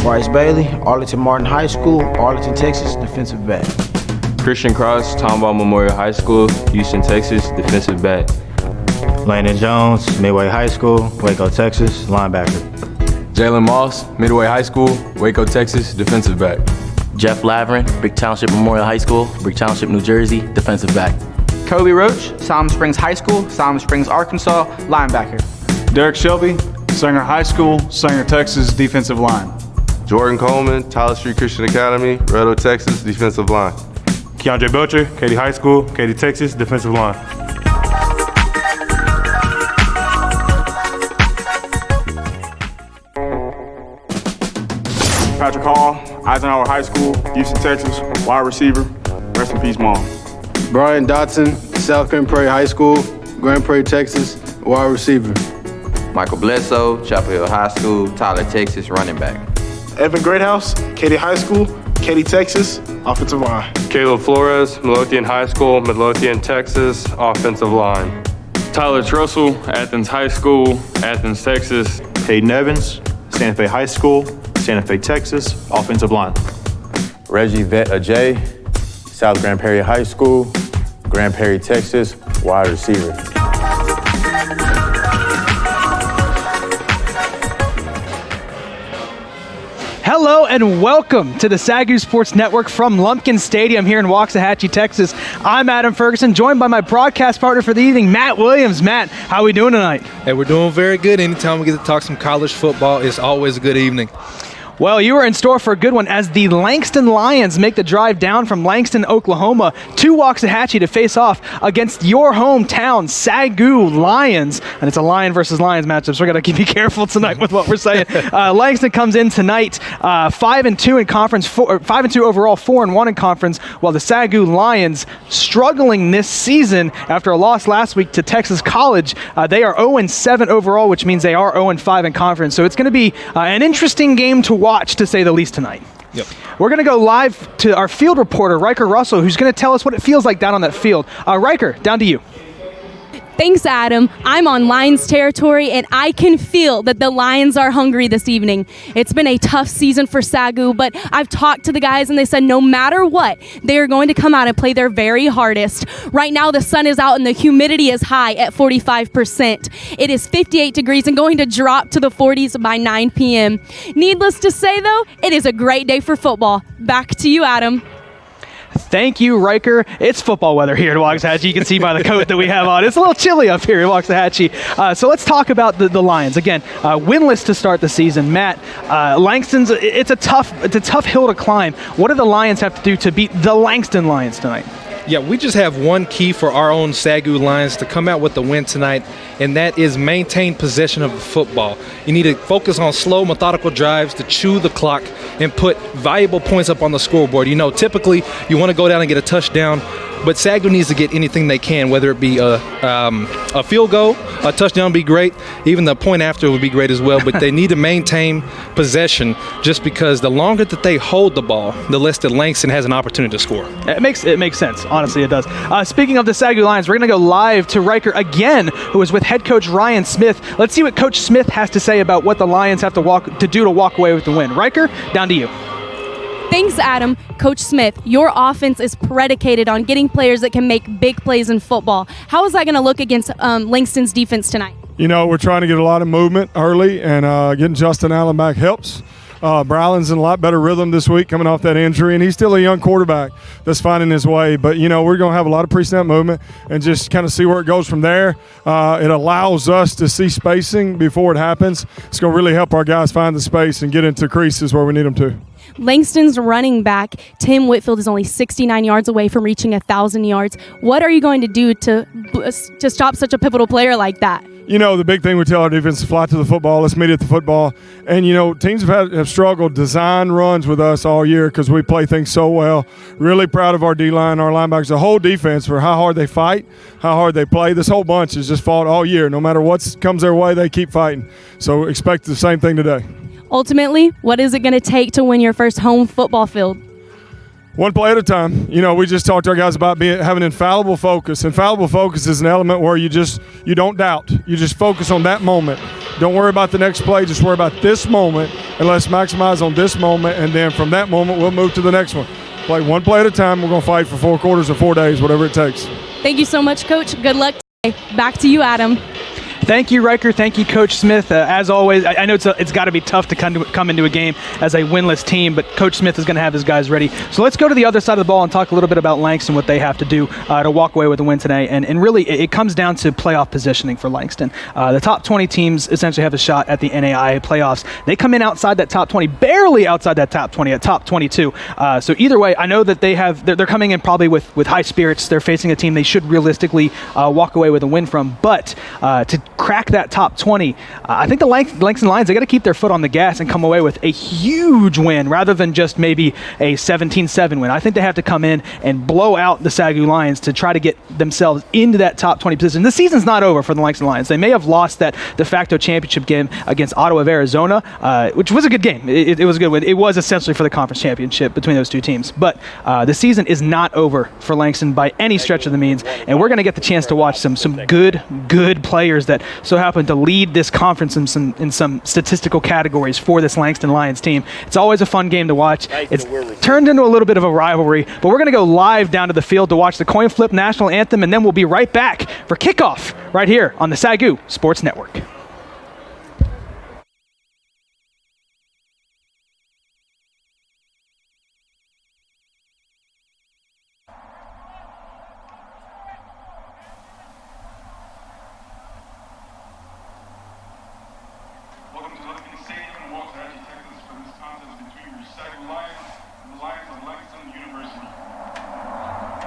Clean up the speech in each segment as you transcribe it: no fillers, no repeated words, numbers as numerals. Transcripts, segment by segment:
Bryce Bailey, Arlington Martin High School, Arlington, Texas, defensive back. Christian Cross, Tomball Memorial High School, Houston, Texas, defensive back. Landon Jones, Midway High School, Waco, Texas, linebacker. Jalen Moss, Midway High School, Waco, Texas, defensive back. Jeff Laveren, Brick Township Memorial High School, Brick Township, New Jersey, defensive back. Kobe Roach, Salem Springs High School, Salem Springs, Arkansas, linebacker. Derek Shelby, Sanger High School, Sanger, Texas, defensive line. Jordan Coleman, Tyler Street Christian Academy, Red Oak, Texas, defensive line. Keandre Belcher, Katy High School, Katy, Texas, defensive line. Patrick Hall, Eisenhower High School, Houston, Texas, wide receiver. Rest in peace, Mom. Brian Dotson, South Grand Prairie High School, Grand Prairie, Texas, wide receiver. Michael Bledsoe, Chapel Hill High School, Tyler, Texas, running back. Evan Greathouse, Katy High School, Katy, Texas, offensive line. Caleb Flores, Midlothian High School, Midlothian, Texas, offensive line. Tyler Trussell, Athens High School, Athens, Texas. Hayden Evans, Santa Fe High School, Santa Fe, Texas, offensive line. Reggie Vet Ajay, South Grand Prairie High School, Grand Prairie, Texas, wide receiver. Hello and welcome to the SAGU Sports Network from Lumpkin Stadium here in Waxahachie, Texas. I'm Adam Ferguson, joined by my broadcast partner for the evening, Matt Williams. Matt, how are we doing tonight? Hey, we're doing very good. Anytime we get to talk some college football, it's always a good evening. Well, you are in store for a good one as the Langston Lions make the drive down from Langston, Oklahoma to Waxahachie to face off against your hometown SAGU Lions. And it's a Lion versus Lions matchup, so we're going to be careful tonight with what we're saying. Langston comes in tonight 5-2 in conference, 5-2 overall, 4-1 in conference, while the SAGU Lions struggling this season after a loss last week to Texas College. They are 0-7 overall, which means they are 0-5 in conference. So it's going to be an interesting game to watch, to say the least, tonight. Yep. We're going to go live to our field reporter, Riker Russell, who's going to tell us what it feels like down on that field. Riker, down to you. Thanks, Adam. I'm on Lions territory, and I can feel that the Lions are hungry this evening. It's been a tough season for SAGU, but I've talked to the guys, and they said no matter what, they are going to come out and play their very hardest. Right now, the sun is out, and the humidity is high at 45%. It is 58 degrees and going to drop to the 40s by 9 p.m. Needless to say, though, it is a great day for football. Back to you, Adam. Thank you, Riker. It's football weather here in Waxahachie. You can see by the coat that we have on. It's a little chilly up here in Waxahachie. So let's talk about the Lions. Again, winless to start the season. Matt, Langston's, it's a tough hill to climb. What do the Lions have to do to beat the Langston Lions tonight? Yeah, we just have one key for our own SAGU Lions to come out with the win tonight, and that is maintain possession of the football. You need to focus on slow, methodical drives to chew the clock and put valuable points up on the scoreboard. You know, typically you want to go down and get a touchdown, but SAGU needs to get anything they can, whether it be a field goal, a touchdown would be great, even the point after would be great as well, but they need to maintain possession just because the longer that they hold the ball, the less that Langston has an opportunity to score. It makes sense. Honestly, it does. Speaking of the SAGU Lions, we're going to go live to Riker again, who is with head coach Ryan Smith. Let's see what Coach Smith has to say about what the Lions have to do to walk away with the win. Riker, down to you. Thanks, Adam. Coach Smith, your offense is predicated on getting players that can make big plays in football. How is that going to look against Langston's defense tonight? You know, we're trying to get a lot of movement early, and getting Justin Allen back helps. Brylan's in a lot better rhythm this week coming off that injury, and he's still a young quarterback that's finding his way. But, you know, we're going to have a lot of pre-snap movement and just kind of see where it goes from there. It allows us to see spacing before it happens. It's going to really help our guys find the space and get into creases where we need them to. Langston's running back, Tim Whitfield, is only 69 yards away from reaching 1,000 yards. What are you going to do to stop such a pivotal player like that? You know, the big thing we tell our defense is fly to the football. Let's meet at the football. And, you know, teams have struggled design runs with us all year because we play things so well. Really proud of our D-line, our linebackers, the whole defense for how hard they fight, how hard they play. This whole bunch has just fought all year. No matter what comes their way, they keep fighting. So expect the same thing today. Ultimately, what is it going to take to win your first home football field? One play at a time. You know, we just talked to our guys about having infallible focus. Infallible focus is an element where you don't doubt. You just focus on that moment. Don't worry about the next play. Just worry about this moment, and let's maximize on this moment, and then from that moment, we'll move to the next one. Play one play at a time. We're going to fight for 4 quarters or 4 days, whatever it takes. Thank you so much, Coach. Good luck today. Back to you, Adam. Thank you, Riker. Thank you, Coach Smith. As always, I know it's got to be tough to come into a game as a winless team, but Coach Smith is going to have his guys ready. So let's go to the other side of the ball and talk a little bit about Langston, what they have to do to walk away with a win today. And really, it comes down to playoff positioning for Langston. The top 20 teams essentially have a shot at the NAIA playoffs. They come in outside that top 20, barely outside that top 20, at top 22. So either way, I know that they're coming in probably with high spirits. They're facing a team they should realistically walk away with a win from. But to crack that top 20, I think the Langston Lions, they got to keep their foot on the gas and come away with a huge win rather than just maybe a 17-7 win. I think they have to come in and blow out the SAGU Lions to try to get themselves into that top 20 position. The season's not over for the Langston Lions. They may have lost that de facto championship game against Ottawa of Arizona, which was a good game. It was a good win. It was essentially for the conference championship between those two teams. But the season is not over for Langston by any stretch of the means, and we're going to get the chance to watch some good players that so happen to lead this conference in some statistical categories for this Langston Lions team. It's always a fun game to watch. It's turned into a little bit of a rivalry, but we're going to go live down to the field to watch the coin flip national anthem, and then we'll be right back for kickoff right here on the SAGU Sports Network.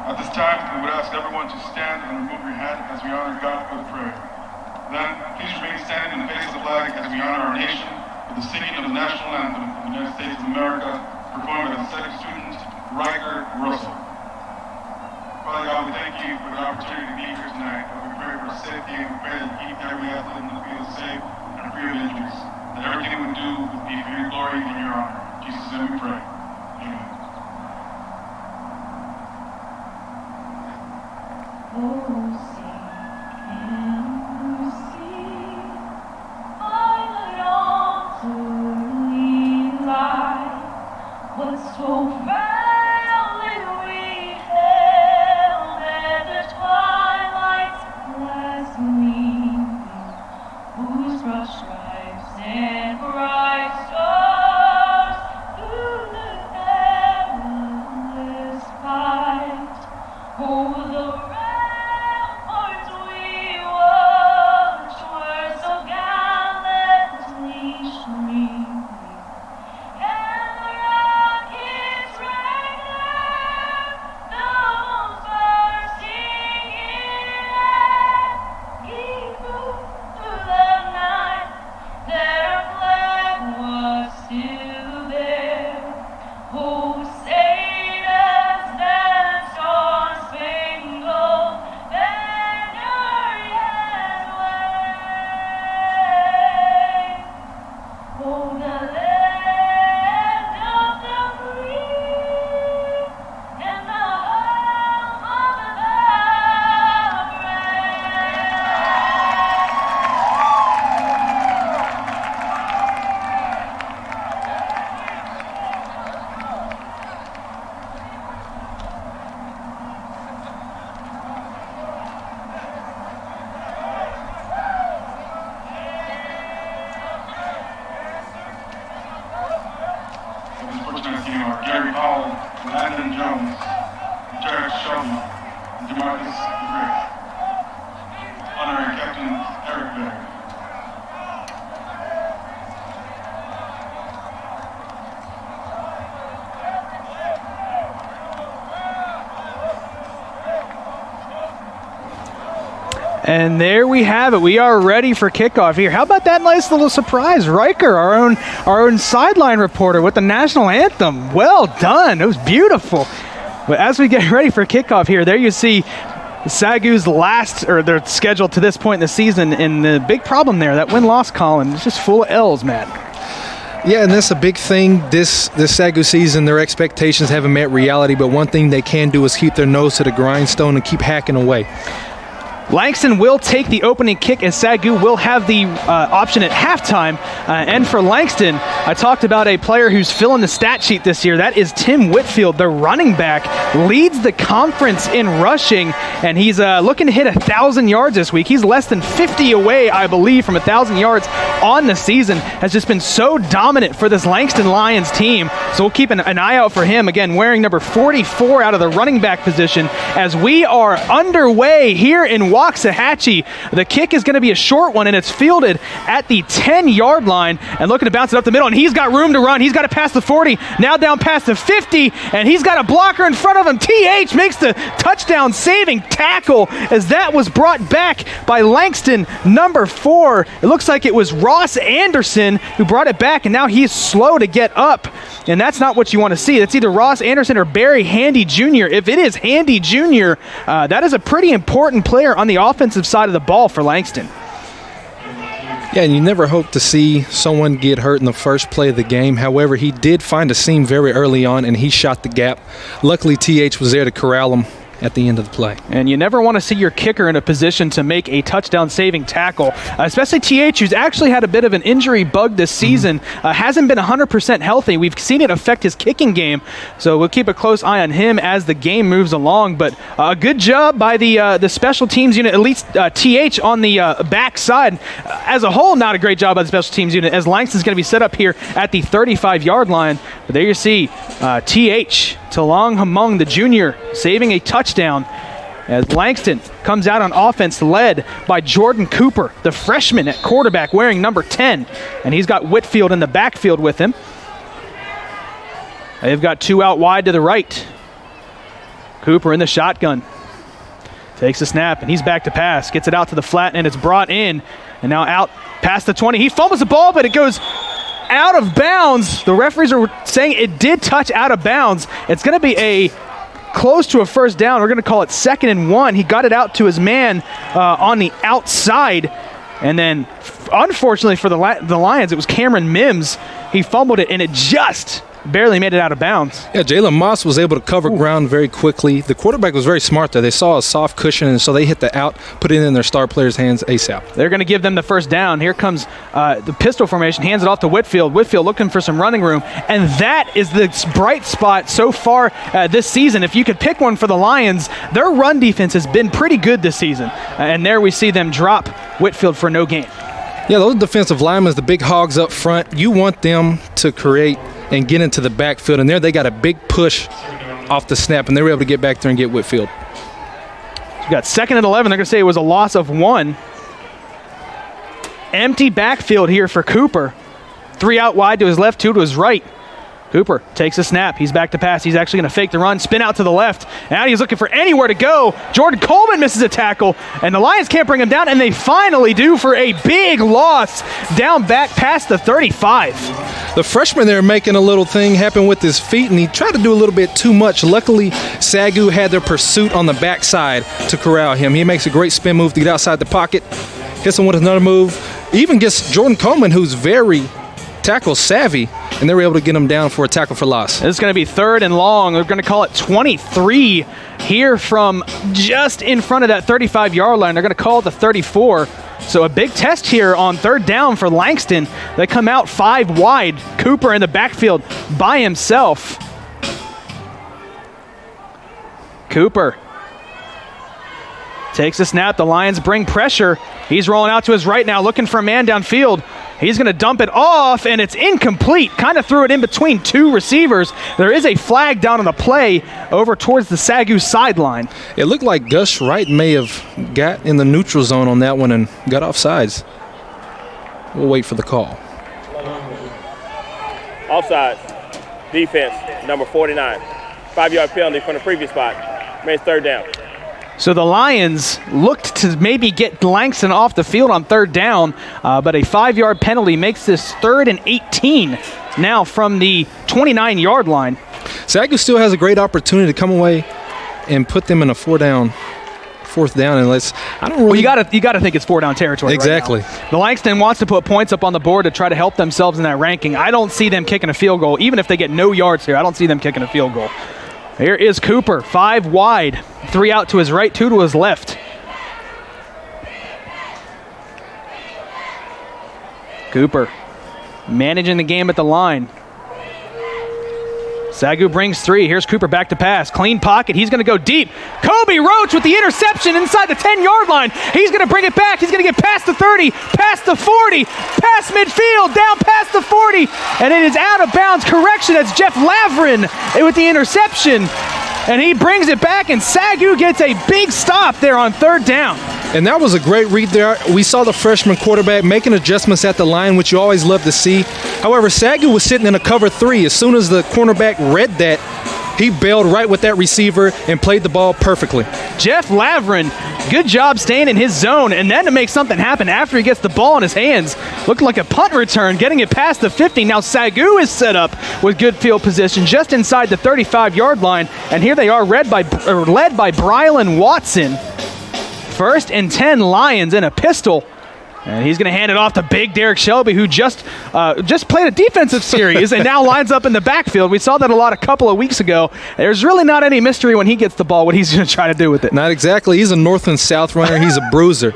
At this time, we would ask everyone to stand and remove your hat as we honor God with prayer. Then, please remain standing in the face of the flag as we honor our nation with the singing of the national anthem of the United States of America, performed by the SAGU student, Riker Russell. Father God, we thank you for the opportunity to be here tonight. We pray for safety, and we pray that you keep every athlete in the field safe and free of injuries. That everything we do would be for your glory and your honor. In Jesus' name we pray. Amen. And there we have it. We are ready for kickoff here. How about that nice little surprise? Riker, our own sideline reporter with the national anthem. Well done. It was beautiful. But as we get ready for kickoff here, there you see SAGU's their schedule to this point in the season, and the big problem there, that win-loss column is just full of L's, Matt. Yeah, and that's a big thing this SAGU season. Their expectations haven't met reality, but one thing they can do is keep their nose to the grindstone and keep hacking away. Langston will take the opening kick, as SAGU will have the option at halftime. And for Langston, I talked about a player who's filling the stat sheet this year. That is Tim Whitfield, the running back, leads the conference in rushing, and he's looking to hit 1,000 yards this week. He's less than 50 away, I believe, from 1,000 yards on the season. Has just been so dominant for this Langston Lions team. So we'll keep an eye out for him. Again, wearing number 44 out of the running back position as we are underway here in Waxahachie. The kick is going to be a short one, and it's fielded at the 10-yard line and looking to bounce it up the middle, and he's got room to run. He's got to pass the 40, now down past the 50, and he's got a blocker in front of him. TH makes the touchdown-saving tackle as that was brought back by Langston, number 4. It looks like it was Ross Anderson who brought it back, and now he's slow to get up, and that's not what you want to see. That's either Ross Anderson or Barry Handy Jr. If it is Handy Jr., that is a pretty important player on the offensive side of the ball for Langston. Yeah, and you never hope to see someone get hurt in the first play of the game. However, he did find a seam very early on, and he shot the gap. Luckily, TH was there to corral him at the end of the play. And you never want to see your kicker in a position to make a touchdown-saving tackle, especially TH, who's actually had a bit of an injury bug this season. Hasn't been 100% healthy. We've seen it affect his kicking game, so we'll keep a close eye on him as the game moves along. But a good job by the special teams unit, at least TH on the backside. As a whole, not a great job by the special teams unit, as Langston's going to be set up here at the 35-yard line. But there you see TH, Talong Hamung, the junior, saving a touchdown as Langston comes out on offense led by Jordan Cooper, the freshman at quarterback wearing number 10. And he's got Whitfield in the backfield with him. They've got 2 out wide to the right. Cooper in the shotgun. Takes a snap, and he's back to pass. Gets it out to the flat, and it's brought in. And now out past the 20. He fumbles the ball, but it goes out of bounds. The referees are saying it did touch out of bounds. It's going to be a close to a first down. We're going to call it 2nd and 1. He got it out to his man on the outside. And then, unfortunately for the Lions, it was Cameron Mims. He fumbled it, and it just barely made it out of bounds. Yeah, Jalen Moss was able to cover ground very quickly. The quarterback was very smart there. They saw a soft cushion, and so they hit the out, put it in their star players' hands ASAP. They're going to give them the first down. Here comes the pistol formation, hands it off to Whitfield. Whitfield looking for some running room, and that is the bright spot so far this season. If you could pick one for the Lions, their run defense has been pretty good this season, and there we see them drop Whitfield for no gain. Yeah, those defensive linemen, the big hogs up front, you want them to create and get into the backfield, and there they got a big push off the snap, and they were able to get back there and get Whitfield. You got 2nd and 11. They're going to say it was a loss of 1. Empty backfield here for Cooper. 3 out wide to his left, 2 to his right. Cooper takes a snap. He's back to pass. He's actually going to fake the run, spin out to the left. Now he's looking for anywhere to go. Jordan Coleman misses a tackle, and the Lions can't bring him down, and they finally do for a big loss down back past the 35. The freshman there making a little thing happen with his feet, and he tried to do a little bit too much. Luckily, SAGU had their pursuit on the backside to corral him. He makes a great spin move to get outside the pocket, hits him with another move, even gets Jordan Coleman, who's very tackle savvy, and they were able to get him down for a tackle for loss. This is going to be 3rd and long. They're going to call it 23 here from just in front of that 35-yard line. They're going to call it the 34. So a big test here on 3rd down for Langston. They come out 5 wide. Cooper in the backfield by himself. Cooper takes a snap. The Lions bring pressure. He's rolling out to his right now, looking for a man downfield. He's going to dump it off, and it's incomplete. Kind of threw it in between 2 receivers. There is a flag down on the play over towards the SAGU sideline. It looked like Gus Wright may have got in the neutral zone on that one and got offsides. We'll wait for the call. Offside. Defense, number 49. 5-yard penalty from the previous spot. Remains 3rd down. So the Lions looked to maybe get Langston off the field on 3rd down, but a 5-yard penalty makes this 3rd and 18 now from the 29-yard line. SAGU still has a great opportunity to come away and put them in a 4th down, and I don't really. Well, you got to think it's 4-down territory. Exactly. Right now. The Langston wants to put points up on the board to try to help themselves in that ranking. I don't see them kicking a field goal, even if they get no yards here. I don't see them kicking a field goal. Here is Cooper, 5 wide, 3 out to his right, 2 to his left. Cooper managing the game at the line. SAGU brings 3. Here's Cooper back to pass. Clean pocket. He's going to go deep. Kobe Roach with the interception inside the 10-yard line. He's going to bring it back. He's going to get past the 30, past the 40, past midfield, down past the 40, and it is out of bounds. Correction, that's Jeff Lavrin with the interception, and he brings it back, and SAGU gets a big stop there on 3rd down. And that was a great read there. We saw the freshman quarterback making adjustments at the line, which you always love to see. However, SAGU was sitting in a cover 3. As soon as the cornerback read that, he bailed right with that receiver and played the ball perfectly. Jeff Lavrin, good job staying in his zone, and then to make something happen after he gets the ball in his hands. Looked like a punt return, getting it past the 50. Now SAGU is set up with good field position just inside the 35-yard line, and here they are led by Brylan Watson. 1st and 10 Lions in a pistol. And he's going to hand it off to big Derek Shelby, who just played a defensive series and now lines up in the backfield. We saw that a couple of weeks ago. There's really not any mystery when he gets the ball, what he's going to try to do with it. Not exactly. He's a north and south runner. He's a bruiser.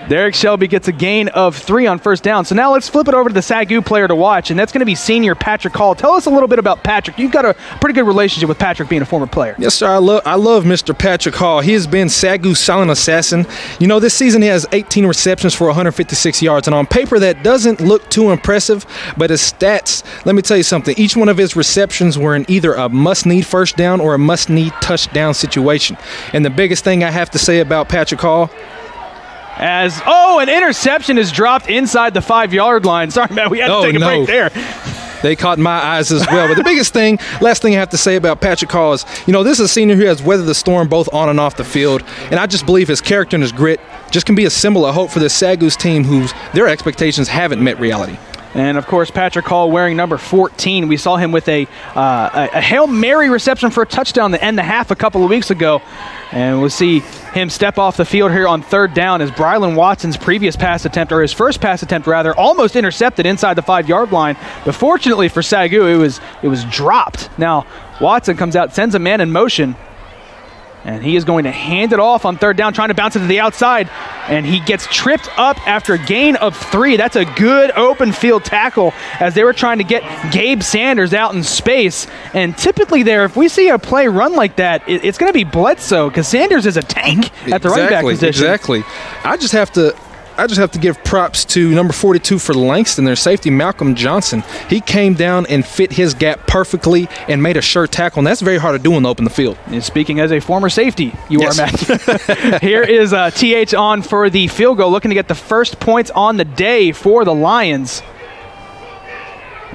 Derek Shelby gets a gain of 3 on 1st down. So now let's flip it over to the SAGU player to watch, and that's going to be senior Patrick Hall. Tell us a little bit about Patrick. You've got a pretty good relationship with Patrick being a former player. Yes, sir. I love Mr. Patrick Hall. He has been SAGU's silent assassin. You know, this season he has 18 receptions for 156 yards, and on paper that doesn't look too impressive, but his stats, let me tell you something. Each one of his receptions were in either a must-need 1st down or a must-need touchdown situation. And the biggest thing I have to say about Patrick Hall, an interception is dropped inside the 5-yard line. Sorry, man, we had to take a break there. They caught my eyes as well. But the biggest thing, last thing I have to say about Patrick Hall is, you know, this is a senior who has weathered the storm both on and off the field. And I just believe his character and his grit just can be a symbol of hope for the SAGU's team whose their expectations haven't met reality. And, of course, Patrick Hall wearing number 14. We saw him with a Hail Mary reception for a touchdown to end the half a couple of weeks ago. And we'll see him step off the field here on 3rd down as Brylan Watson's previous pass attempt, or his first pass attempt rather, almost intercepted inside the 5-yard line. But fortunately for SAGU, it was dropped. Now, Watson comes out, sends a man in motion, and he is going to hand it off on 3rd down, trying to bounce it to the outside. And he gets tripped up after a gain of 3. That's a good open field tackle as they were trying to get Gabe Sanders out in space. And typically there, if we see a play run like that, it's going to be Bledsoe because Sanders is a tank at the running back position. Exactly. I just have to give props to number 42 for Langston, their safety, Malcolm Johnson. He came down and fit his gap perfectly and made a sure tackle, and that's very hard to do in the open field. And speaking as a former safety, yes. are, Matt. Here is TH on for the field goal, looking to get the first points on the day for the Lions.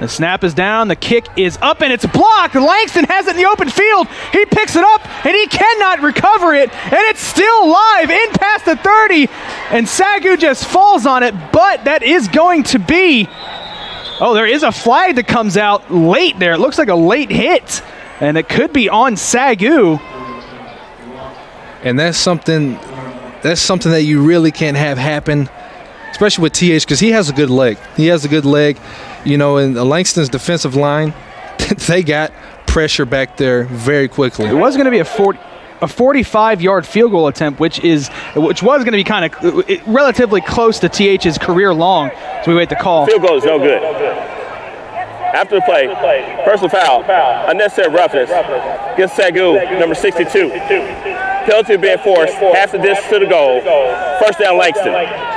The snap is down, the kick is up, and it's blocked. Langston has it in the open field. He picks it up, and he cannot recover it, and it's still live in past the 30, and SAGU just falls on it, but that is going to be... Oh, there is a flag that comes out late there. It looks like a late hit, and it could be on SAGU. And that's something that you really can't have happen, especially with TH, because he has a good leg. You know, in Langston's defensive line, they got pressure back there very quickly. It was going to be a 45-yard field goal attempt, which was going to be kind of relatively close to TH's career long. So we wait the call. Field goal is no good. After the play, personal foul, unnecessary roughness against SAGU, number 62. Penalty being forced, half the distance to the goal. 1st down, Langston.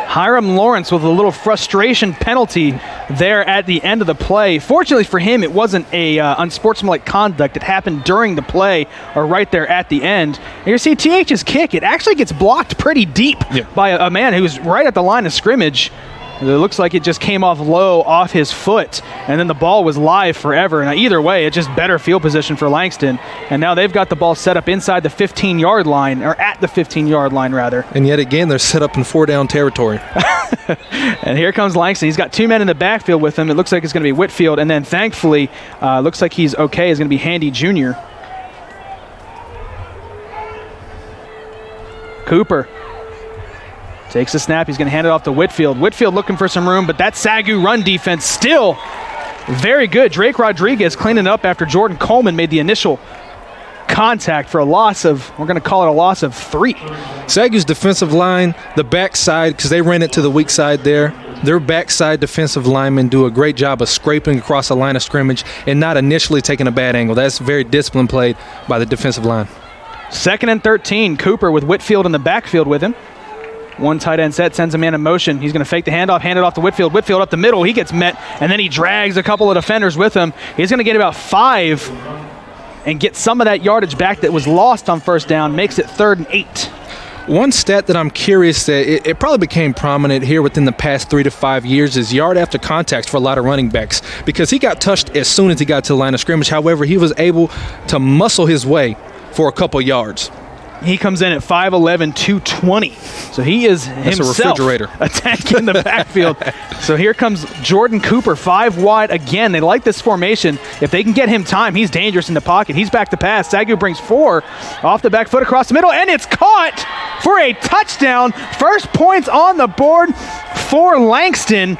Hiram Lawrence with a little frustration penalty there at the end of the play. Fortunately for him, it wasn't a unsportsmanlike conduct. It happened during the play or right there at the end. And you see TH's kick, it actually gets blocked pretty deep by a man who's right at the line of scrimmage. It looks like it just came off low off his foot, and then the ball was live forever. Now, either way, it's just better field position for Langston. And now they've got the ball set up inside the 15-yard line, or at the 15-yard line, rather. And yet again, they're set up in 4-down territory. And here comes Langston. He's got 2 men in the backfield with him. It looks like it's going to be Whitfield, and then thankfully, looks like he's okay. It's going to be Handy Jr. Cooper takes the snap. He's going to hand it off to Whitfield. Whitfield looking for some room, but that SAGU run defense still very good. Drake Rodriguez cleaning up after Jordan Coleman made the initial contact for a loss of, we're going to call it a loss of 3. SAGU's defensive line, the backside, because they ran it to the weak side there, Their backside defensive linemen do a great job of scraping across the line of scrimmage and not initially taking a bad angle. That's very disciplined play by the defensive line. 2nd and 13. Cooper with Whitfield in the backfield with him. One tight end set, sends a man in motion. He's going to fake the handoff, hand it off to Whitfield. Whitfield up the middle. He gets met, and then he drags a couple of defenders with him. He's going to get about 5 and get some of that yardage back that was lost on first down. Makes it 3rd and 8. One stat that I'm curious that it probably became prominent here within the past 3 to 5 years is yard after contact for a lot of running backs, because he got touched as soon as he got to the line of scrimmage. However, he was able to muscle his way for a couple yards. He comes in at 5'11", 220. So he is himself a refrigerator attacking the backfield. So here comes Jordan Cooper, 5 wide again. They like this formation. If they can get him time, he's dangerous in the pocket. He's back to pass. SAGU brings 4 off the back foot across the middle, and it's caught for a touchdown. First points on the board for Langston,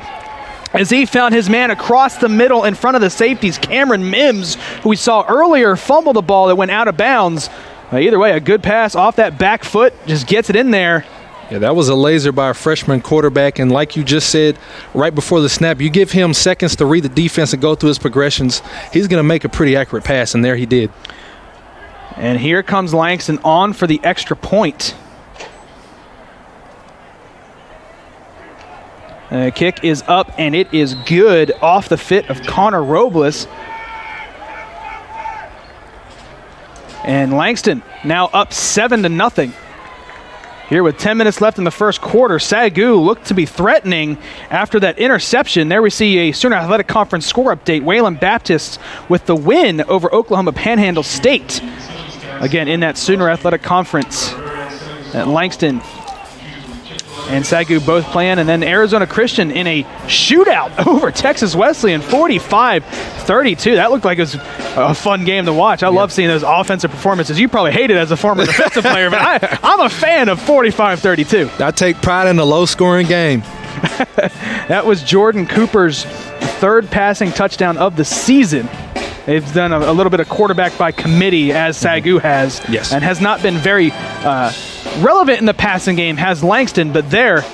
as he found his man across the middle in front of the safeties. Cameron Mims, who we saw earlier, fumbled the ball that went out of bounds. Either way, a good pass off that back foot, just gets it in there. Yeah, that was a laser by a freshman quarterback, and like you just said, right before the snap, you give him seconds to read the defense and go through his progressions. He's going to make a pretty accurate pass, and there he did. And here comes Langston on for the extra point. Kick is up, and it is good off the fit of Connor Robles. And Langston now up 7-0. Here with 10 minutes left in the first quarter, SAGU looked to be threatening after that interception. There we see a Sooner Athletic Conference score update. Wayland Baptist with the win over Oklahoma Panhandle State. Again, in that Sooner Athletic Conference. At Langston and SAGU both playing, and then Arizona Christian in a shootout over Texas Wesleyan, 45-32. That looked like it was a fun game to watch. I love seeing those offensive performances. You probably hate it as a former defensive player, but I'm a fan of 45-32. I take pride in a low-scoring game. That was Jordan Cooper's 3rd passing touchdown of the season. They've done a little bit of quarterback by committee, as SAGU has, yes, and has not been very relevant in the passing game, has Langston, but there,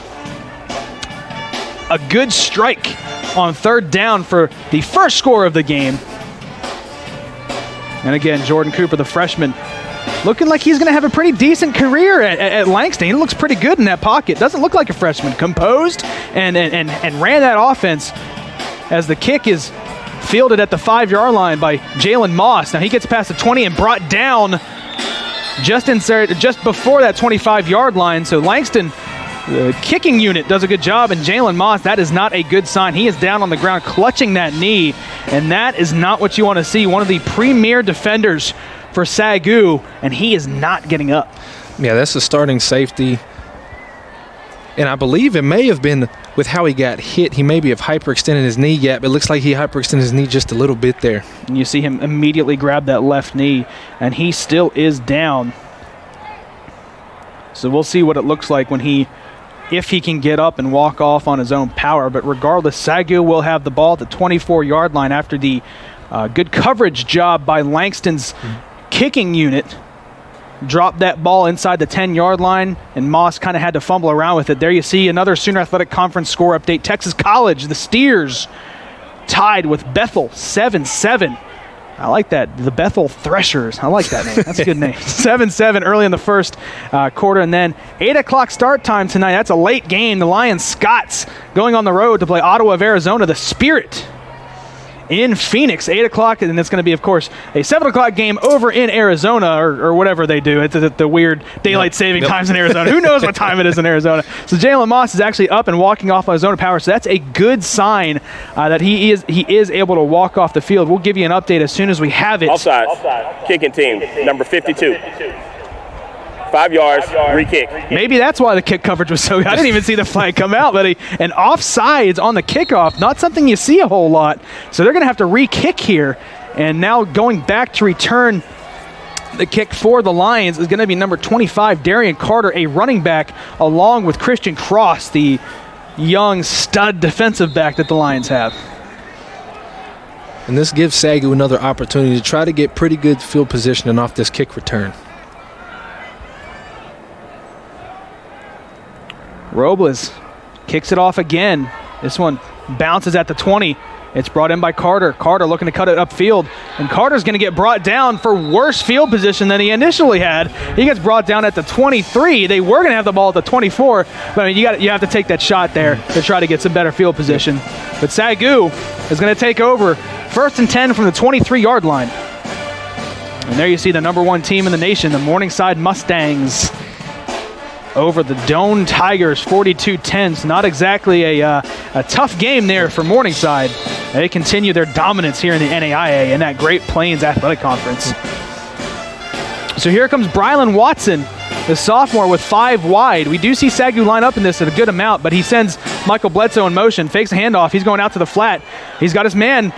a good strike on 3rd down for the first score of the game. And again, Jordan Cooper, the freshman, looking like he's going to have a pretty decent career at Langston. He looks pretty good in that pocket. Doesn't look like a freshman. Composed and ran that offense, as the kick is fielded at the 5-yard line by Jalen Moss. Now he gets past the 20 and brought down just before that 25-yard line. So Langston, the kicking unit, does a good job, and Jalen Moss, that is not a good sign. He is down on the ground clutching that knee, and that is not what you want to see. One of the premier defenders for SAGU, and he is not getting up. Yeah, that's the starting safety. And I believe it may have been with how he got hit. He maybe have hyperextended his knee gap. It looks like he hyperextended his knee just a little bit there. And you see him immediately grab that left knee, and he still is down. So we'll see what it looks like if he can get up and walk off on his own power. But regardless, SAGU will have the ball at the 24-yard line after the good coverage job by Langston's kicking unit. Dropped that ball inside the 10-yard line, and Moss kind of had to fumble around with it. There you see another Sooner Athletic Conference score update. Texas College, the Steers, tied with Bethel, 7-7. I like that. The Bethel Threshers. I like that name. That's a good name. 7-7 early in the first quarter, and then 8 o'clock start time tonight. That's a late game. The Lions Scots going on the road to play Ottawa of Arizona, the Spirit, in Phoenix, 8 o'clock, and it's going to be, of course, a 7 o'clock game over in Arizona, or whatever they do. It's the weird daylight saving times in Arizona. Who knows what time it is in Arizona? So Jalen Moss is actually up and walking off on his own power, so that's a good sign that he is able to walk off the field. We'll give you an update as soon as we have it. Offside. Kicking team, number 52. 5 yards, re-kick. Maybe that's why the kick coverage was so good. I didn't even see the flag come out, but an offsides on the kickoff, not something you see a whole lot. So they're going to have to re-kick here. And now going back to return the kick for the Lions is going to be number 25, Darian Carter, a running back, along with Christian Cross, the young stud defensive back that the Lions have. And this gives SAGU another opportunity to try to get pretty good field positioning off this kick return. Robles kicks it off again. This one bounces at the 20. It's brought in by Carter. Carter looking to cut it upfield, and Carter's going to get brought down for worse field position than he initially had. He gets brought down at the 23. They were going to have the ball at the 24, but I mean, you have to take that shot there to try to get some better field position. But SAGU is going to take over 1st and 10 from the 23-yard line. And there you see the #1 team in the nation, the Morningside Mustangs, over the Doane Tigers, 42-10. So not exactly a tough game there for Morningside. They continue their dominance here in the NAIA in that Great Plains Athletic Conference. So here comes Brylan Watson, the sophomore, with 5 wide. We do see SAGU line up in this at a good amount, but he sends Michael Bledsoe in motion, fakes a handoff. He's going out to the flat. He's got his man,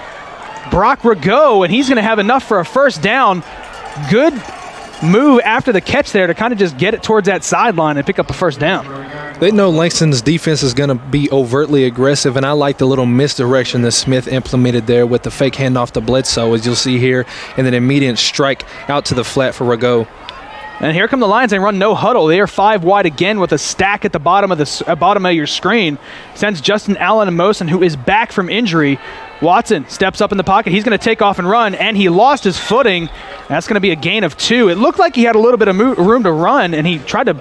Brock Rago, and he's going to have enough for a first down. Good move after the catch there to kind of just get it towards that sideline and pick up a first down. They know Langston's defense is going to be overtly aggressive, and I like the little misdirection that Smith implemented there with the fake handoff to Bledsoe, as you'll see here, and then immediate strike out to the flat for Rago. And here come the Lions. They run no huddle. They are 5 wide again with a stack at the bottom of your screen. Sends Justin Allen in motion, who is back from injury. Watson steps up in the pocket. He's going to take off and run, and he lost his footing. That's going to be a gain of 2. It looked like he had a little bit of room to run, and he tried to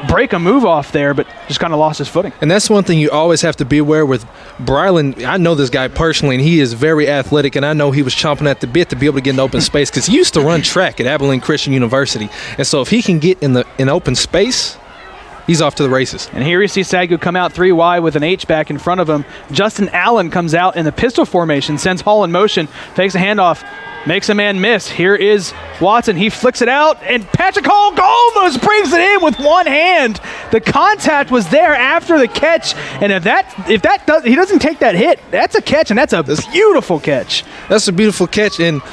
break a move off there, but just kind of lost his footing. And that's one thing you always have to be aware with Brylan. I know this guy personally, and he is very athletic, and I know he was chomping at the bit to be able to get in open space because he used to run track at Abilene Christian University. And so if he can get in open space, he's off to the races. And here you see SAGU come out 3 wide with an H-back in front of him. Justin Allen comes out in the pistol formation, sends Hall in motion, takes a handoff, makes a man miss. Here is Watson. He flicks it out, and Patrick Hall almost brings it in with one hand. The contact was there after the catch, and if he doesn't take that hit, that's a catch, and that's a beautiful catch. That's a beautiful catch, and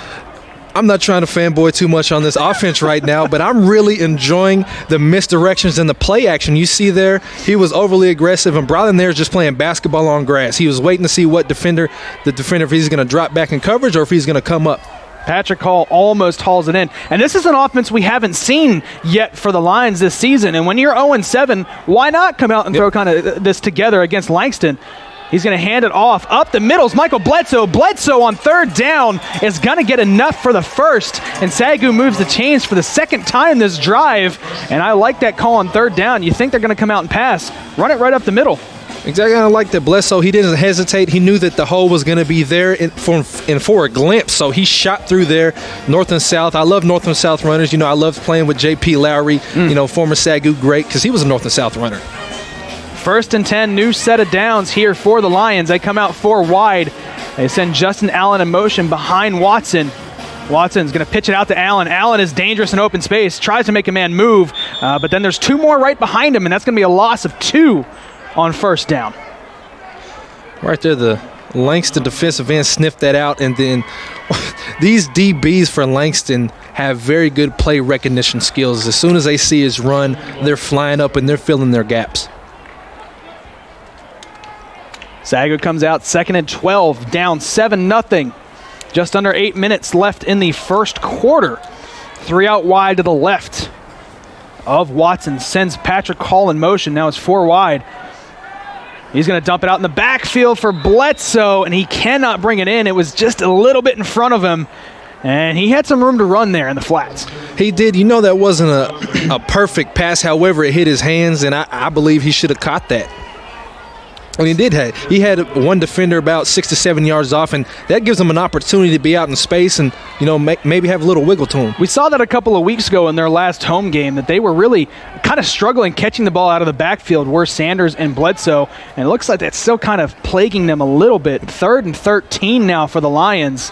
I'm not trying to fanboy too much on this offense right now, but I'm really enjoying the misdirections and the play action. You see there, he was overly aggressive, and Brylan there is just playing basketball on grass. He was waiting to see what the defender, if he's going to drop back in coverage or if he's going to come up. Patrick Hall almost hauls it in. And this is an offense we haven't seen yet for the Lions this season. And when you're 0-7, why not come out and throw kind of this together against Langston? He's going to hand it off. Up the middle is Michael Bledsoe. Bledsoe on 3rd down is going to get enough for the first. And SAGU moves the chains for the 2nd time this drive. And I like that call on 3rd down. You think they're going to come out and pass. Run it right up the middle. Exactly. I like that Bledsoe. He didn't hesitate. He knew that the hole was going to be there for a glimpse. So he shot through there, north and south. I love north and south runners. You know, I loved playing with J.P. Lowry, former SAGU great, because he was a north and south runner. 1st and 10, new set of downs here for the Lions. They come out 4 wide. They send Justin Allen in motion behind Watson. Watson's going to pitch it out to Allen. Allen is dangerous in open space, tries to make a man move, but then there's 2 more right behind him, and that's going to be a loss of 2 on 1st down. Right there, the Langston defensive end sniffed that out, and then these DBs for Langston have very good play recognition skills. As soon as they see his run, they're flying up and they're filling their gaps. SAGU comes out 2nd and 12, down 7-0. Just under 8 minutes left in the first quarter. 3 out wide to the left of Watson. Sends Patrick Hall in motion. Now it's 4 wide. He's going to dump it out in the backfield for Bledsoe, and he cannot bring it in. It was just a little bit in front of him, and he had some room to run there in the flats. He did. You know, that wasn't a perfect pass. However, it hit his hands, and I believe he should have caught that. And he did. He had one defender about 6 to 7 yards off, and that gives him an opportunity to be out in space and, maybe have a little wiggle to him. We saw that a couple of weeks ago in their last home game, that they were really kind of struggling catching the ball out of the backfield, were Sanders and Bledsoe, and it looks like that's still kind of plaguing them a little bit. 3rd and 13 now for the Lions.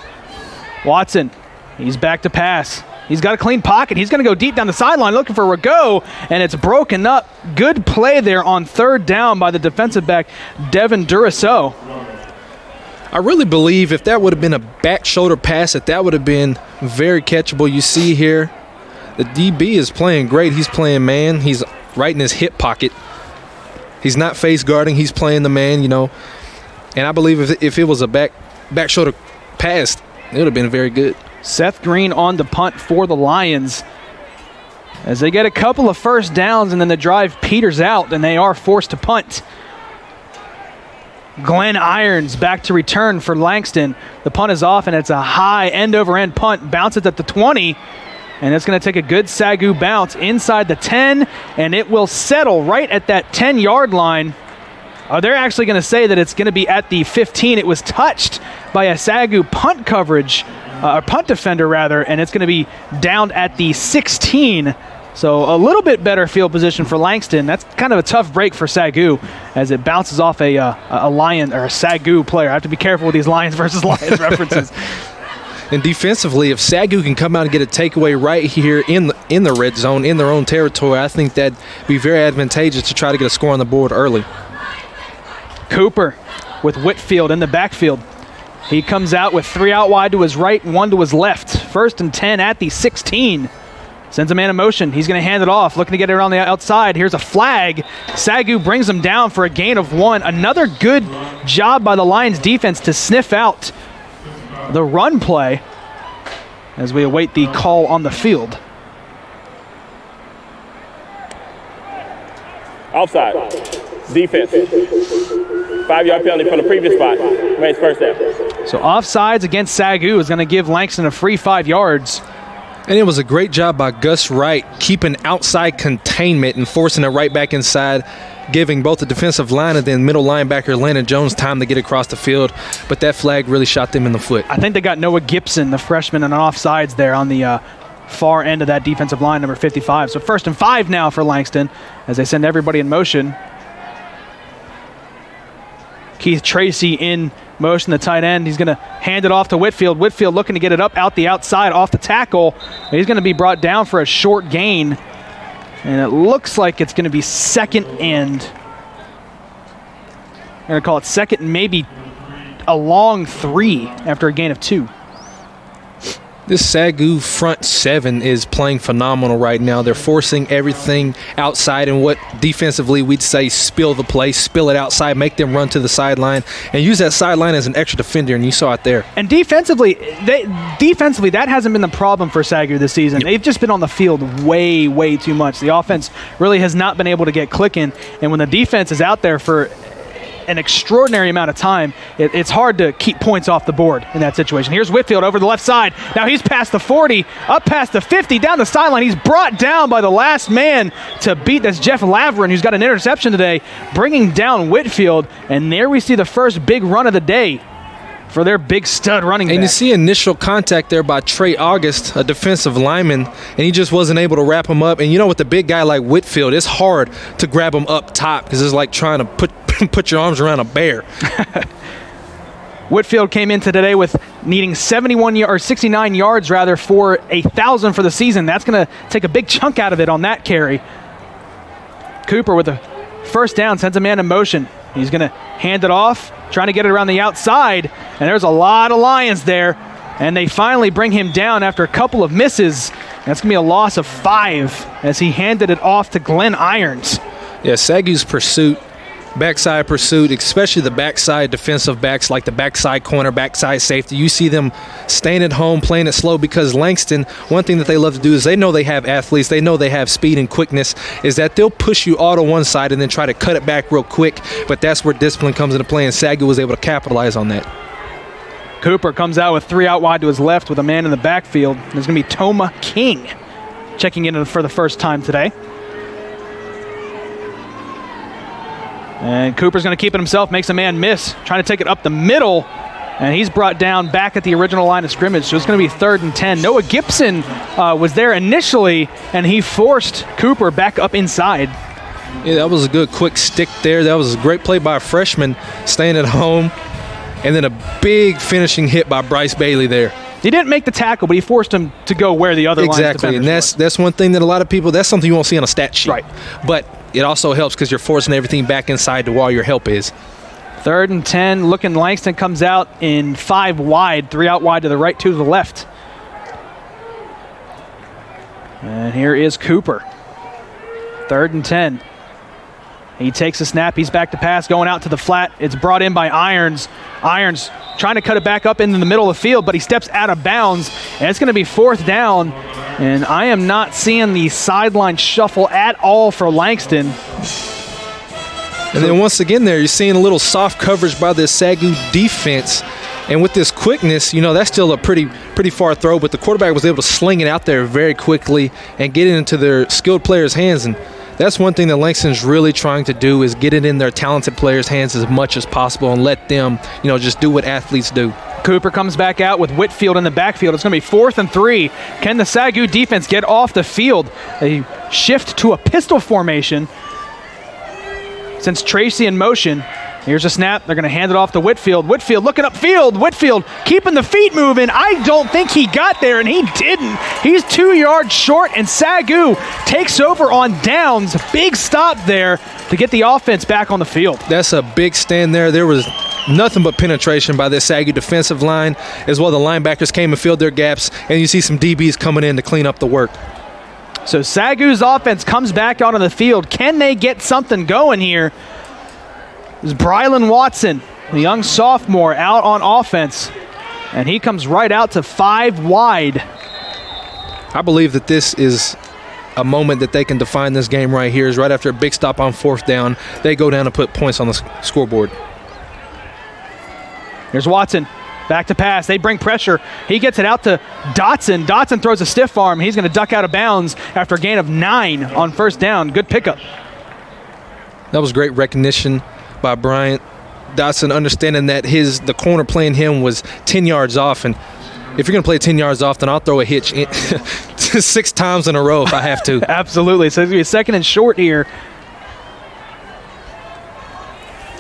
Watson, he's back to pass. He's got a clean pocket. He's going to go deep down the sideline looking for Rago, and it's broken up. Good play there on 3rd down by the defensive back, Devin Duraceau. I really believe if that would have been a back shoulder pass, that would have been very catchable. You see here, the DB is playing great. He's playing man. He's right in his hip pocket. He's not face guarding. He's playing the man, And I believe if it was a back shoulder pass, it would have been very good. Seth Green on the punt for the Lions as they get a couple of first downs, and then the drive peters out and they are forced to punt. Glenn Irons back to return for Langston. The punt is off, and it's a high end-over-end punt. Bounces at the 20, and it's going to take a good SAGU bounce inside the 10, and it will settle right at that 10-yard line. They're actually going to say that it's going to be at the 15. It was touched by a SAGU punt coverage, or punt defender rather, and it's going to be down at the 16. So a little bit better field position for Langston. That's kind of a tough break for SAGU as it bounces off a Lion or a SAGU player. I have to be careful with these Lions versus Lions references. And defensively, if SAGU can come out and get a takeaway right here in the red zone, in their own territory, I think that'd be very advantageous to try to get a score on the board early. Cooper with Whitfield in the backfield. He comes out with 3 out wide to his right and 1 to his left. 1st and 10 at the 16. Sends a man in motion. He's going to hand it off, looking to get it around the outside. Here's a flag. SAGU brings him down for a gain of 1. Another good job by the Lions defense to sniff out the run play as we await the call on the field. Offside. Defense. 5-yard penalty from the previous spot. Makes first down. So offsides against SAGU is going to give Langston a free 5 yards. And it was a great job by Gus Wright keeping outside containment and forcing it right back inside, giving both the defensive line and then middle linebacker Landon Jones time to get across the field. But that flag really shot them in the foot. I think they got Noah Gibson, the freshman, on offsides there on the far end of that defensive line, number 55. So 1st and 5 now for Langston as they send everybody in motion. Keith Tracy in motion, the tight end. He's going to hand it off to Whitfield. Whitfield looking to get it up out the outside off the tackle. He's going to be brought down for a short gain. And it looks like it's going to be 2nd and I'm going to call it 2nd and maybe a long 3 after a gain of 2. This SAGU front 7 is playing phenomenal right now. They're forcing everything outside and what defensively we'd say spill the play, spill it outside, make them run to the sideline, and use that sideline as an extra defender, and you saw it there. And defensively, that hasn't been the problem for SAGU this season. They've just been on the field way, way too much. The offense really has not been able to get clicking, and when the defense is out there for an extraordinary amount of time, it's hard to keep points off the board in that situation. Here's Whitfield over the left side. Now he's past the 40, up past the 50, down the sideline. He's brought down by the last man to beat. That's Jeff Laverin, who's got an interception today, bringing down Whitfield. And there we see the first big run of the day for their big stud running back. And you see initial contact there by Trey August, a defensive lineman, and he just wasn't able to wrap him up. And you know, with a big guy like Whitfield, it's hard to grab him up top because it's like trying to put your arms around a bear. Whitfield came into today with needing 69 yards rather for 1,000 for the season. That's going to take a big chunk out of it on that carry. Cooper with a 1st down, sends a man in motion. He's going to hand it off, trying to get it around the outside, and there's a lot of Lions there, and they finally bring him down after a couple of misses. That's going to be a loss of 5 as he handed it off to Glenn Irons. Yeah, SAGU's pursuit, backside pursuit, especially the backside defensive backs like the backside corner, backside safety. You see them staying at home, playing it slow because Langston, one thing that they love to do is they know they have athletes, they know they have speed and quickness, is that they'll push you all to one side and then try to cut it back real quick, but that's where discipline comes into play, and SAGU was able to capitalize on that. Cooper comes out with 3 out wide to his left with a man in the backfield. There's going to be Toma King checking in for the first time today. And Cooper's going to keep it himself, makes a man miss, trying to take it up the middle, and he's brought down back at the original line of scrimmage. So it's going to be 3rd and 10. Noah Gibson was there initially, and he forced Cooper back up inside. Yeah, that was a good quick stick there. That was a great play by a freshman staying at home, and then a big finishing hit by Bryce Bailey there. He didn't make the tackle, but he forced him to go where the other line exactly, and that's one thing that a lot of people, that's something you won't see on a stat sheet. Right. But it also helps because you're forcing everything back inside to where your help is. 3rd and 10, looking Langston comes out in 5 wide, 3 out wide to the right, 2 to the left. And here is Cooper. 3rd and 10. He takes a snap, he's back to pass, going out to the flat. It's brought in by Irons. Irons trying to cut it back up into the middle of the field, but he steps out of bounds, and it's going to be 4th down. And I am not seeing the sideline shuffle at all for Langston. And then once again there, you're seeing a little soft coverage by the SAGU defense. And with this quickness, that's still a pretty far throw, but the quarterback was able to sling it out there very quickly and get it into their skilled players' hands. And that's one thing that Langston's really trying to do, is get it in their talented players' hands as much as possible and let them, just do what athletes do. Cooper comes back out with Whitfield in the backfield. It's going to be 4th and 3. Can the SAGU defense get off the field? They shift to a pistol formation. Since Tracy in motion, here's a snap. They're going to hand it off to Whitfield. Whitfield looking upfield. Whitfield keeping the feet moving. I don't think he got there, and he didn't. He's 2 yards short, and SAGU takes over on downs. Big stop there to get the offense back on the field. That's a big stand there. There was nothing but penetration by this SAGU defensive line, as well the linebackers came and filled their gaps, and you see some DBs coming in to clean up the work. So SAGU's offense comes back out on the field. Can they get something going here? This is Brylan Watson, the young sophomore, out on offense, and he comes right out to 5 wide. I believe that this is a moment that they can define this game right here, is right after a big stop on 4th down. They go down and put points on the scoreboard. Here's Watson. Back to pass. They bring pressure. He gets it out to Dotson. Dotson throws a stiff arm. He's going to duck out of bounds after a gain of 9 on 1st down. Good pickup. That was great recognition by Bryant Dotson, understanding that the corner playing him was 10 yards off. And if you're going to play 10 yards off, then I'll throw a hitch 6 times in a row if I have to. Absolutely. So it's going to be a 2nd and short here.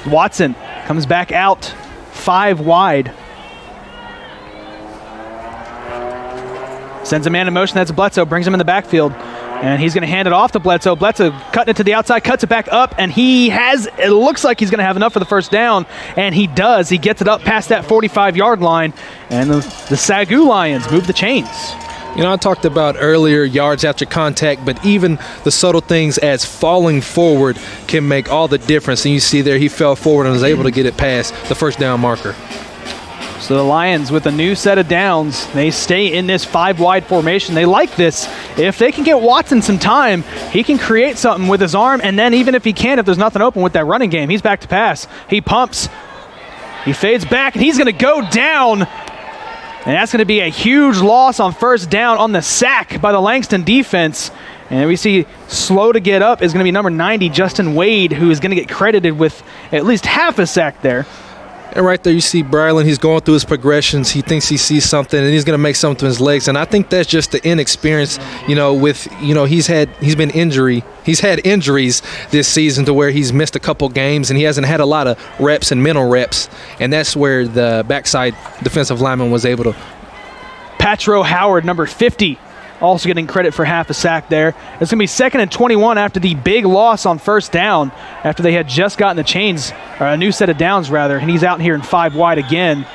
Watson comes back out 5 wide. Sends a man in motion. That's Bledsoe. Brings him in the backfield. And he's going to hand it off to Bledsoe. Bledsoe cutting it to the outside, cuts it back up, and it looks like he's going to have enough for the 1st down, and he does. He gets it up past that 45-yard line, and the SAGU Lions move the chains. I talked about earlier yards after contact, but even the subtle things as falling forward can make all the difference. And you see there he fell forward and was able to get it past the 1st down marker. So the Lions with a new set of downs. They stay in this 5 wide formation. They like this. If they can get Watson some time, he can create something with his arm, and then even if he can't, if there's nothing open with that running game, he's back to pass. He pumps. He fades back, and he's going to go down. And that's going to be a huge loss on 1st down on the sack by the Langston defense. And we see slow to get up is going to be number 90, Justin Wade, who is going to get credited with at least half a sack there. And right there you see Brylan, he's going through his progressions. He thinks he sees something, and he's going to make something with his legs. And I think that's just the inexperience, he's had injuries this season to where he's missed a couple games, and he hasn't had a lot of reps and mental reps. And that's where the backside defensive lineman was able to. Patro Howard, number 50, also getting credit for half a sack there. It's going to be 2nd and 21 after the big loss on 1st down, after they had just gotten the chains, or a new set of downs rather, and he's out here in 5 wide again.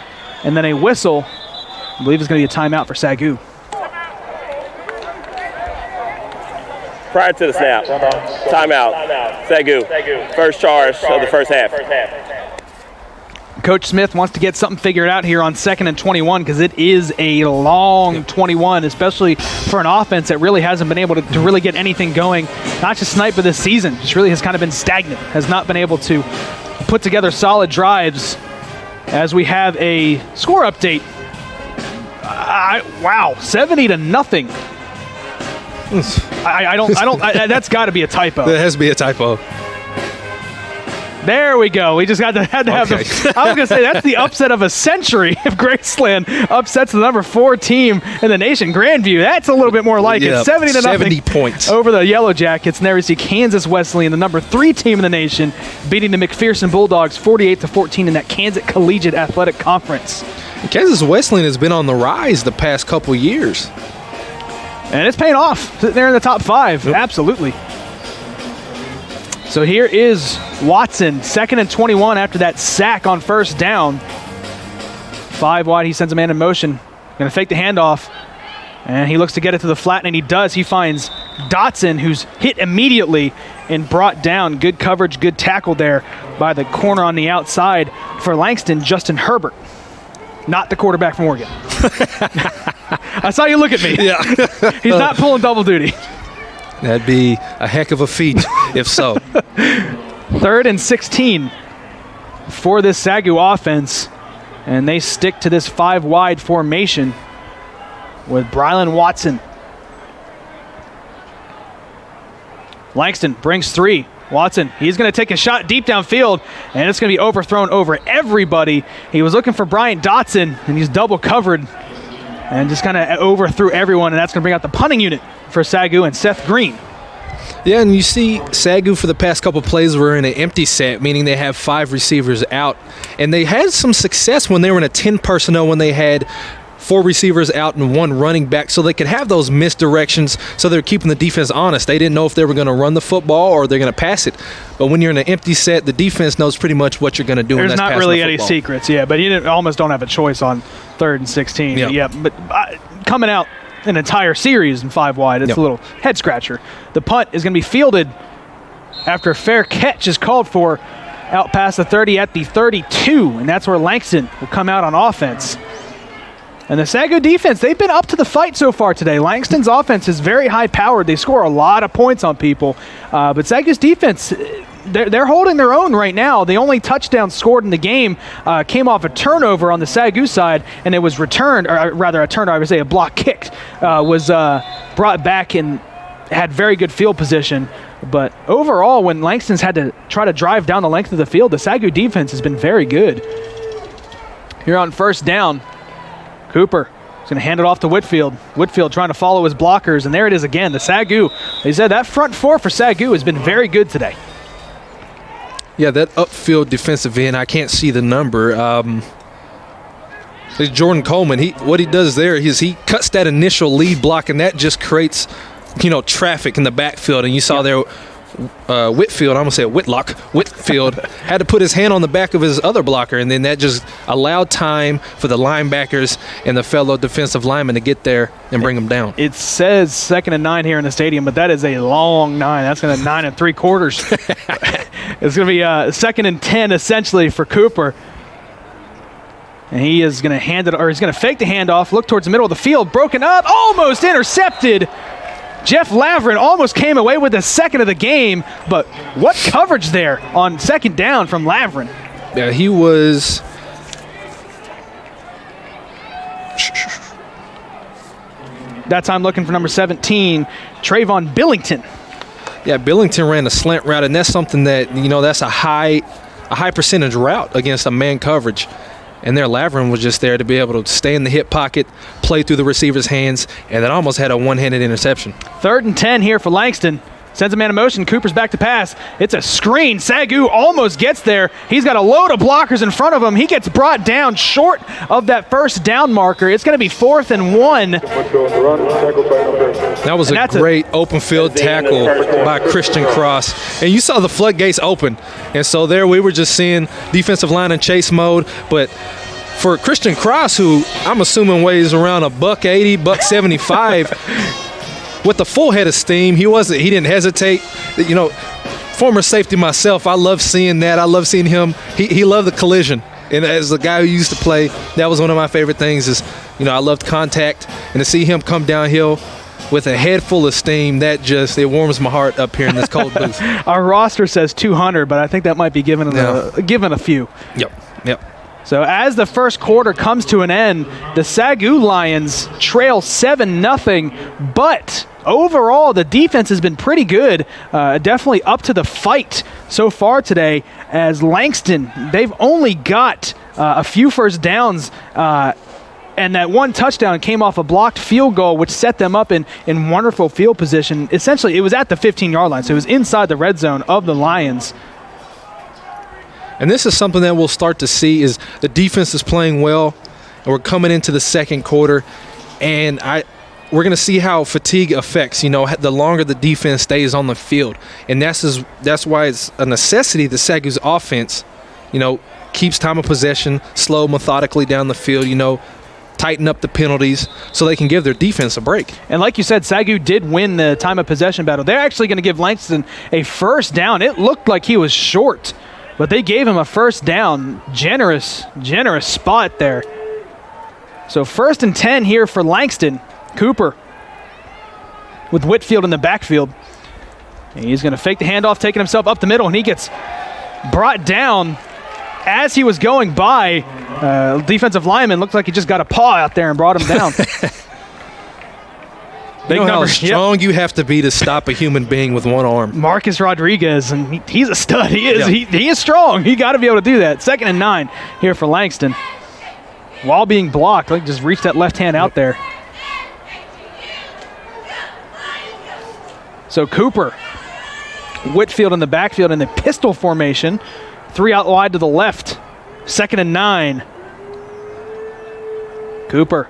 And then a whistle, I believe it's going to be a timeout for SAGU. Prior to the snap, timeout, SAGU, first charge of the 1st half. Coach Smith wants to get something figured out here on 2nd and 21 because it is a long 21, especially for an offense that really hasn't been able to really get anything going. Not just Sniper this season, just really has kind of been stagnant, has not been able to put together solid drives. As we have a score update. Wow, 70-0. That's got to be a typo. That has to be a typo. There we go. We just had to have I was going to say, that's the upset of a century if Graceland upsets the number 4 team in the nation, Grandview. That's a little bit more like it. 70-0. 70 points. Over the Yellow Jackets. And there we see Kansas Wesleyan, the number 3 team in the nation, beating the McPherson Bulldogs 48-14 in that Kansas Collegiate Athletic Conference. Kansas Wesleyan has been on the rise the past couple years. And it's paying off. Sitting there in the top 5. Yep. Absolutely. So here is Watson, 2nd and 21 after that sack on 1st down. 5 wide, he sends a man in motion. Going to fake the handoff. And he looks to get it to the flat, and he does. He finds Dotson, who's hit immediately and brought down. Good coverage, good tackle there by the corner on the outside for Langston, Justin Herbert. Not the quarterback from Oregon. I saw you look at me. Yeah. He's not pulling double duty. That'd be a heck of a feat, if so. 3rd and 16 for this SAGU offense, and they stick to this 5-wide formation with Brylan Watson. Langston brings 3. Watson, he's going to take a shot deep downfield, and it's going to be overthrown over everybody. He was looking for Bryant Dotson, and he's double covered and just kind of overthrew everyone, and that's going to bring out the punting unit for SAGU and Seth Green. Yeah, and you see SAGU for the past couple plays were in an empty set, meaning they have 5 receivers out. And they had some success when they were in a 10 personnel when they had 4 receivers out and 1 running back, so they could have those misdirections, so they're keeping the defense honest. They didn't know if they were going to run the football or they're going to pass it. But when you're in an empty set, the defense knows pretty much what you're going to do. There's and that's not really any football. secrets, but you almost don't have a choice on 3rd and 16. Yep. Yeah, but coming out an entire series in 5-wide, it's a little head scratcher. The punt is going to be fielded after a fair catch is called for out past the 30 at the 32, and that's where Langston will come out on offense. And the SAGU defense, they've been up to the fight so far today. Langston's offense is very high-powered. They score a lot of points on people. But SAGU's defense, they're holding their own right now. The only touchdown scored in the game came off a turnover on the SAGU side, and it was returned, or rather a turnover, I would say a block kicked, was brought back and had very good field position. But overall, when Langston's had to try to drive down the length of the field, the SAGU defense has been very good. Here on 1st down, Cooper is going to hand it off to Whitfield. Whitfield trying to follow his blockers, and there it is again. The SAGU, they said that front 4 for SAGU has been very good today. Yeah, that upfield defensive end, I can't see the number. It's Jordan Coleman. What he does there is he cuts that initial lead block, and that just creates, traffic in the backfield. And you saw there, Whitfield, I almost said Whitlock. Whitfield had to put his hand on the back of his other blocker, and then that just allowed time for the linebackers and the fellow defensive linemen to get there and bring them down. It says 2nd and 9 here in the stadium, but that is a long 9. That's going to 9 3/4. It's going to be 2nd and 10 essentially for Cooper. And he is going to hand it, or he's going to fake the handoff, look towards the middle of the field, broken up, almost intercepted. Jeff Lavrin almost came away with the 2nd of the game, but what coverage there on 2nd down from Lavrin? Yeah, he was. That time looking for number 17, Trayvon Billington. Yeah, Billington ran a slant route, and that's something that, that's a high percentage route against a man coverage. And there, Lavrin was just there to be able to stay in the hip pocket, play through the receiver's hands, and that almost had a one-handed interception. 3rd and 10 here for Langston. Sends a man in motion. Cooper's back to pass. It's a screen. SAGU almost gets there. He's got a load of blockers in front of him. He gets brought down short of that 1st down marker. It's going to be 4th and 1. That was a great open field tackle by Christian Cross. And you saw the floodgates open. And so there we were just seeing defensive line in chase mode. But for Christian Cross, who I'm assuming weighs around $180, $175, with the full head of steam, he didn't hesitate. Former safety myself, I love seeing that. I love seeing him. He loved the collision. And as a guy who used to play, that was one of my favorite things is, I loved contact. And to see him come downhill with a head full of steam, it warms my heart up here in this cold booth. Our roster says 200, but I think that might be given a few. Yep. So as the 1st quarter comes to an end, the SAGU Lions trail 7-0, but overall the defense has been pretty good, definitely up to the fight so far today, as Langston, they've only got a few 1st downs, and that 1 touchdown came off a blocked field goal, which set them up in wonderful field position. Essentially, it was at the 15-yard line, so it was inside the red zone of the Lions. And this is something that we'll start to see is the defense is playing well, and we're coming into the 2nd quarter, and we're going to see how fatigue affects, the longer the defense stays on the field. And that's why it's a necessity the SAGU's offense, keeps time of possession, slow methodically down the field, tighten up the penalties so they can give their defense a break. And like you said, SAGU did win the time of possession battle. They're actually going to give Langston a 1st down. It looked like he was short, but they gave him a 1st down. Generous spot there. So 1st and 10 here for Langston. Cooper with Whitfield in the backfield. And he's going to fake the handoff, taking himself up the middle, and he gets brought down as he was going by. Defensive lineman looked like he just got a paw out there and brought him down. Big number. How strong you have to be to stop a human being with one arm. Marcus Rodriguez, and he's a stud. He is. Yeah. He is strong. You got to be able to do that. 2nd and 9 here for Langston. While being blocked, like just reach that left hand out there. So Cooper, Whitfield in the backfield in the pistol formation. 3 out wide to the left. 2nd and 9. Cooper.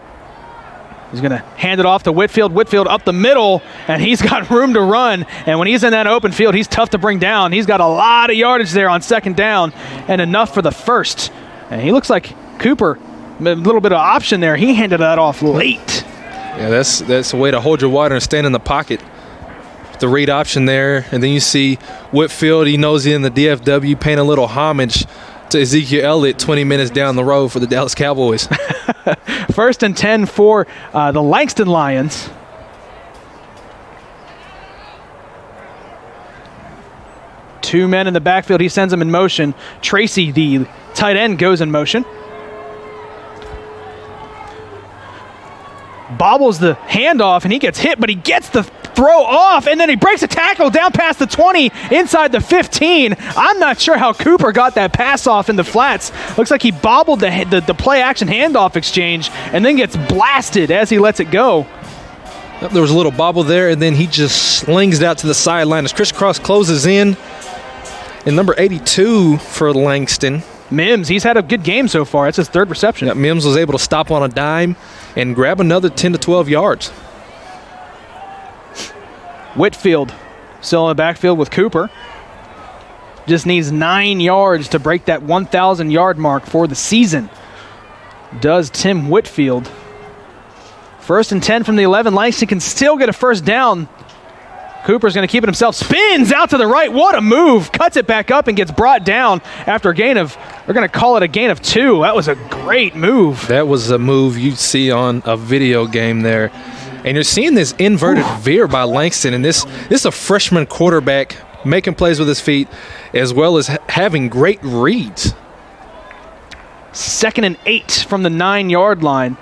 He's going to hand it off to Whitfield. Whitfield up the middle, and he's got room to run. And when he's in that open field, he's tough to bring down. He's got a lot of yardage there on 2nd down and enough for the first. And he looks like Cooper, a little bit of option there. He handed that off late. Yeah, that's a way to hold your water and stand in the pocket. The read option there, and then you see Whitfield. He knows in the DFW paying a little homage to Ezekiel Elliott 20 minutes down the road for the Dallas Cowboys. 1st and 10 for the Langston Lions. Two men in the backfield. He sends them in motion. Tracy, the tight end, goes in motion. Bobbles the handoff, and he gets hit, but he gets the throw off, and then he breaks a tackle down past the 20, inside the 15. I'm not sure how Cooper got that pass off in the flats. Looks like he bobbled the play-action handoff exchange and then gets blasted as he lets it go. There was a little bobble there, and then he just slings it out to the sideline as crisscross closes in. And number 82 for Langston. Mims, he's had a good game so far. That's his 3rd reception. Yeah, Mims was able to stop on a dime and grab another 10 to 12 yards. Whitfield still in the backfield with Cooper. Just needs 9 yards to break that 1,000-yard mark for the season. Does Tim Whitfield. 1st and 10 from the 11. Langston can still get a first down. Cooper's going to keep it himself. Spins out to the right. What a move. Cuts it back up and gets brought down after a gain of, we're going to call it a gain of 2. That was a great move. That was a move you'd see on a video game there. And you're seeing this inverted veer by Langston. And this is a freshman quarterback making plays with his feet as well as having great reads. 2nd and 8 from the 9-yard line.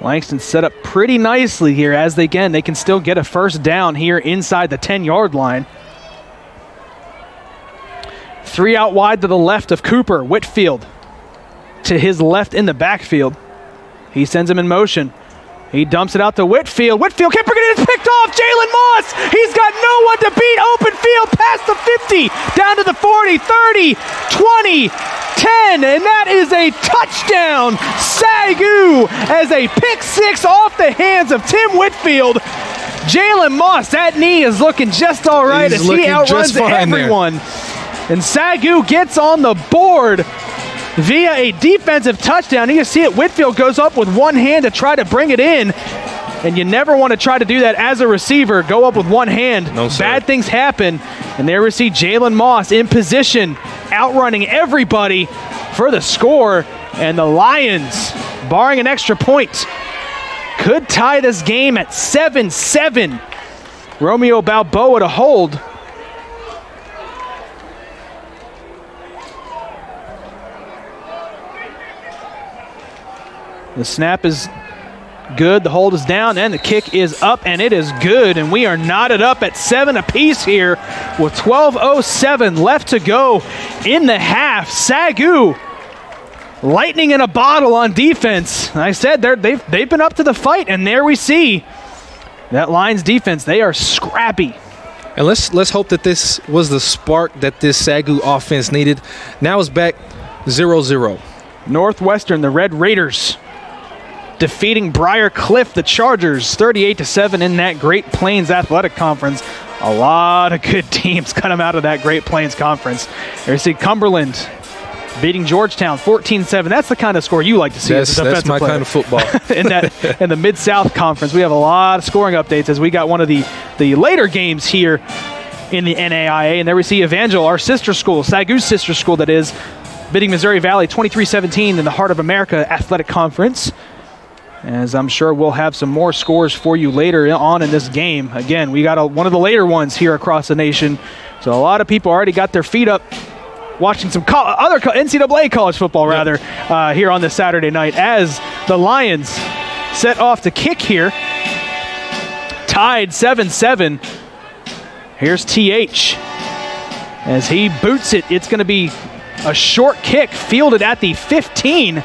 Langston set up pretty nicely here as they can still get a first down here inside the 10-yard line. 3 out wide to the left of Cooper. Whitfield to his left in the backfield. He sends him in motion. He dumps it out to Whitfield. Whitfield can't bring it in. It's picked off. Jalen Moss. He's got no one to beat. Open field past the 50. Down to the 40, 30, 20, 10. And that is a touchdown. SAGU as a pick 6 off the hands of Tim Whitfield. Jalen Moss, that knee is looking just all right as he outruns everyone. And SAGU gets on the board via a defensive touchdown. You can see it. Whitfield goes up with one hand to try to bring it in. And you never want to try to do that as a receiver. Go up with one hand. No, sir. Bad things happen. And there we see Jalen Moss in position, outrunning everybody for the score. And the Lions, barring an extra point, could tie this game at 7-7. Romeo Balboa to hold. The snap is good, the hold is down, and the kick is up, and it is good. And we are knotted up at 7 apiece here with 12:07 left to go in the half. SAGU, lightning in a bottle on defense. I said they've been up to the fight, and there we see that Lions defense. They are scrappy. And let's hope that this was the spark that this SAGU offense needed. Now it's back 0-0. Northwestern, the Red Raiders, defeating Briar Cliff, the Chargers, 38-7 in that Great Plains Athletic Conference. A lot of good teams cut them out of that Great Plains Conference. There you see Cumberland beating Georgetown 14-7. That's the kind of score you like to see as a defensive player. That's my kind of football. in the Mid-South Conference, we have a lot of scoring updates as we got one of the later games here in the NAIA. And there we see Evangel, our sister school, SAGU's sister school that is, beating Missouri Valley 23-17 in the Heart of America Athletic Conference. As I'm sure we'll have some more scores for you later on in this game. Again, we got one of the later ones here across the nation. So a lot of people already got their feet up watching some other NCAA college football, rather, here on this Saturday night as the Lions set off to kick here. Tied 7-7. Here's TH. As he boots it, it's going to be a short kick fielded at the 15.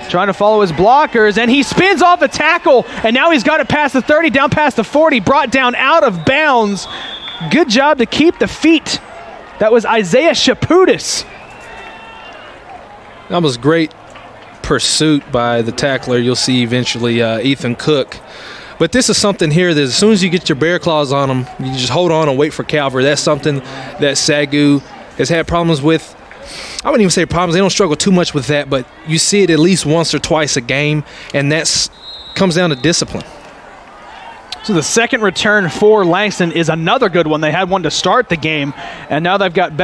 Trying to follow his blockers, and he spins off a tackle, and now he's got it past the 30, down past the 40, brought down out of bounds. Good job to keep the feet. That was Isaiah Shaputis. That was great pursuit by the tackler. You'll see eventually Ethan Cook. But this is something here that as soon as you get your bear claws on them, you just hold on and wait for Calvary. That's something that SAGU has had problems with. I wouldn't even say problems. They don't struggle too much with that, but you see it at least once or twice a game, and that comes down to discipline. So the second return for Langston is another good one. They had one to start the game, and now they've got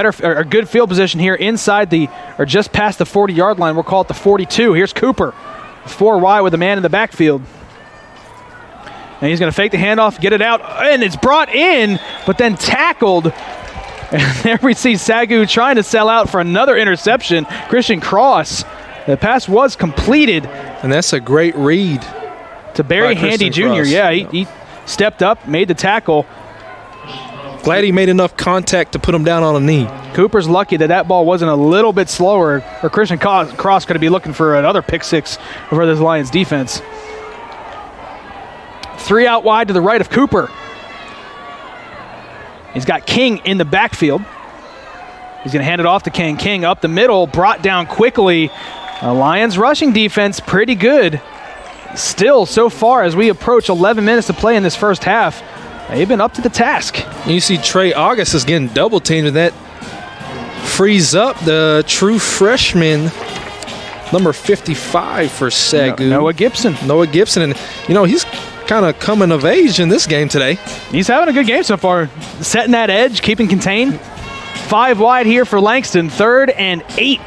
good field position here inside or just past the 40-yard line. We'll call it the 42. Here's Cooper, 4 wide with a man in the backfield. And he's going to fake the handoff, get it out, and it's brought in, but then tackled. And there we see SAGU trying to sell out for another interception. Christian Cross. The pass was completed. And that's a great read. To Barry Handy Jr. Cross. Yeah, he stepped up, made the tackle. Glad he made enough contact to put him down on a knee. Cooper's lucky that ball wasn't a little bit slower, or Christian Cross could be looking for another pick six for this Lions defense. 3 out wide to the right of Cooper. He's got King in the backfield. He's going to hand it off to King. King up the middle, brought down quickly. The Lions rushing defense pretty good. Still, so far, as we approach 11 minutes to play in this first half, they've been up to the task. And you see Trey August is getting double teamed, and that frees up the true freshman, number 55 for SAGU. Noah Gibson. Noah Gibson, and he's kind of coming of age in this game today. He's having a good game so far. Setting that edge, keeping contained. 5 wide here for Langston, 3rd and 8.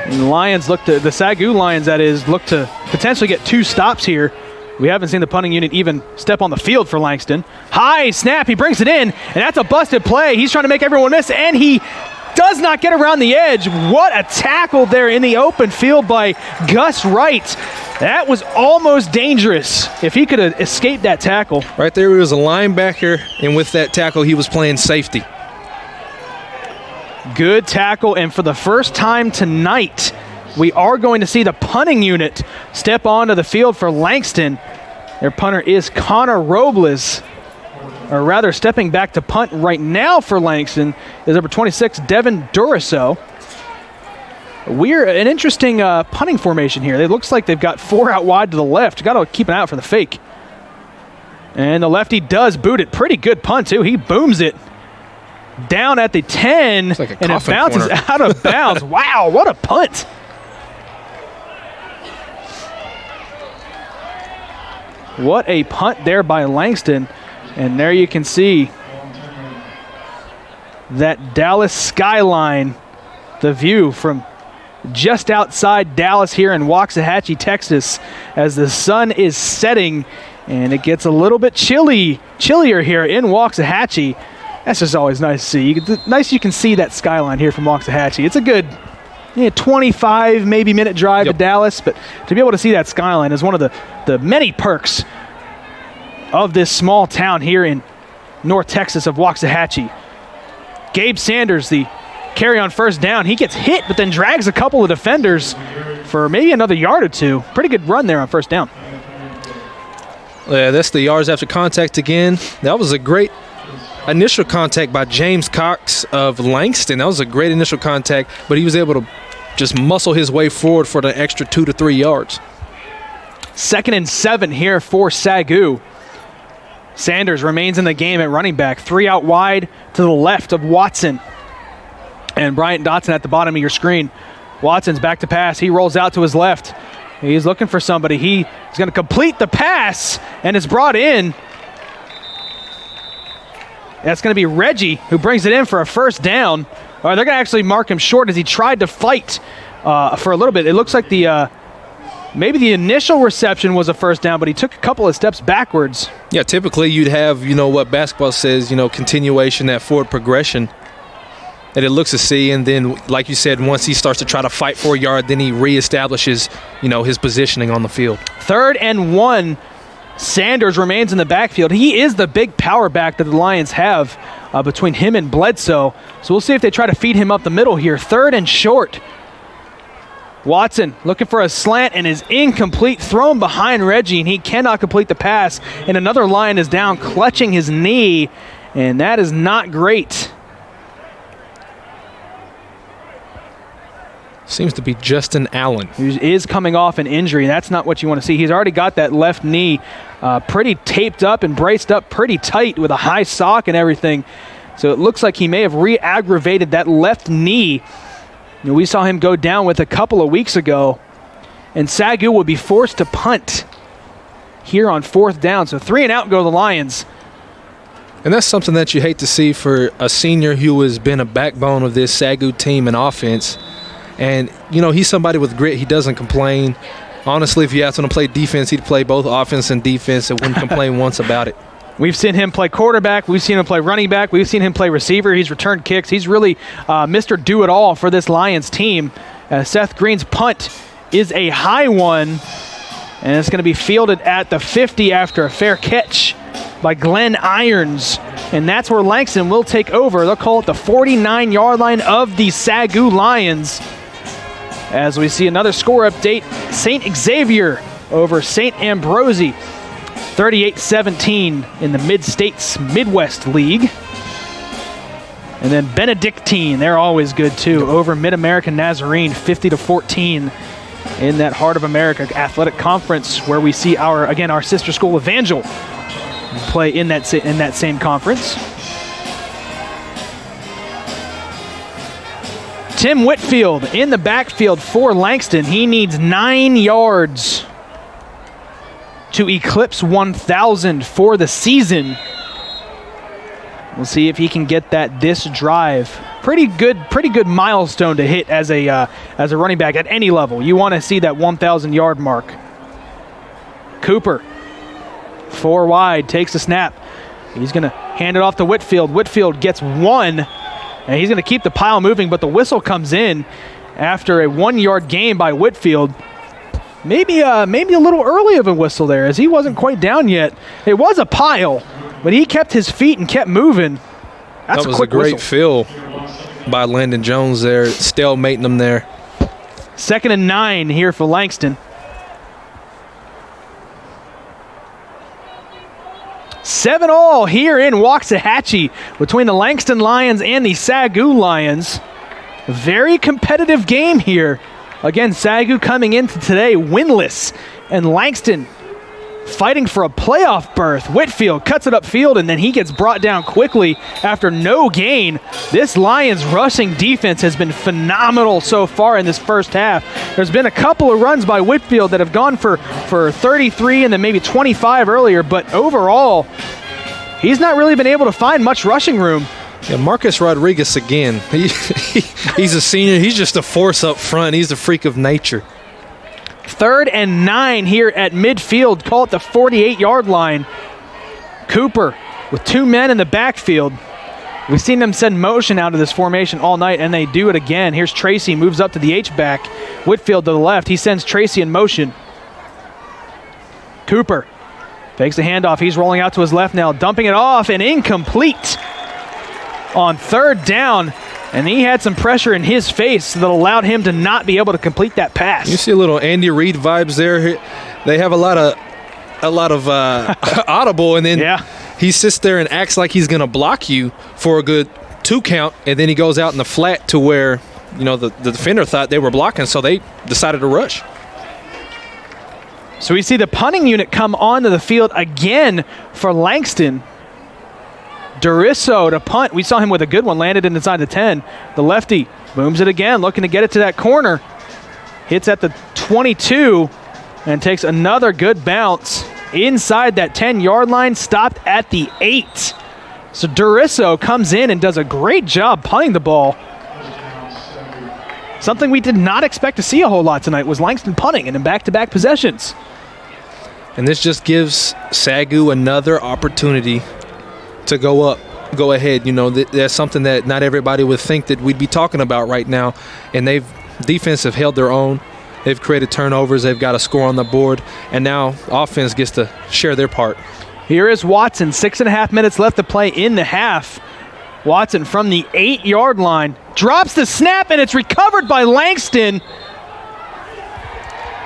And the Lions the SAGU Lions, that is, look to potentially get 2 stops here. We haven't seen the punting unit even step on the field for Langston. High snap, he brings it in, and that's a busted play. He's trying to make everyone miss, and he does not get around the edge. What a tackle there in the open field by Gus Wright. That was almost dangerous if he could have escaped that tackle. Right there, he was a linebacker, and with that tackle, he was playing safety. Good tackle, and for the first time tonight, we are going to see the punting unit step onto the field for Langston. Their punter is Connor Robles. Or rather, stepping back to punt right now for Langston is number 26, Devin Duraso. An interesting punting formation here. It looks like they've got 4 out wide to the left. Got to keep an eye out for the fake. And the lefty does boot it. Pretty good punt, too. He booms it down at the 10, like and it bounces corner. out of bounds. Wow, what a punt. What a punt there by Langston. And there you can see that Dallas skyline, the view from just outside Dallas here in Waxahachie, Texas, as the sun is setting and it gets a little bit chillier here in Waxahachie. That's just always nice to see. You can see that skyline here from Waxahachie. It's a good 25 maybe minute drive to Dallas, but to be able to see that skyline is one of the many perks of this small town here in North Texas of Waxahachie. Gabe Sanders, the carry on first down. He gets hit, but then drags a couple of defenders for maybe another yard or 2. Pretty good run there on first down. Yeah, that's the yards after contact again. That was a great initial contact by James Cox of Langston. That was a great initial contact, but he was able to just muscle his way forward for the extra 2 to 3 yards. 2nd and 7 here for SAGU. Sanders remains in the game at running back. 3 out wide to the left of Watson. And Bryant Dotson at the bottom of your screen. Watson's back to pass. He rolls out to his left. He's looking for somebody. He's going to complete the pass, and it's brought in. That's going to be Reggie who brings it in for a first down. They're going to actually mark him short as he tried to fight for a little bit. It looks like the maybe the initial reception was a first down, but he took a couple of steps backwards. Yeah, typically you'd have, what basketball says, continuation, that forward progression that it looks to see. And then, like you said, once he starts to try to fight for a yard, then he reestablishes, his positioning on the field. 3rd and 1. Sanders remains in the backfield. He is the big power back that the Lions have between him and Bledsoe. So we'll see if they try to feed him up the middle here. 3rd and short. Watson looking for a slant and is incomplete, thrown behind Reggie, and he cannot complete the pass. And another Lion is down, clutching his knee, and that is not great. Seems to be Justin Allen. He is coming off an injury. That's not what you want to see. He's already got that left knee pretty taped up and braced up pretty tight with a high sock and everything. So it looks like he may have re-aggravated that left knee. We saw him go down with a couple of weeks ago. And SAGU will be forced to punt here on 4th down. So 3 and out go the Lions. And that's something that you hate to see for a senior who has been a backbone of this SAGU team and offense. And, he's somebody with grit. He doesn't complain. Honestly, if you asked him to play defense, he'd play both offense and defense and wouldn't complain once about it. We've seen him play quarterback. We've seen him play running back. We've seen him play receiver. He's returned kicks. He's really Mr. Do-It-All for this Lions team. Seth Green's punt is a high one, and it's going to be fielded at the 50 after a fair catch by Glenn Irons. And that's where Langston will take over. They'll call it the 49-yard line of the SAGU Lions. As we see another score update, St. Xavier over St. Ambrosi, 38-17 in the Mid-States Midwest League. And then Benedictine, they're always good too, over Mid-American Nazarene, 50-14 in that Heart of America Athletic Conference, where we see our sister school Evangel play in that same conference. Tim Whitfield in the backfield for Langston. He needs 9 yards to eclipse 1,000 for the season. We'll see if he can get that this drive. Pretty good milestone to hit as a running back at any level. You want to see that 1,000-yard mark. Cooper, 4 wide, takes a snap. He's going to hand it off to Whitfield. Whitfield gets 1. And he's going to keep the pile moving, but the whistle comes in after a 1-yard gain by Whitfield. Maybe a little early of a whistle there, as he wasn't quite down yet. It was a pile, but he kept his feet and kept moving. That's that was a quick great whistle. fill by Landon Jones there, stalemating them there. 2nd and 9 here for Langston. 7-all here in Waxahachie between the Langston Lions and the SAGU Lions. Very competitive game here. Again, SAGU coming into today winless, and Langston fighting for a playoff berth. Whitfield cuts it upfield, and then he gets brought down quickly after no gain. This Lions rushing defense has been phenomenal so far in this first half. There's been a couple of runs by Whitfield that have gone for 33 and then maybe 25 earlier, but overall, he's not really been able to find much rushing room. Yeah, Marcus Rodriguez again. He's a senior. He's just a force up front. He's a freak of nature. 3rd and 9 here at midfield. Call it the 48-yard line. Cooper with 2 men in the backfield. We've seen them send motion out of this formation all night, and they do it again. Here's Tracy, moves up to the H-back. Whitfield to the left. He sends Tracy in motion. Cooper fakes the handoff. He's rolling out to his left now, dumping it off, and incomplete on 3rd down. And he had some pressure in his face that allowed him to not be able to complete that pass. You see a little Andy Reid vibes there. They have a lot of audible, and then he sits there and acts like he's going to block you for a good 2 count, and then he goes out in the flat to where the defender thought they were blocking, so they decided to rush. So we see the punting unit come onto the field again for Langston. Durisso to punt. We saw him with a good one, landed inside the 10. The lefty booms it again, looking to get it to that corner. Hits at the 22 and takes another good bounce inside that 10-yard line, stopped at the 8. So Durisso comes in and does a great job punting the ball. Something we did not expect to see a whole lot tonight was Langston punting and in back-to-back possessions. And this just gives SAGU another opportunity to go ahead. You know, that's something that not everybody would think that we'd be talking about right now. And defense have held their own. They've created turnovers. They've got a score on the board. And now offense gets to share their part. Here is Watson, 6.5 minutes left to play in the half. Watson from the 8-yard line drops the snap, and it's recovered by Langston.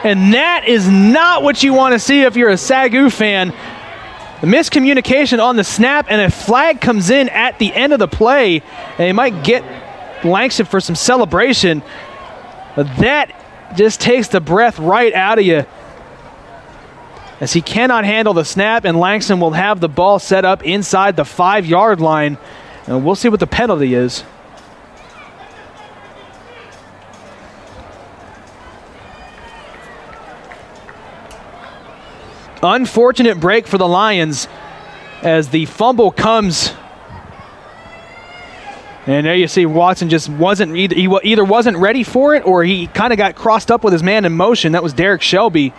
And that is not what you want to see if you're a SAGU fan. The miscommunication on the snap, and a flag comes in at the end of the play, and they might get Langston for some celebration. But that just takes the breath right out of you, as he cannot handle the snap, and Langston will have the ball set up inside the 5-yard line. And we'll see what the penalty is. Unfortunate break for the Lions as the fumble comes. And there you see Watson just either wasn't ready for it, or he kind of got crossed up with his man in motion. That was Derek Shelby.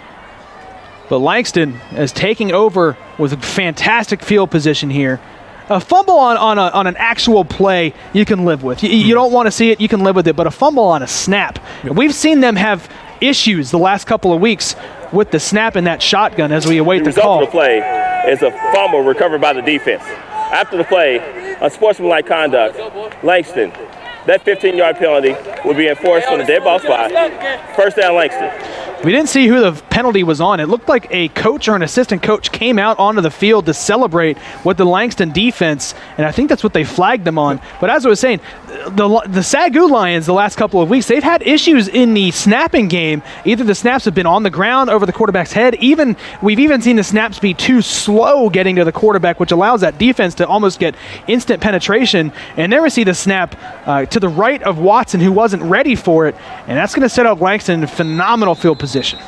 But Langston is taking over with a fantastic field position here. A fumble on an actual play you can live with. You don't want to see it, you can live with it, but a fumble on a snap. We've seen them have issues the last couple of weeks with the snap and that shotgun as we await the call. The result of the play is a fumble recovered by the defense. After the play, unsportsmanlike conduct, Langston, that 15-yard penalty will be enforced on the dead ball spot. First down, Langston. We didn't see who the penalty was on. It looked like a coach or an assistant coach came out onto the field to celebrate with the Langston defense, and I think that's what they flagged them on. But as I was saying, the SAGU Lions the last couple of weeks, they've had issues in the snapping game. Either the snaps have been on the ground over the quarterback's head. We've even seen the snaps be too slow getting to the quarterback, which allows that defense to almost get instant penetration. And there we see the snap to the right of Watson, who wasn't ready for it, and that's going to set up Langston in phenomenal field position.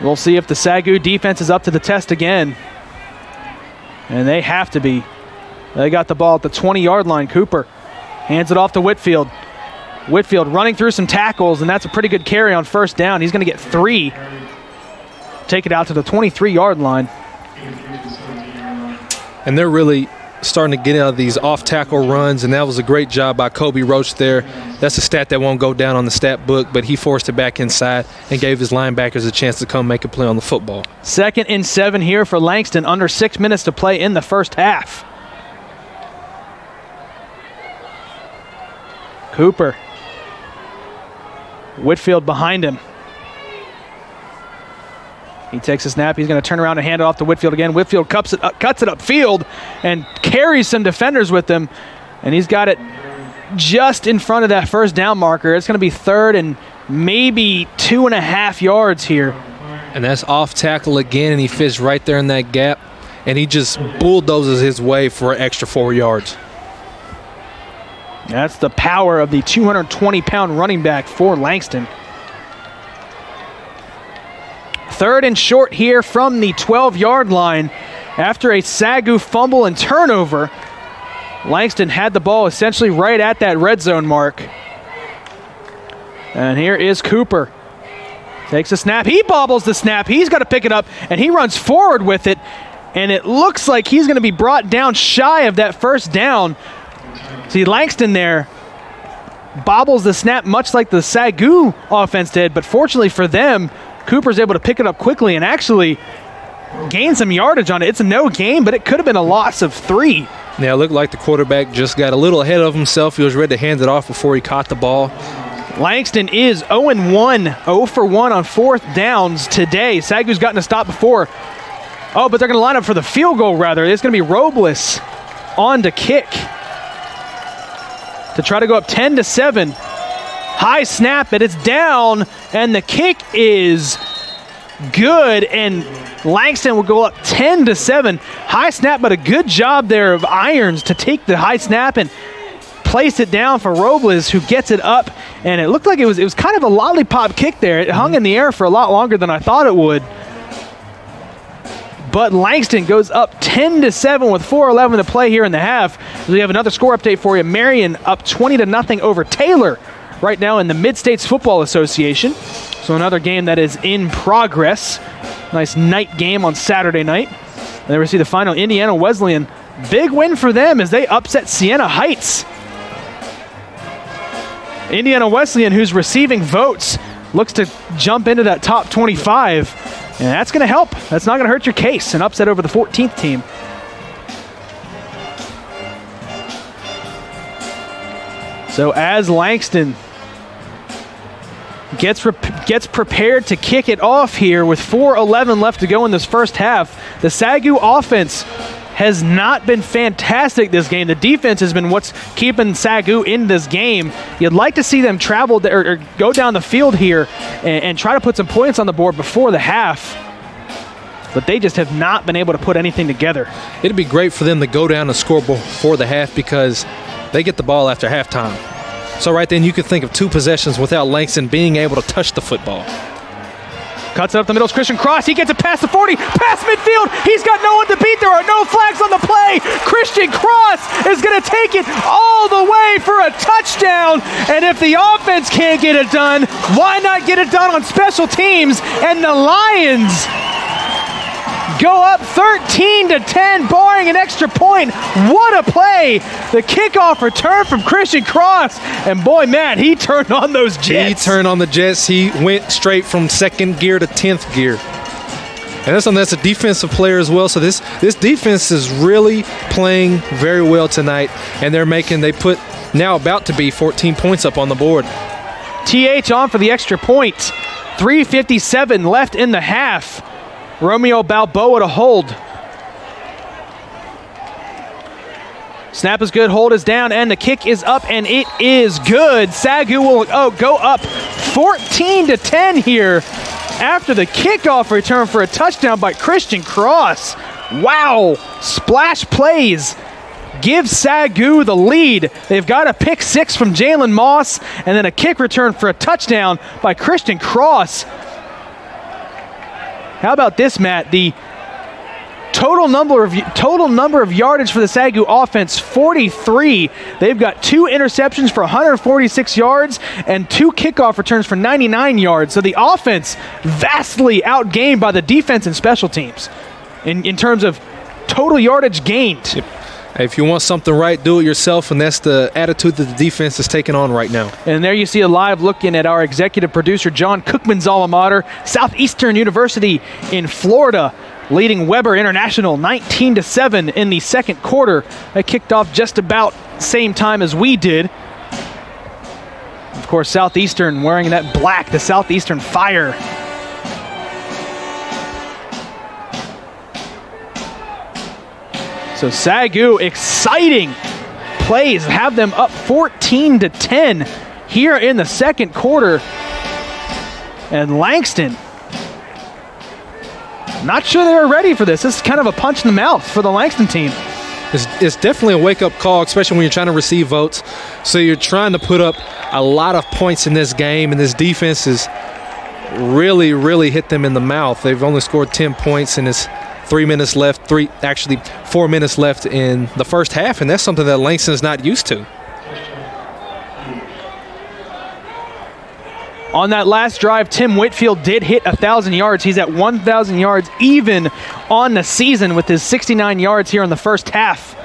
We'll see if the SAGU defense is up to the test again. And they have to be. They got the ball at the 20-yard line. Cooper hands it off to Whitfield. Whitfield running through some tackles, and that's a pretty good carry on first down. He's going to get 3. Take it out to the 23-yard line. And they're really starting to get out of these off-tackle runs, and that was a great job by Kobe Roach there. That's a stat that won't go down on the stat book, but he forced it back inside and gave his linebackers a chance to come make a play on the football. 2nd and 7 here for Langston, under 6 minutes to play in the first half. Cooper. Whitfield behind him. He takes a snap. He's going to turn around and hand it off to Whitfield again. Whitfield cuts it upfield and carries some defenders with him. And he's got it just in front of that first down marker. It's going to be 3rd and maybe 2.5 yards here. And that's off tackle again, and he fits right there in that gap. And he just bulldozes his way for an extra 4 yards. That's the power of the 220-pound running back for Langston. 3rd and short here from the 12-yard line. After a SAGU fumble and turnover, Langston had the ball essentially right at that red zone mark. And here is Cooper. Takes a snap. He bobbles the snap. He's got to pick it up, and he runs forward with it. And it looks like he's going to be brought down shy of that first down. See, Langston there bobbles the snap much like the SAGU offense did, but fortunately for them, Cooper's able to pick it up quickly and actually gain some yardage on it. It's a no gain, but it could have been a loss of 3. Yeah, it looked like the quarterback just got a little ahead of himself. He was ready to hand it off before he caught the ball. Langston is 0-1, 0 for 1 on 4th downs today. SAGU's gotten a stop before. Oh, but they're going to line up for the field goal, rather. It's going to be Robles on to kick to try to go up 10-7. High snap, but it's down, and the kick is good, and Langston will go up 10-7. High snap, but a good job there of Irons to take the high snap and place it down for Robles, who gets it up, and it looked like it was kind of a lollipop kick there. It hung in the air for a lot longer than I thought it would. but Langston goes up 10-7 with 4:11 to play here in the half. We have another score update for you. Marion up 20-0 over Taylor right now in the Mid-States Football Association. So another game that is in progress. Nice night game on Saturday night. And then we see the final. Indiana Wesleyan, big win for them as they upset Siena Heights. Indiana Wesleyan, who's receiving votes, looks to jump into that top 25, and that's going to help. That's not going to hurt your case. An upset over the 14th team. So as Langston gets prepared to kick it off here with 4:11 left to go in this first half, the SAGU offense has not been fantastic this game. The defense has been what's keeping SAGU in this game. You'd like to see them travel or go down the field here and try to put some points on the board before the half, but they just have not been able to put anything together. It'd be great for them to go down and score before the half because they get the ball after halftime. So right then you could think of 2 possessions without Langston being able to touch the football. Cuts it up the middle, it's Christian Cross. He gets it past the 40, past midfield. He's got no one to beat. There are no flags on the play. Christian Cross is going to take it all the way for a touchdown. And if the offense can't get it done, why not get it done on special teams? And the Lions go up 13-10, barring an extra point. What a play. The kickoff return from Christian Cross. And boy, Matt, he turned on those jets. He turned on the jets. He went straight from 2nd gear to 10th gear. And that's a defensive player as well. So this defense is really playing very well tonight. And they put now about to be 14 points up on the board. TH on for the extra point. 3:57 left in the half. Romeo Balboa to hold. Snap is good, hold is down, and the kick is up, and it is good. SAGU will go up 14-10 here after the kickoff return for a touchdown by Christian Cross. Wow, splash plays give SAGU the lead. They've got a pick 6 from Jalen Moss, and then a kick return for a touchdown by Christian Cross. How about this, Matt? The total number of yardage for the SAGU offense, 43. They've got 2 interceptions for 146 yards and 2 kickoff returns for 99 yards. So the offense vastly outgained by the defense and special teams in terms of total yardage gained. Yep. If you want something right, do it yourself, and that's the attitude that the defense is taking on right now. And there you see a live look-in at our executive producer, John Cookman's alma mater, Southeastern University in Florida, leading Weber International 19-7 in the second quarter. They kicked off just about same time as we did. Of course, Southeastern wearing that black, the Southeastern Fire. So SAGU, exciting plays, have them up 14-10 here in the second quarter. And Langston, not sure they were ready for this. This is kind of a punch in the mouth for the Langston team. It's definitely a wake-up call, especially when you're trying to receive votes. So you're trying to put up a lot of points in this game, and this defense has really, really hit them in the mouth. They've only scored 10 points in this 4 minutes left in the first half, and that's something that Langston's not used to. On that last drive, Tim Whitfield did hit 1,000 yards. He's at 1,000 yards even on the season with his 69 yards here in the first half.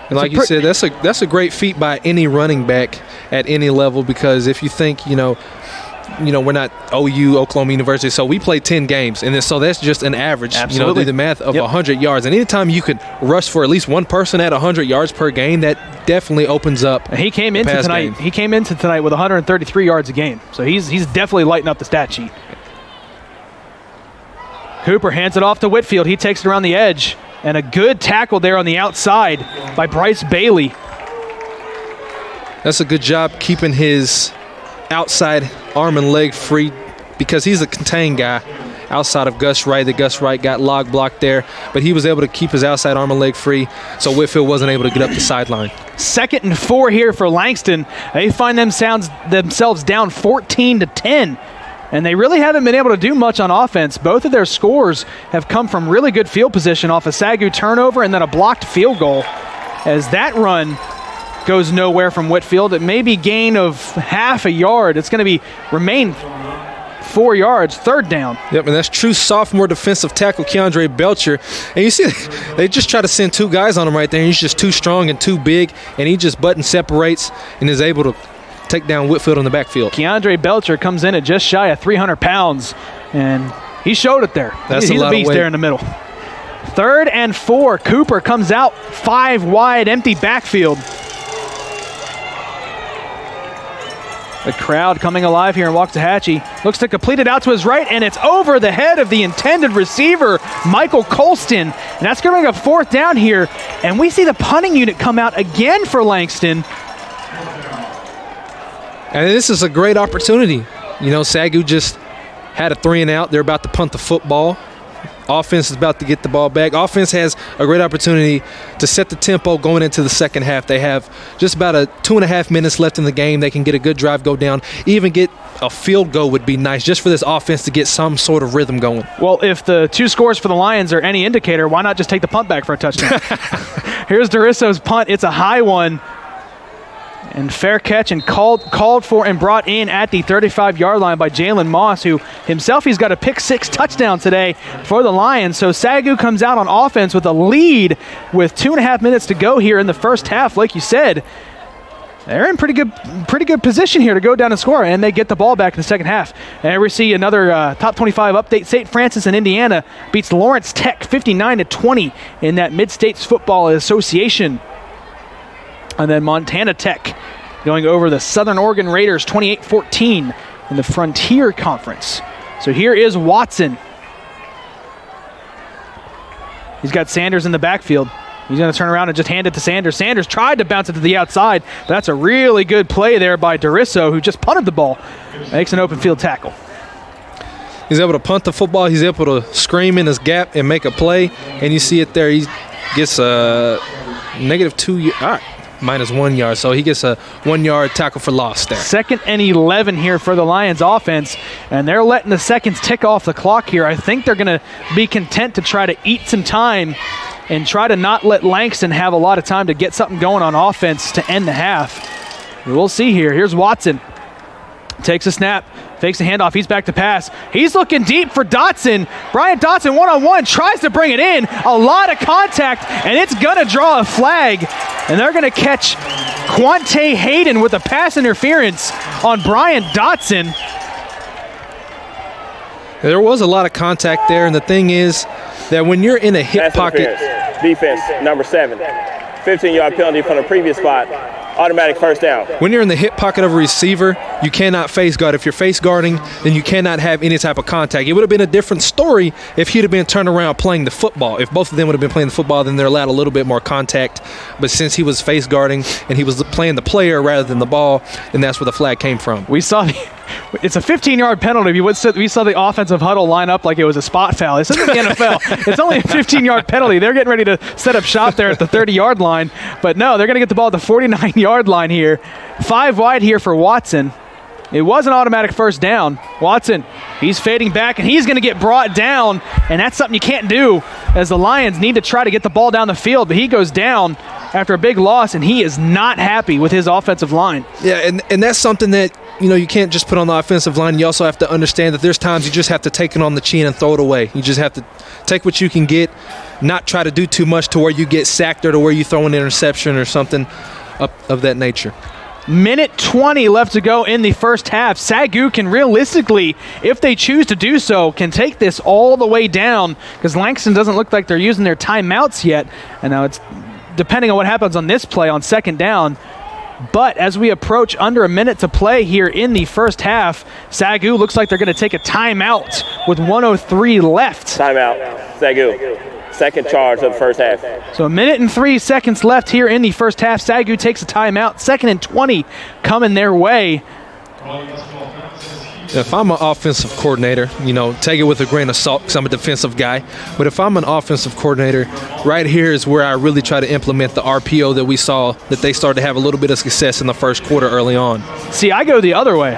And like you said, that's a great feat by any running back at any level, because if you think, we're not OU, Oklahoma University, so we play 10 games, and so that's just an average. Absolutely. Do the math of 100 yards. And anytime you could rush for at least one person at 100 yards per game, that definitely opens up. He came into tonight with 133 yards a game, so he's definitely lighting up the stat sheet. Cooper hands it off to Whitfield. He takes it around the edge, and a good tackle there on the outside by Bryce Bailey. That's a good job keeping his outside arm and leg free, because he's a contained guy outside of Gus Wright. The Gus Wright got log blocked there, but he was able to keep his outside arm and leg free, so Whitfield wasn't able to get up the sideline. 2nd and 4 here for Langston. They find themselves down 14-10 And they really haven't been able to do much on offense. Both of their scores have come from really good field position off a SAGU turnover and then a blocked field goal. As that run goes nowhere from Whitfield, it may be gain of half a yard. It's going to remain 4 yards, third down. Yep, and that's true sophomore defensive tackle Keandre Belcher. And you see, they just try to send two guys on him right there, and he's just too strong and too big, and he just button separates and is able to take down Whitfield on the backfield. Keandre Belcher comes in at just shy of 300 pounds, and he showed it there. That's He's a lot beast of weight there in the middle. 3rd and 4. Cooper comes out 5 wide, empty backfield. The crowd coming alive here in Waxahachie. Looks to complete it out to his right, and it's over the head of the intended receiver, Michael Colston. And that's going to bring a 4th down here. And we see the punting unit come out again for Langston. And this is a great opportunity. You know, SAGU just had a 3 and out. They're about to punt the football. Offense is about to get the ball back. Offense has a great opportunity to set the tempo going into the second half. They have just about 2.5 minutes left in the game. They can get a good drive go down. Even get a field goal would be nice just for this offense to get some sort of rhythm going. Well, if the 2 scores for the Lions are any indicator, why not just take the punt back for a touchdown? Here's Durisso's punt. It's a high one. And fair catch and called for and brought in at the 35-yard line by Jalen Moss, who himself, he's got a pick-6 touchdown today for the Lions. So SAGU comes out on offense with a lead with 2.5 minutes to go here in the first half. Like you said, they're in pretty good position here to go down and score, and they get the ball back in the second half. And we see another top 25 update. St. Francis and Indiana beats Lawrence Tech 59-20 in that Mid-States Football Association. And then Montana Tech going over the Southern Oregon Raiders 28-14 in the Frontier Conference. So here is Watson. He's got Sanders in the backfield. He's going to turn around and just hand it to Sanders. Sanders tried to bounce it to the outside, but that's a really good play there by Durisso, who just punted the ball. Makes an open field tackle. He's able to punt the football. He's able to scream in his gap and make a play. And you see it there. He gets a -2. All right. -1 yard, so he gets a 1-yard tackle for loss there. 2nd and 11 here for the Lions offense, and they're letting the seconds tick off the clock here. I think they're going to be content to try to eat some time and try to not let Langston have a lot of time to get something going on offense to end the half. We'll see here. Here's Watson. Takes a snap, fakes a handoff, he's back to pass. He's looking deep for Dotson. Brian Dotson one-on-one, tries to bring it in. A lot of contact, and it's gonna draw a flag. And they're gonna catch Quante Hayden with a pass interference on Brian Dotson. There was a lot of contact there, and the thing is that when you're in a hip pocket. Defense, number 7. 15-yard penalty from the previous spot. Automatic first down. When you're in the hip pocket of a receiver, you cannot face guard. If you're face guarding, then you cannot have any type of contact. It would have been a different story if he'd have been turned around playing the football. If both of them would have been playing the football, then they're allowed a little bit more contact. But since he was face guarding and he was playing the player rather than the ball, then that's where the flag came from. We saw it's a 15-yard penalty. We saw the offensive huddle line up like it was a spot foul. This isn't the NFL. It's only a 15-yard penalty. They're getting ready to set up shop there at the 30-yard line. But no, they're going to get the ball at the 49-yard line here. 5 wide here for Watson. It was an automatic first down. Watson, he's fading back, and he's going to get brought down, and that's something you can't do as the Lions need to try to get the ball down the field, but he goes down after a big loss, and he is not happy with his offensive line. Yeah, and that's something that, you know, you can't just put on the offensive line. You also have to understand that there's times you just have to take it on the chin and throw it away. You just have to take what you can get, not try to do too much to where you get sacked or to where you throw an interception or something of that nature. Minute 20 left to go in the first half. SAGU can realistically, if they choose to do so, can take this all the way down because Langston doesn't look like they're using their timeouts yet. And now it's depending on what happens on this play on second down. But as we approach under a minute to play here in the first half, SAGU looks like they're going to take a timeout with 1:03 left. Timeout, SAGU. Second charge of the first half. So 1 minute and 3 seconds left here in the first half. SAGU takes a timeout. 2nd and 20 coming their way. If I'm an offensive coordinator, take it with a grain of salt because I'm a defensive guy. But if I'm an offensive coordinator, right here is where I really try to implement the RPO that we saw that they started to have a little bit of success in the first quarter early on. See, I go the other way.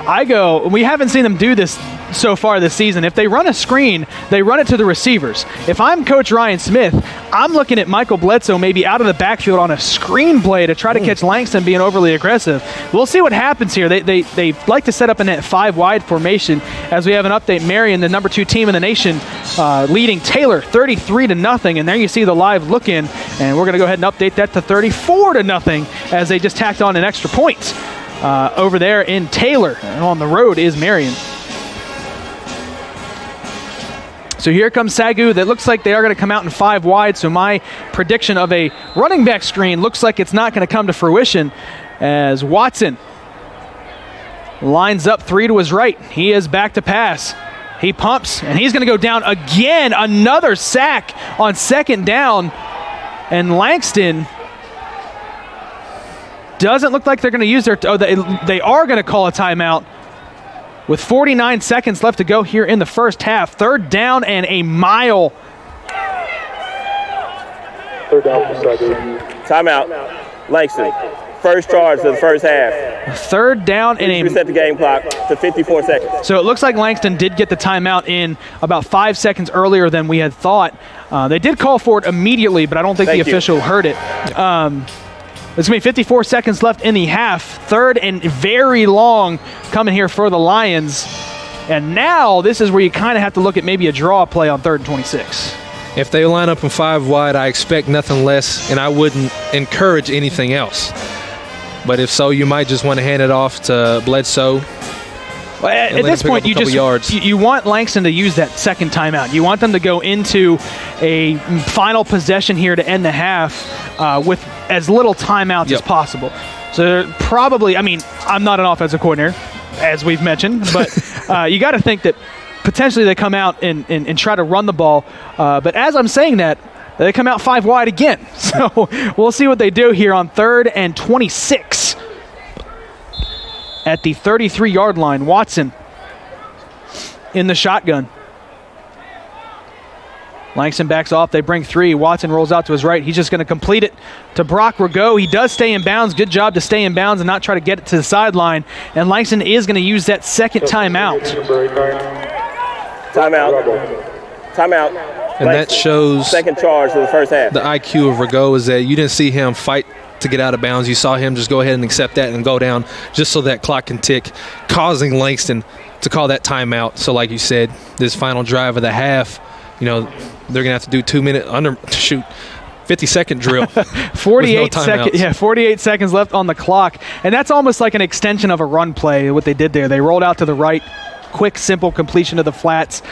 We haven't seen them do this so far this season. If they run a screen, they run it to the receivers. If I'm Coach Ryan Smith, I'm looking at Michael Bledsoe maybe out of the backfield on a screen play to try to catch Langston being overly aggressive. We'll see what happens here. They like to set up in that 5-wide formation. As we have an update, Marion, the number 2 team in the nation, leading Taylor 33-0. And there you see the live look in, and we're going to go ahead and update that to 34-0 as they just tacked on an extra point over there in Taylor. And on the road is Marion. So here comes SAGU. That looks like they are going to come out in 5 wide. So my prediction of a running back screen looks like it's not going to come to fruition as Watson lines up 3 to his right. He is back to pass. He pumps, and he's going to go down again. Another sack on 2nd down. And Langston doesn't look like they're going to use their they are going to call a timeout with 49 seconds left to go here in the first half. 3rd down and a mile. 3rd down for SAGU. Timeout. Langston. First charge of the first half. 3rd down and reset the game clock to 54 seconds. So it looks like Langston did get the timeout in about 5 seconds earlier than we had thought. They did call for it immediately, but I don't think the official heard it. There's going to be 54 seconds left in the half. 3rd and very long coming here for the Lions. And now this is where you kind of have to look at maybe a draw play on 3rd and 26. If they line up in 5 wide, I expect nothing less, and I wouldn't encourage anything else. But if so, you might just want to hand it off to Bledsoe. Well, at this point, you want Langston to use that 2nd timeout. You want them to go into a final possession here to end the half with as little timeouts as possible. So probably, I'm not an offensive coordinator, as we've mentioned, but you got to think that potentially they come out and try to run the ball. But as I'm saying that, they come out 5 wide again. So we'll see what they do here on 3rd and 26. At the 33-yard line, Watson in the shotgun. Langston backs off. They bring 3. Watson rolls out to his right. He's just going to complete it to Brock Rago. He does stay in bounds. Good job to stay in bounds and not try to get it to the sideline. And Langston is going to use that 2nd timeout. Timeout. And that shows 2nd charge of the first half. The IQ of Rago is that you didn't see him fight to get out of bounds. You saw him just go ahead and accept that and go down just so that clock can tick, causing Langston to call that timeout. So like you said, this final drive of the half, they're going to have to do 50-second drill. 48 seconds left on the clock. And that's almost like an extension of a run play, what they did there. They rolled out to the right, quick, simple completion of the flats.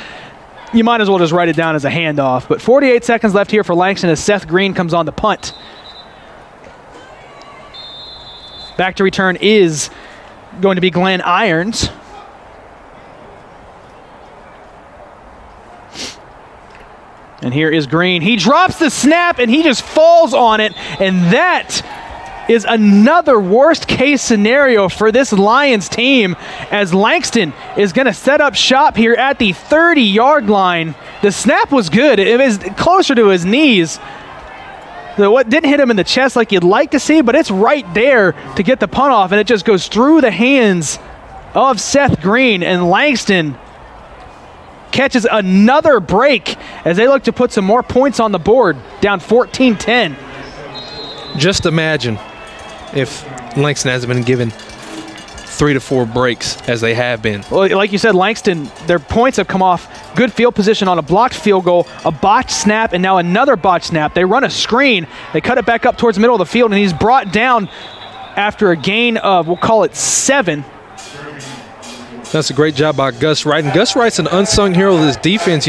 You might as well just write it down as a handoff. But 48 seconds left here for Langston as Seth Green comes on the punt. Back to return is going to be Glenn Irons. And here is Green. He drops the snap and he just falls on it. And that is another worst case scenario for this Lions team as Langston is going to set up shop here at the 30-yard line. The snap was good. It was closer to his knees. What didn't hit him in the chest like you'd like to see, but it's right there to get the punt off, and it just goes through the hands of Seth Green, and Langston catches another break as they look to put some more points on the board, down 14-10. Just imagine if Langston hasn't been given 3 to 4 breaks as they have been. Well, like you said, Langston, their points have come off good field position on a blocked field goal, a botched snap, and now another botched snap. They run a screen. They cut it back up towards the middle of the field, and he's brought down after a gain of, we'll call it 7. That's a great job by Gus Wright. And Gus Wright's an unsung hero of this defense.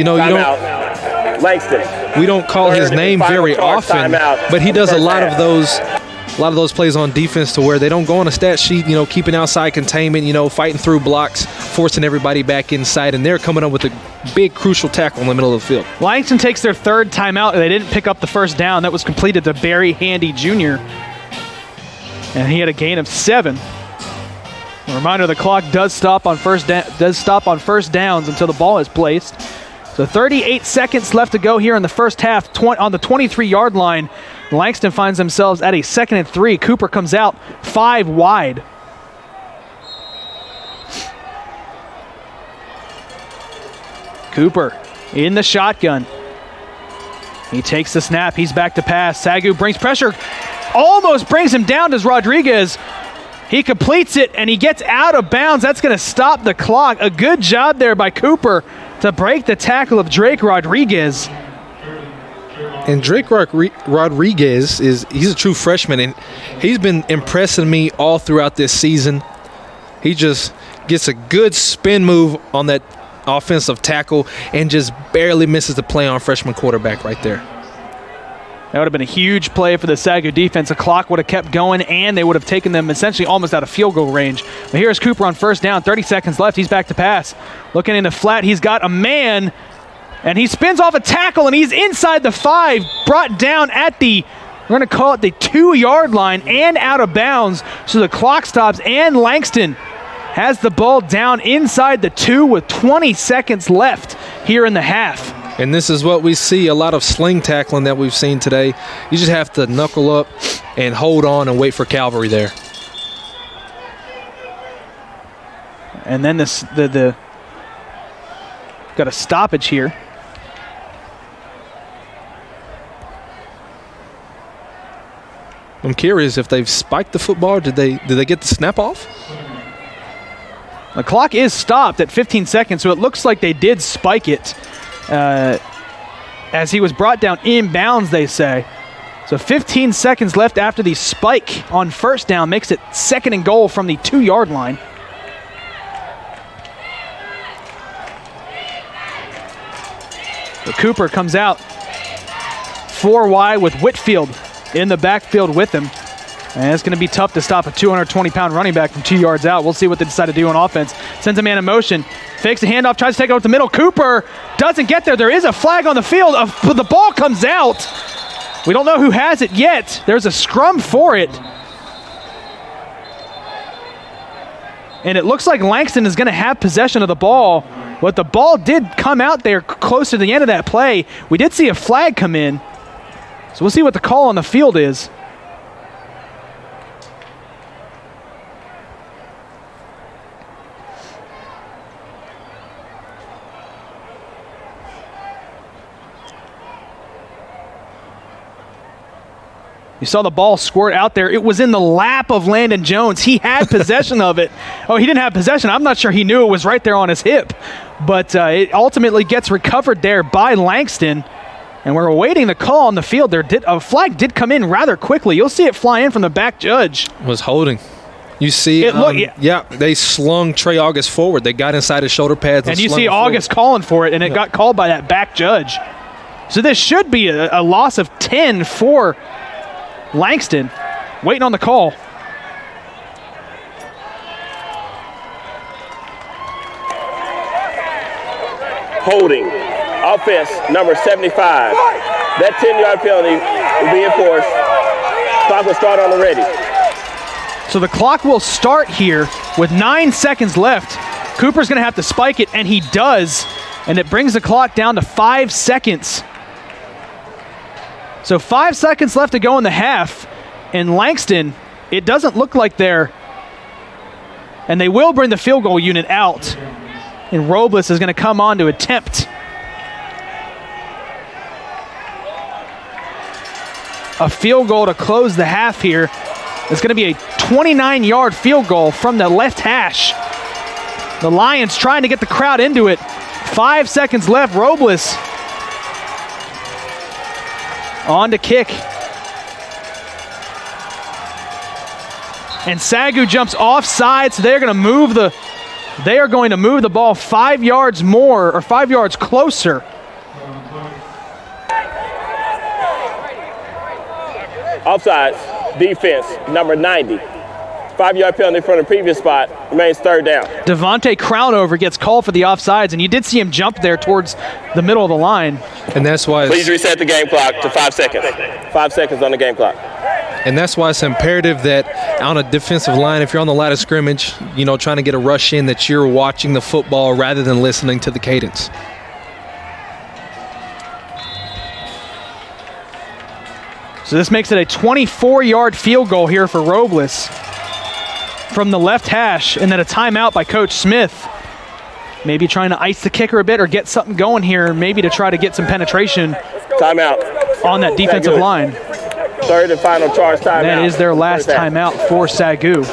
Langston. We don't call his name very often, but he does a lot of those plays on defense to where they don't go on a stat sheet, keeping outside containment, fighting through blocks, forcing everybody back inside, and they're coming up with a big, crucial tackle in the middle of the field. Langston takes their 3rd timeout, and they didn't pick up the 1st down. That was completed to Barry Handy Jr., and he had a gain of 7. A reminder: the clock does stop on first downs until the ball is placed. So 38 seconds left to go here in the first half. On the 23-yard line, Langston finds themselves at a 2nd and 3. Cooper comes out 5 wide. Cooper in the shotgun. He takes the snap. He's back to pass. SAGU brings pressure. Almost brings him down, does Rodriguez. He completes it, and he gets out of bounds. That's going to stop the clock. A good job there by Cooper to break the tackle of Drake Rodriguez. And Drake Rodriguez, he's a true freshman, and he's been impressing me all throughout this season. He just gets a good spin move on that offensive tackle and just barely misses the play on freshman quarterback right there. That would have been a huge play for the SAGU defense. The clock would have kept going, and they would have taken them essentially almost out of field goal range. But here's Cooper on first down. 30 seconds left. He's back to pass. Looking in the flat, he's got a man, and he spins off a tackle, and he's inside the 5, brought down at the, we're going to call it the 2-yard line, and out of bounds. So the clock stops, and Langston has the ball down inside the 2 with 20 seconds left here in the half. And this is what we see, a lot of sling tackling that we've seen today. You just have to knuckle up and hold on and wait for cavalry there. And then got a stoppage here. I'm curious if they've spiked the football. Did they get the snap off? The clock is stopped at 15 seconds, so it looks like they did spike it. As he was brought down inbounds, they say. So 15 seconds left after the spike on first down makes it 2nd and goal from the 2-yard line. So Cooper comes out 4 wide with Whitfield in the backfield with him. And it's going to be tough to stop a 220-pound running back from 2 yards out. We'll see what they decide to do on offense. Sends a man in motion. Fakes the handoff, tries to take it up the middle. Cooper doesn't get there. There is a flag on the field. The ball comes out. We don't know who has it yet. There's a scrum for it. And it looks like Langston is going to have possession of the ball. But the ball did come out there close to the end of that play. We did see a flag come in. So we'll see what the call on the field is. You saw the ball squirt out there. It was in the lap of Landon Jones. He had possession of it. Oh, he didn't have possession. I'm not sure he knew it was right there on his hip. But it ultimately gets recovered there by Langston. And we're awaiting the call on the field. A flag did come in rather quickly. You'll see it fly in from the back judge. Was holding. You see, they slung Trey August forward. They got inside his shoulder pads. And you see August calling for it, and it got called by that back judge. So this should be a loss of 10 for Langston, waiting on the call. Holding. Offense, number 75. That 10-yard penalty will be enforced. Clock will start on the ready. So the clock will start here with 9 seconds left. Cooper's going to have to spike it, and he does. And it brings the clock down to 5 seconds. So 5 seconds left to go in the half. And Langston, it doesn't look like they're... And they will bring the field goal unit out. And Robles is going to come on to attempt a field goal to close the half here. It's going to be a 29-yard field goal from the left hash. The Lions trying to get the crowd into it. 5 seconds left. Robles on to kick. And SAGU jumps offside, so they're going to move the ball 5 yards more, or 5 yards closer. Offsides, defense, number 90. 5-yard penalty from the previous spot, remains third down. Devontae Crownover gets called for the offsides, and you did see him jump there towards the middle of the line. And that's why... Please reset the game clock to 5 seconds. 5 seconds on the game clock. And that's why it's imperative that on a defensive line, if you're on the line of scrimmage, trying to get a rush in, that you're watching the football rather than listening to the cadence. So this makes it a 24-yard field goal here for Robles from the left hash, and then a timeout by Coach Smith. Maybe trying to ice the kicker a bit or get something going here, maybe to try to get some penetration timeout on that defensive line. Third and final charge timeout. That is their last timeout for SAGU.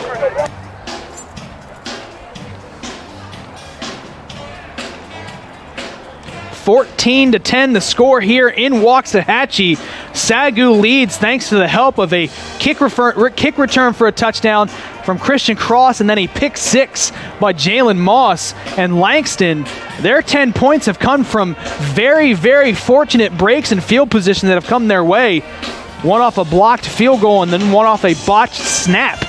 (14-10) the score here in Waxahachie. SAGU leads thanks to the help of a kick return for a touchdown from Christian Cross, and then a pick six by Jalen Moss. And Langston, their 10 points have come from very, very fortunate breaks and field position that have come their way. One off a blocked field goal and then one off a botched snap.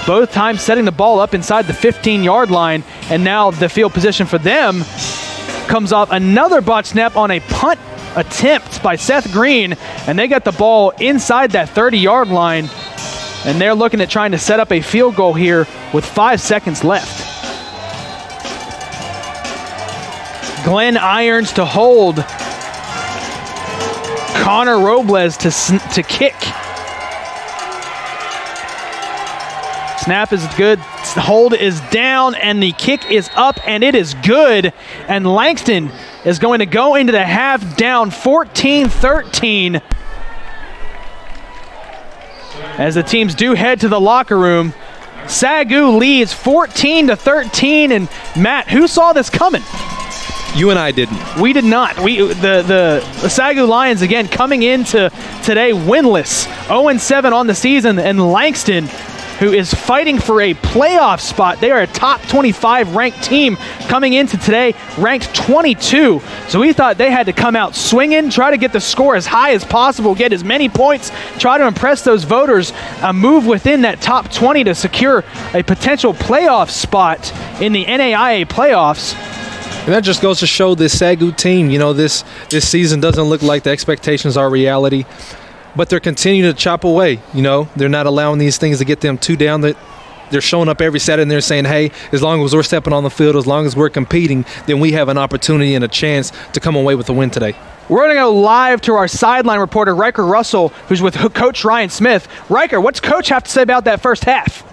Both times setting the ball up inside the 15-yard line, and now the field position for them comes off another botched snap on a punt attempt by Seth Green, and they got the ball inside that 30-yard line, and they're looking at trying to set up a field goal here with 5 seconds left. Glenn Irons to hold. Connor Robles to kick. Snap is good, hold is down, and the kick is up, and it is good. And Langston is going to go into the half down 14-13. As the teams do head to the locker room, SAGU leads 14-13. And Matt, who saw this coming? You and I didn't. We did not. The SAGU Lions, again, coming into today winless, 0-7 on the season, and Langston, who is fighting for a playoff spot. They are a top 25 ranked team coming into today, ranked 22. So we thought they had to come out swinging, try to get the score as high as possible, get as many points, try to impress those voters, move within that top 20 to secure a potential playoff spot in the NAIA playoffs. And that just goes to show this SAGU team, this season doesn't look like the expectations are reality. But they're continuing to chop away. They're not allowing these things to get them too down. They're showing up every Saturday and they're saying, hey, as long as we're stepping on the field, as long as we're competing, then we have an opportunity and a chance to come away with a win today. We're going to go live to our sideline reporter, Riker Russell, who's with Coach Ryan Smith. Riker, what's Coach have to say about that first half?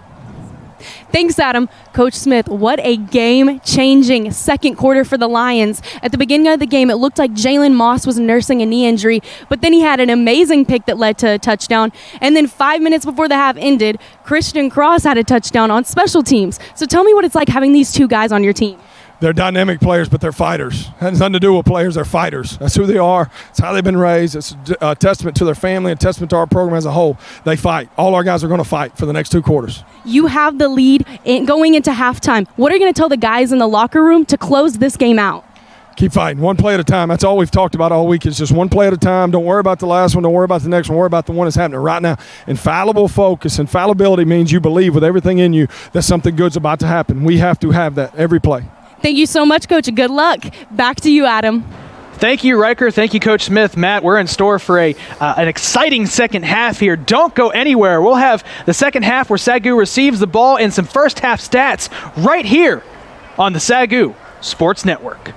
Thanks, Adam. Coach Smith, what a game-changing second quarter for the Lions. At the beginning of the game, it looked like Jalen Moss was nursing a knee injury, but then he had an amazing pick that led to a touchdown. And then 5 minutes before the half ended, Christian Cross had a touchdown on special teams. So tell me what it's like having these two guys on your team. They're dynamic players, but they're fighters. It has nothing to do with players. They're fighters. That's who they are. It's how they've been raised. It's a testament to their family, a testament to our program as a whole. They fight. All our guys are going to fight for the next 2 quarters. You have the lead going into halftime. What are you going to tell the guys in the locker room to close this game out? Keep fighting, one play at a time. That's all we've talked about all week. It's just one play at a time. Don't worry about the last one. Don't worry about the next one. Worry about the one that's happening right now. Infallible focus. Infallibility means you believe with everything in you that something good's about to happen. We have to have that every play. Thank you so much, Coach. Good luck. Back to you, Adam. Thank you, Riker. Thank you, Coach Smith. Matt, we're in store for an exciting second half here. Don't go anywhere. We'll have the second half where SAGU receives the ball and some first half stats right here on the SAGU Sports Network.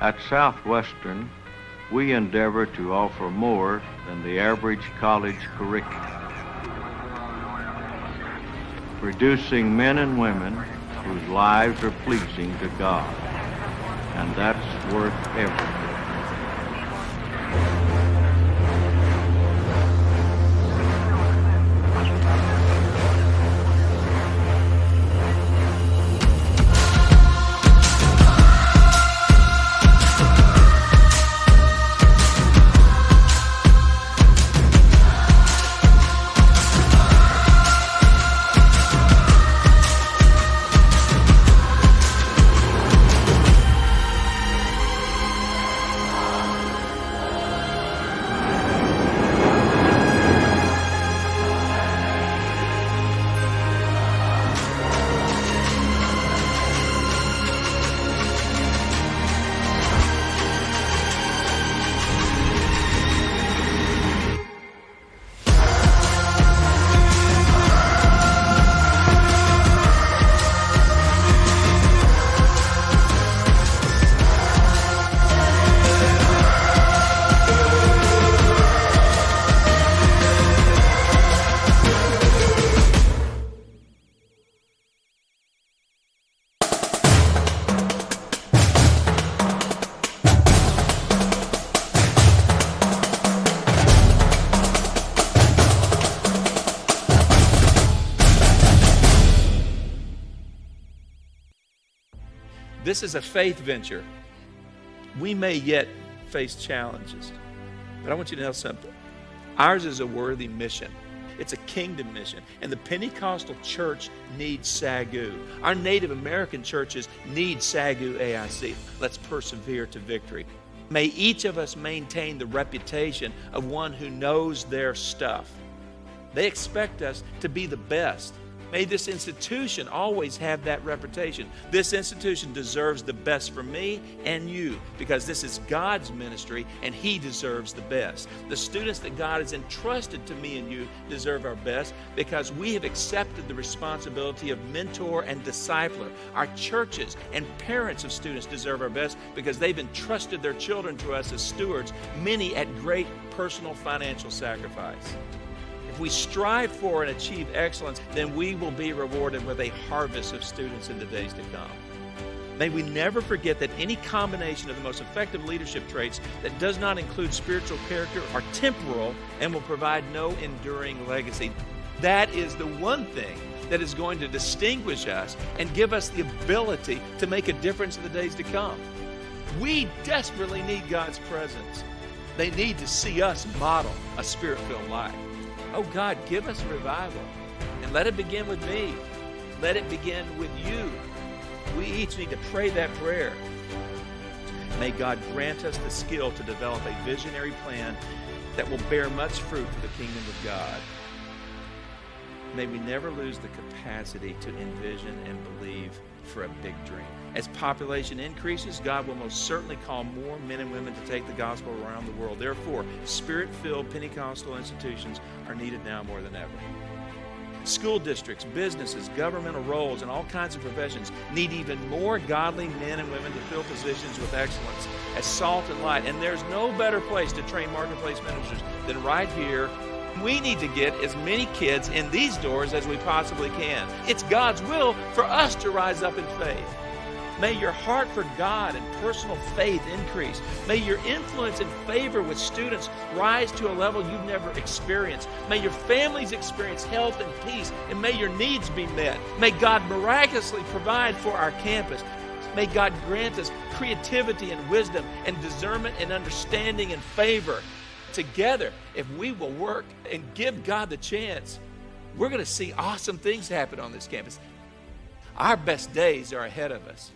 At Southwestern, we endeavor to offer more than the average college curriculum, producing men and women whose lives are pleasing to God, and that's worth everything. This is a faith venture. We may yet face challenges, but I want you to know something. Ours is a worthy mission. It's a kingdom mission, and the Pentecostal church needs SAGU. Our Native American churches need SAGU AIC. Let's persevere to victory. May each of us maintain the reputation of one who knows their stuff. They expect us to be the best. May this institution always have that reputation. This institution deserves the best for me and you, because this is God's ministry and He deserves the best. The students that God has entrusted to me and you deserve our best, because we have accepted the responsibility of mentor and discipler. Our churches and parents of students deserve our best, because they've entrusted their children to us as stewards, many at great personal financial sacrifice. If we strive for and achieve excellence, then we will be rewarded with a harvest of students in the days to come. May we never forget that any combination of the most effective leadership traits that does not include spiritual character are temporal and will provide no enduring legacy. That is the one thing that is going to distinguish us and give us the ability to make a difference in the days to come. We desperately need God's presence. They need to see us model a spirit-filled life. Oh God, give us revival, and let it begin with me. Let it begin with you. We each need to pray that prayer. May God grant us the skill to develop a visionary plan that will bear much fruit for the kingdom of God. May we never lose the capacity to envision and believe for a big dream. As population increases, God will most certainly call more men and women to take the gospel around the world. Therefore, spirit-filled Pentecostal institutions are needed now more than ever. School districts, businesses, governmental roles, and all kinds of professions need even more godly men and women to fill positions with excellence as salt and light. And there's no better place to train marketplace ministers than right here. We need to get as many kids in these doors as we possibly can. It's God's will for us to rise up in faith. May your heart for God and personal faith increase. May your influence and favor with students rise to a level you've never experienced. May your families experience health and peace, and may your needs be met. May God miraculously provide for our campus. May God grant us creativity and wisdom and discernment and understanding and favor. Together, if we will work and give God the chance, we're going to see awesome things happen on this campus. Our best days are ahead of us.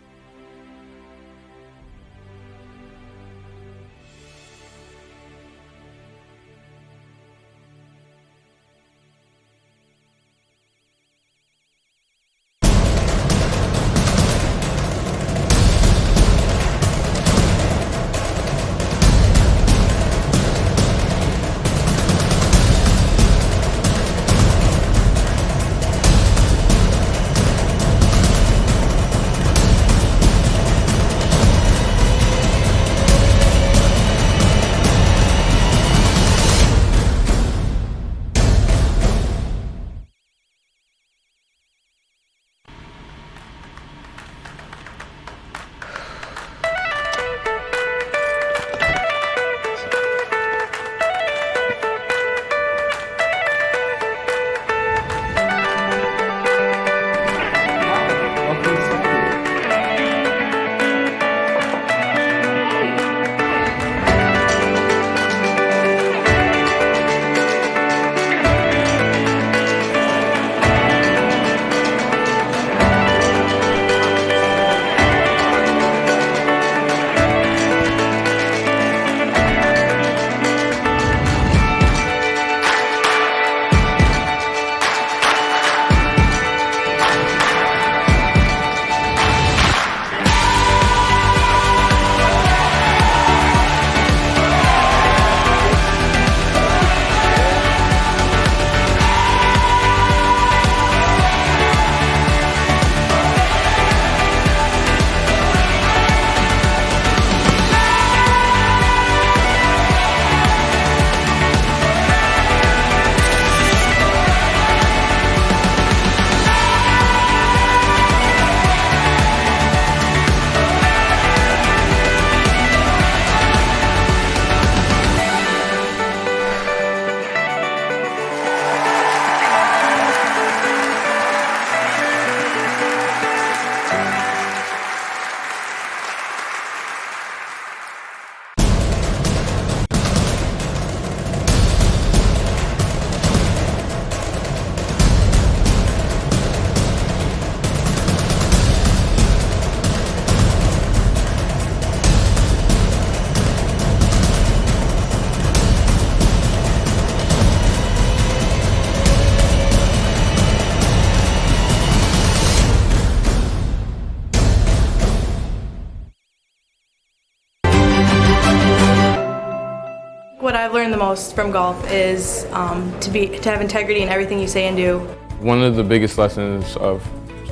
what I've learned the most from golf is to have integrity in everything you say and do. One of the biggest lessons of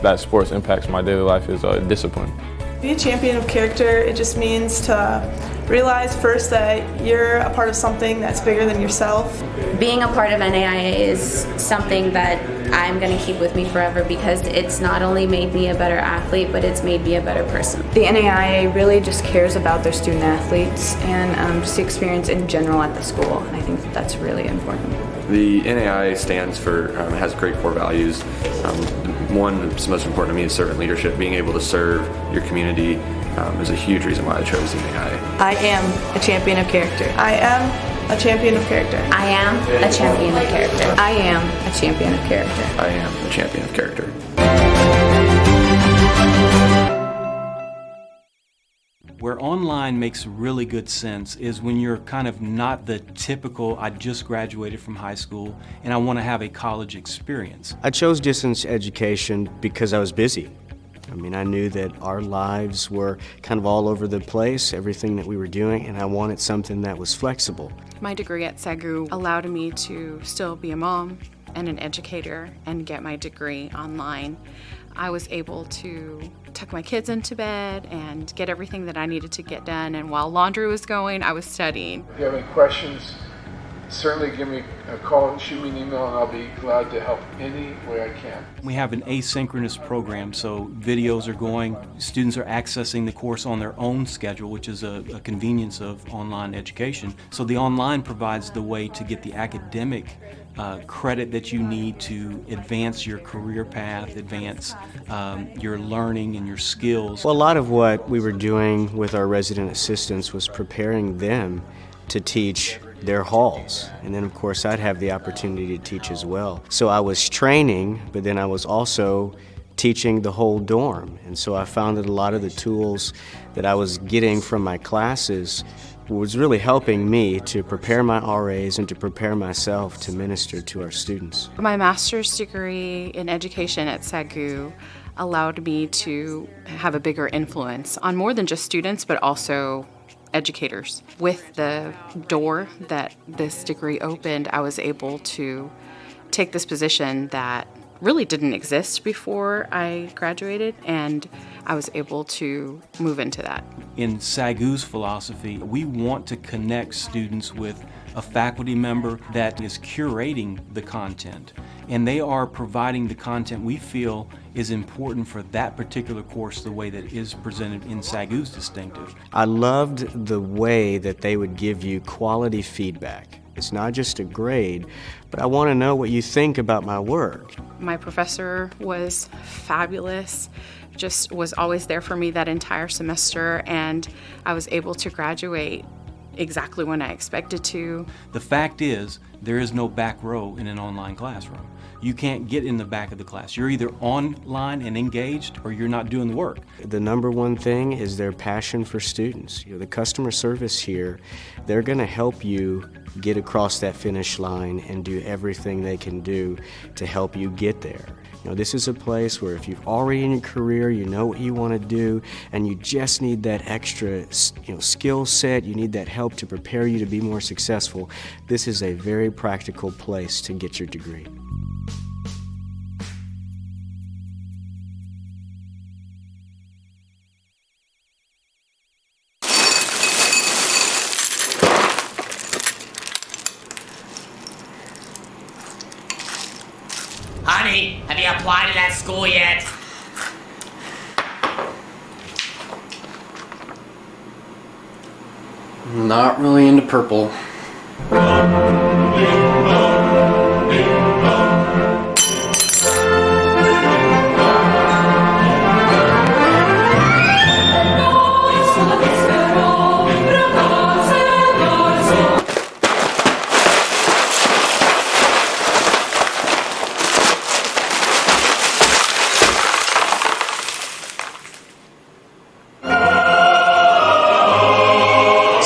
that sports impacts my daily life is discipline. Be a champion of character, it just means to realize first that you're a part of something that's bigger than yourself. Being a part of NAIA is something that I'm going to keep with me forever because it's not only made me a better athlete, but it's made me a better person. The NAIA really just cares about their student athletes and just the experience in general at the school, and I think that's really important. The NAIA stands for, has great core values. One that's most important to me is servant leadership. Being able to serve your community is a huge reason why I chose the NAIA. I am a champion of character. I am a champion of character. I am a champion of character. I am a champion of character. I am a champion of character. Where online makes really good sense is when you're kind of not the typical, I just graduated from high school and I want to have a college experience. I chose distance education because I was busy. I mean, I knew that our lives were kind of all over the place, everything that we were doing, and I wanted something that was flexible. My degree at SAGU allowed me to still be a mom and an educator and get my degree online. I was able to tuck my kids into bed and get everything that I needed to get done, and while laundry was going, I was studying. If you have any questions, certainly give me a call and shoot me an email, and I'll be glad to help any way I can. We have an asynchronous program, so videos are going, students are accessing the course on their own schedule, which is a convenience of online education. So the online provides the way to get the academic credit that you need to advance your career path, advance your learning and your skills. Well, a lot of what we were doing with our resident assistants was preparing them to teach their halls. And then, of course, I'd have the opportunity to teach as well. So I was training, but then I was also teaching the whole dorm. And so I found that a lot of the tools that I was getting from my classes was really helping me to prepare my RAs and to prepare myself to minister to our students. My master's degree in education at SAGU allowed me to have a bigger influence on more than just students, but also educators. With the door that this degree opened, I was able to take this position that really didn't exist before I graduated, and I was able to move into that. In SAGU's philosophy, we want to connect students with a faculty member that is curating the content, and they are providing the content we feel is important for that particular course the way that it is presented in SAGU's distinctive. I loved the way that they would give you quality feedback. It's not just a grade, but I want to know what you think about my work. My professor was fabulous, just was always there for me that entire semester, and I was able to graduate exactly when I expected to. The fact is, there is no back row in an online classroom. You can't get in the back of the class. You're either online and engaged or you're not doing the work. The number one thing is their passion for students. The customer service here, they're going to help you get across that finish line and do everything they can do to help you get there. This is a place where if you've already in your career, you know what you want to do, and you just need that extra skill set, you need that help to prepare you to be more successful, this is a very practical place to get your degree. Honey, have you applied to that school yet? Not really into purple.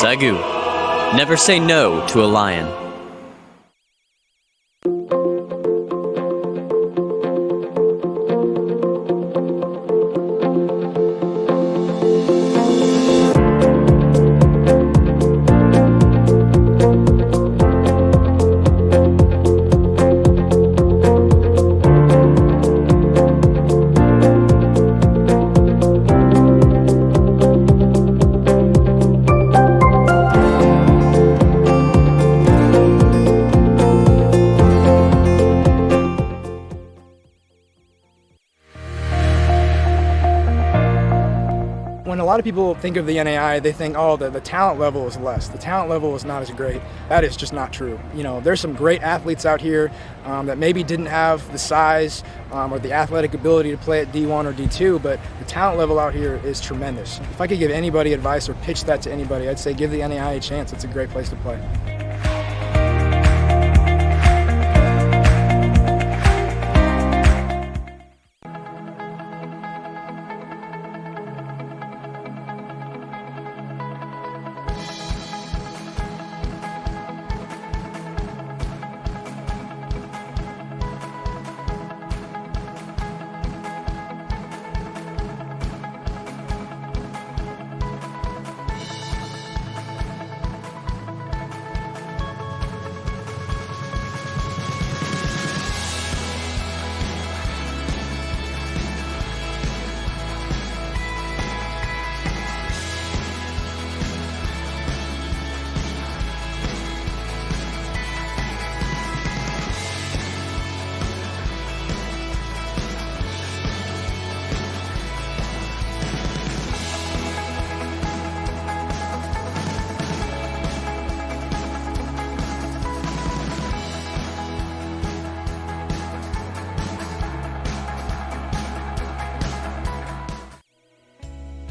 SAGU. Never say no to a lion. lot of people think of the NAIA, they think, oh, the talent level is less. The talent level is not as great. That is just not true. You know, there's some great athletes out here that maybe didn't have the size or the athletic ability to play at D1 or D2, but the talent level out here is tremendous. If I could give anybody advice or pitch that to anybody, I'd say give the NAIA a chance. It's a great place to play.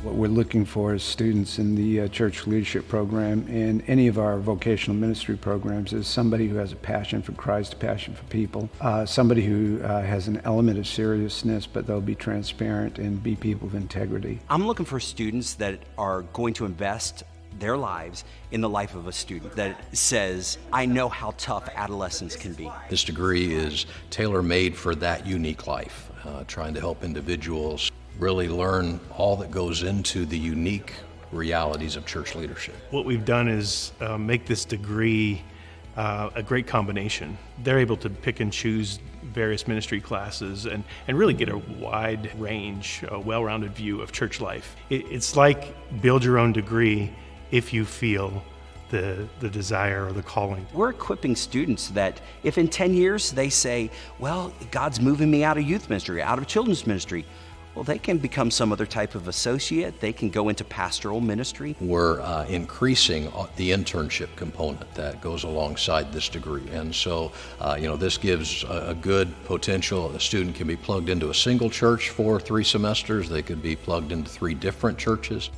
What we're looking for as students in the church leadership program and any of our vocational ministry programs is somebody who has a passion for Christ, a passion for people, somebody who has an element of seriousness, but they'll be transparent and be people of integrity. I'm looking for students that are going to invest their lives in the life of a student that says, I know how tough adolescence can be. This degree is tailor-made for that unique life, trying to help individuals really learn all that goes into the unique realities of church leadership. What we've done is make this degree a great combination. They're able to pick and choose various ministry classes and really get a wide range, a well-rounded view of church life. It's like build your own degree if you feel the desire or the calling. We're equipping students that if in 10 years they say, well, God's moving me out of youth ministry, out of children's ministry, well, they can become some other type of associate. They can go into pastoral ministry. We're increasing the internship component that goes alongside this degree. And so, this gives a good potential. A student can be plugged into a single church for 3 semesters. They could be plugged into 3 different churches.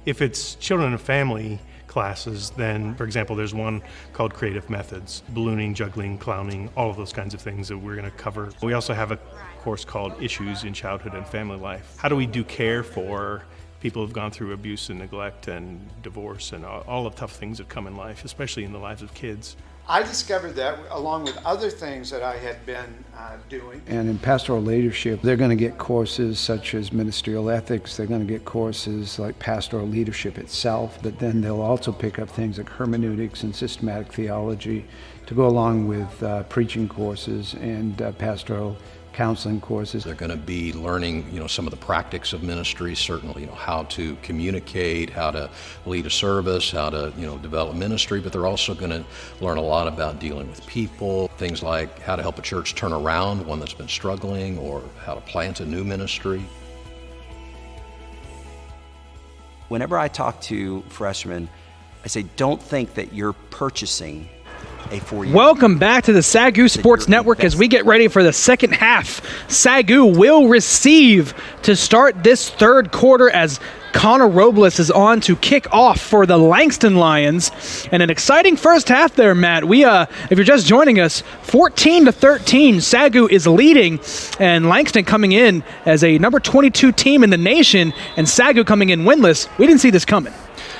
If it's children and family classes, then, for example, there's one called Creative Methods, ballooning, juggling, clowning, all of those kinds of things that we're going to cover. We also have a course called Issues in Childhood and Family Life. How do we do care for people who've gone through abuse and neglect and divorce and all the tough things that come in life, especially in the lives of kids? I discovered that along with other things that I had been doing. And in pastoral leadership, they're going to get courses such as ministerial ethics. They're going to get courses like pastoral leadership itself, but then they'll also pick up things like hermeneutics and systematic theology to go along with preaching courses and pastoral counseling courses. They're going to be learning, some of the practices of ministry, certainly, how to communicate, how to lead a service, how to, develop ministry, but they're also going to learn a lot about dealing with people, things like how to help a church turn around one that's been struggling, or how to plant a new ministry. Whenever I talk to freshmen, I say, don't think that you're purchasing a 4-year. Welcome back to the SAGU Sports Network as we get ready for the second half. SAGU will receive to start this third quarter as Connor Robles is on to kick off for the Langston Lions. And an exciting first half there, Matt. If you're just joining us, 14-13, SAGU is leading, and Langston coming in as a number 22 team in the nation, and SAGU coming in winless. We didn't see this coming.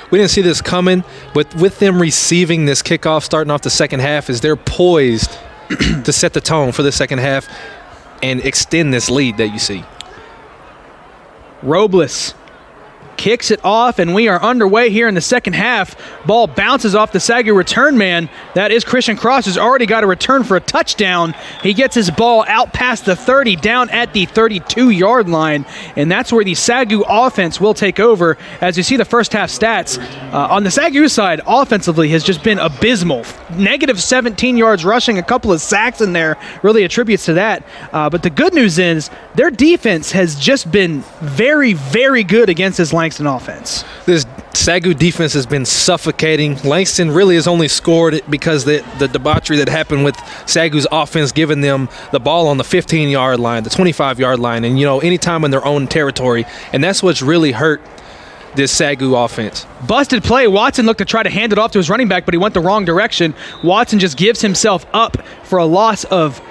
We didn't see this coming, but with them receiving this kickoff, starting off the second half, is they're poised to set the tone for the second half and extend this lead that you see. Robles kicks it off, and we are underway here in the second half. Ball bounces off the SAGU return man. That is Christian Cross, who's already got a return for a touchdown. He gets his ball out past the 30, down at the 32-yard line, and that's where the SAGU offense will take over. As you see the first half stats, on the SAGU side, offensively has just been abysmal. Negative 17 yards rushing, a couple of sacks in there really attributes to that. But the good news is their defense has just been very, very good against this Langston offense. This SAGU defense has been suffocating. Langston really has only scored it because the debauchery that happened with SAGU's offense giving them the ball on the 15-yard line, the 25-yard line, and, anytime in their own territory. And that's what's really hurt this SAGU offense. Busted play. Watson looked to try to hand it off to his running back, but he went the wrong direction. Watson just gives himself up for a loss of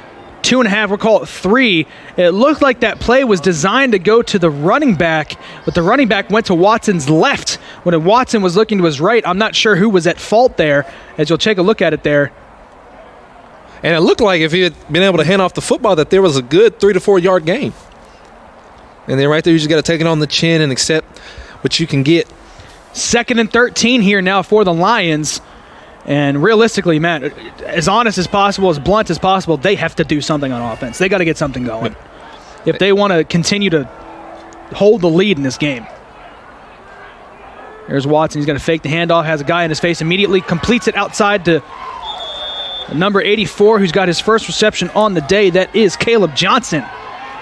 2.5, we'll call it 3. It looked like that play was designed to go to the running back, but the running back went to Watson's left when Watson was looking to his right. I'm not sure who was at fault there, as you'll take a look at it there. And it looked like if he had been able to hand off the football that there was a good 3 to 4 yard gain. And then right there, you just got to take it on the chin and accept what you can get. 2nd and 13 here now for the Lions. And realistically, Matt, as honest as possible, as blunt as possible, they have to do something on offense. They got to get something going if they want to continue to hold the lead in this game. There's Watson. He's going to fake the handoff, has a guy in his face, immediately completes it outside to number 84, who's got his first reception on the day. That is Caleb Johnson,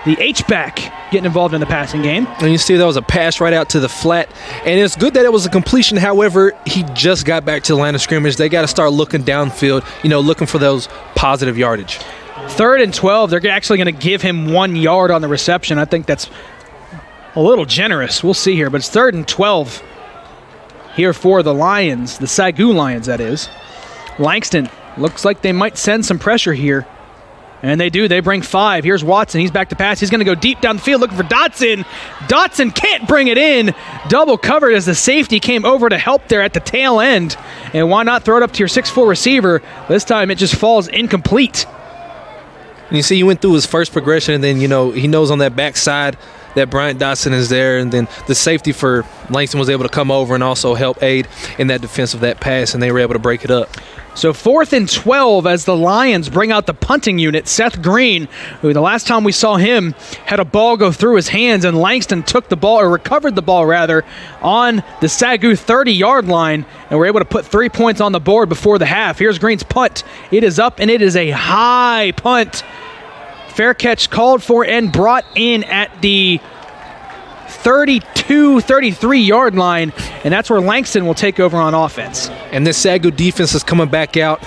the H-back, getting involved in the passing game. And you see that was a pass right out to the flat. And it's good that it was a completion. However, he just got back to the line of scrimmage. They got to start looking downfield, looking for those positive yardage. 3rd and 12. They're actually going to give him 1 yard on the reception. I think that's a little generous. We'll see here. But it's 3rd and 12 here for the Lions, the SAGU Lions, that is. Langston looks like they might send some pressure here. And they do. They bring 5. Here's Watson. He's back to pass. He's going to go deep down the field looking for Dotson. Dotson can't bring it in. Double covered as the safety came over to help there at the tail end. And why not throw it up to your 6'4 receiver? This time it just falls incomplete. And you see he went through his first progression, and then, he knows on that backside that Bryant Dotson is there. And then the safety for Langston was able to come over and also help aid in that defense of that pass, and they were able to break it up. So 4th and 12 as the Lions bring out the punting unit. Seth Green, who the last time we saw him had a ball go through his hands, and Langston took the ball, or recovered the ball rather, on the SAGU 30-yard line, and were able to put 3 points on the board before the half. Here's Green's punt. It is up, and it is a high punt. Fair catch called for and brought in at the 32, 33-yard line, and that's where Langston will take over on offense. And this SAGU defense is coming back out,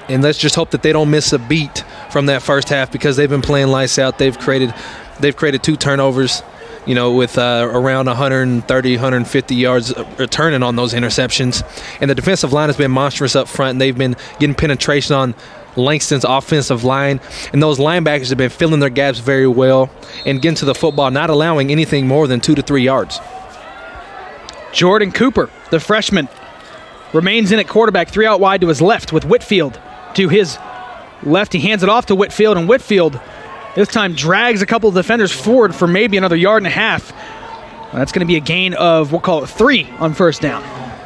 and let's just hope that they don't miss a beat from that first half, because they've been playing lights out. They've created 2 turnovers, with around 130, 150 yards returning on those interceptions. And the defensive line has been monstrous up front, and they've been getting penetration on Langston's offensive line, and those linebackers have been filling their gaps very well and getting to the football, not allowing anything more than 2 to 3 yards. Jordan Cooper, the freshman, remains in at quarterback, 3 out wide to his left with Whitfield to his left. He hands it off to Whitfield, and Whitfield this time drags a couple of defenders forward for maybe another 1.5 yards. That's going to be a gain of, we'll call it 3 on first down.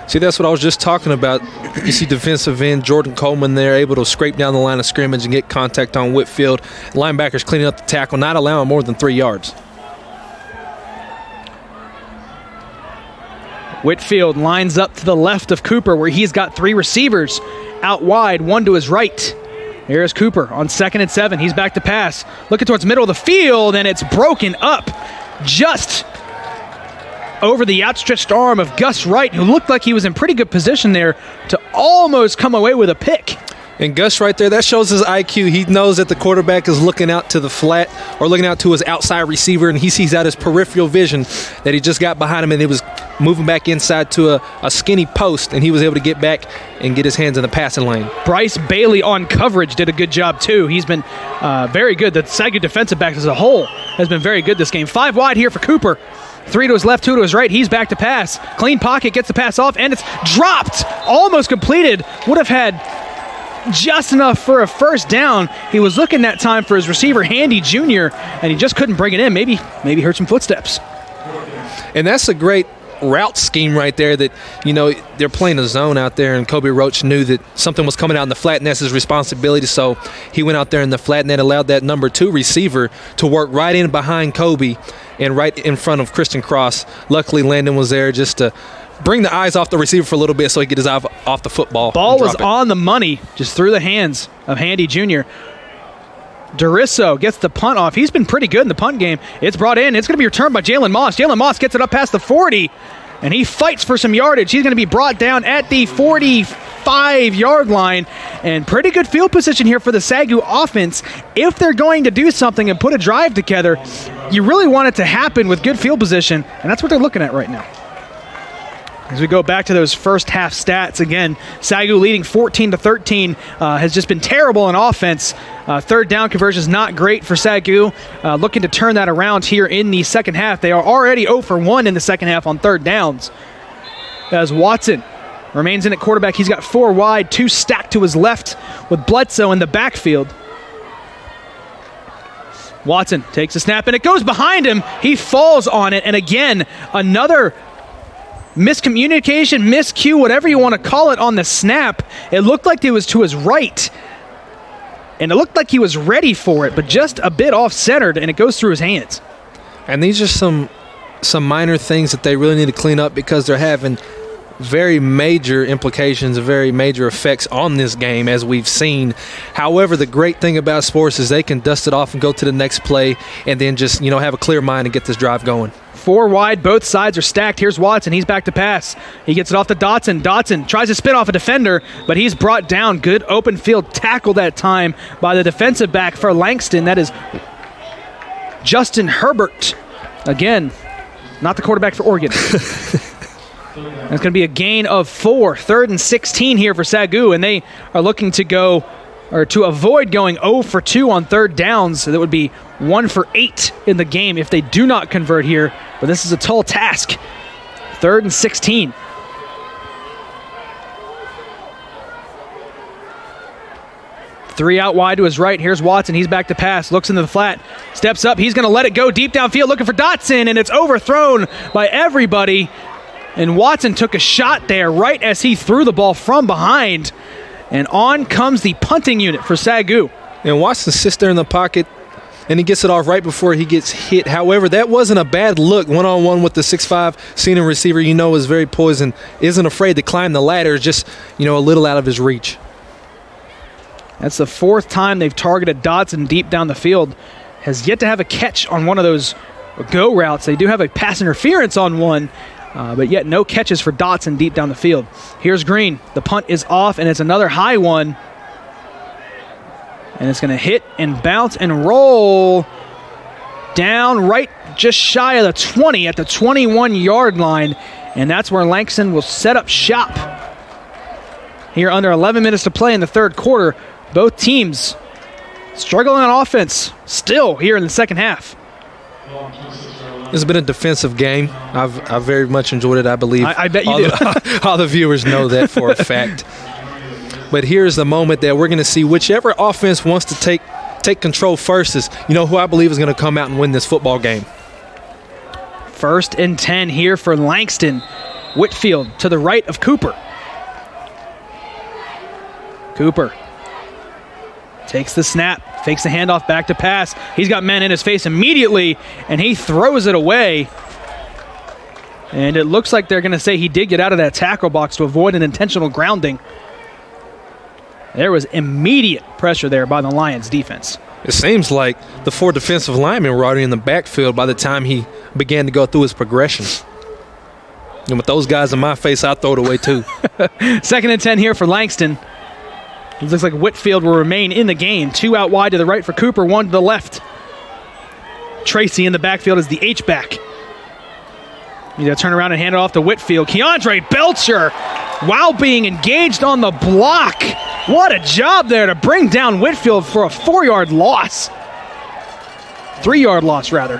See, that's what I was just talking about. You see defensive end Jordan Coleman there, able to scrape down the line of scrimmage and get contact on Whitfield. Linebackers cleaning up the tackle, not allowing more than 3 yards. Whitfield lines up to the left of Cooper, where he's got 3 receivers out wide, 1 to his right. Here's Cooper on 2nd and 7. He's back to pass. Looking towards the middle of the field, and it's broken up just over the outstretched arm of Gus Wright, who looked like he was in pretty good position there to almost come away with a pick. And Gus right there, that shows his IQ. He knows that the quarterback is looking out to the flat or looking out to his outside receiver, and he sees out his peripheral vision that he just got behind him, and it was moving back inside to a skinny post, and he was able to get back and get his hands in the passing lane. Bryce Bailey on coverage did a good job too. He's been very good. The SAGU defensive back as a whole has been very good this game. 5 wide here for Cooper. 3 to his left, 2 to his right. He's back to pass. Clean pocket, gets the pass off, and it's dropped. Almost completed. Would have had just enough for a first down. He was looking that time for his receiver, Handy Jr., and he just couldn't bring it in. Maybe heard some footsteps. And that's a great route scheme right there that, they're playing a zone out there, and Kobe Roach knew that something was coming out in the flat, and that's his responsibility. So he went out there in the flat, and that allowed that number 2 receiver to work right in behind Kobe and right in front of Christian Cross. Luckily, Landon was there just to bring the eyes off the receiver for a little bit so he could get his eye off the football. Ball was on the money, just through the hands of Handy Jr. Durisso gets the punt off. He's been pretty good in the punt game. It's brought in. It's going to be returned by Jalen Moss. Jalen Moss gets it up past the 40, and he fights for some yardage. He's going to be brought down at the 45-yard line, and pretty good field position here for the SAGU offense. If they're going to do something and put a drive together, you really want it to happen with good field position, and that's what they're looking at right now. As we go back to those first half stats, again, SAGU leading 14-13 has just been terrible in offense. Third down conversion is not great for SAGU. Looking to turn that around here in the second half. They are already 0 for 1 in the second half on third downs. As Watson remains in at quarterback, he's got 4 wide, 2 stacked to his left with Bledsoe in the backfield. Watson takes a snap, and it goes behind him. He falls on it, and again, another miscommunication, miscue, whatever you want to call it on the snap. It looked like it was to his right, and it looked like he was ready for it, but just a bit off-centered, and it goes through his hands. And these are some minor things that they really need to clean up, because they're having very major implications and very major effects on this game, as we've seen. However, the great thing about sports is they can dust it off and go to the next play, and then just, have a clear mind and get this drive going. 4 wide, both sides are stacked. Here's Watson. He's back to pass. He gets it off to Dotson. Dotson tries to spin off a defender, but he's brought down. Good open field tackle that time by the defensive back for Langston. That is Justin Herbert. Again, not the quarterback for Oregon. That's going to be a gain of 4. 3rd and 16 here for SAGU, and they are looking to avoid going 0 for 2 on third downs. So that would be 1 for 8 in the game if they do not convert here. But this is a tall task. 3rd and 16. Three out wide to his right. Here's Watson. He's back to pass. Looks into the flat. Steps up. He's going to let it go deep downfield, looking for Dotson, and it's overthrown by everybody. And Watson took a shot there right as he threw the ball from behind. And on comes the punting unit for SAGU. And Watson sits there in the pocket, and he gets it off right before he gets hit. However, that wasn't a bad look one-on-one with the 6'5" senior receiver, is very poised, isn't afraid to climb the ladder, just, a little out of his reach. That's the 4th time they've targeted Dotson deep down the field. Has yet to have a catch on one of those go routes. They do have a pass interference on one, but yet no catches for Dotson deep down the field. Here's Green. The punt is off, and it's another high one. And it's going to hit and bounce and roll down right just shy of the 20 at the 21-yard line. And that's where Langston will set up shop. Here under 11 minutes to play in the third quarter. Both teams struggling on offense still here in the second half. It's been a defensive game. I've very much enjoyed it, I believe. I bet you do. All the viewers know that for a fact. But here's the moment that we're going to see whichever offense wants to take control first is, who I believe is going to come out and win this football game. 1st and 10 here for Langston. Whitfield to the right of Cooper. Cooper takes the snap, fakes the handoff, back to pass. He's got men in his face immediately, and he throws it away. And it looks like they're going to say he did get out of that tackle box to avoid an intentional grounding. There was immediate pressure there by the Lions defense. It seems like the 4 defensive linemen were already in the backfield by the time he began to go through his progression. And with those guys in my face, I throw it away too. 2nd and 10 here for Langston. It looks like Whitfield will remain in the game. 2 out wide to the right for Cooper, 1 to the left. Tracy in the backfield is the H-back. You got to turn around and hand it off to Whitfield. Keandre Belcher, while being engaged on the block. What a job there to bring down Whitfield for a 4-yard loss. 3-yard loss, rather.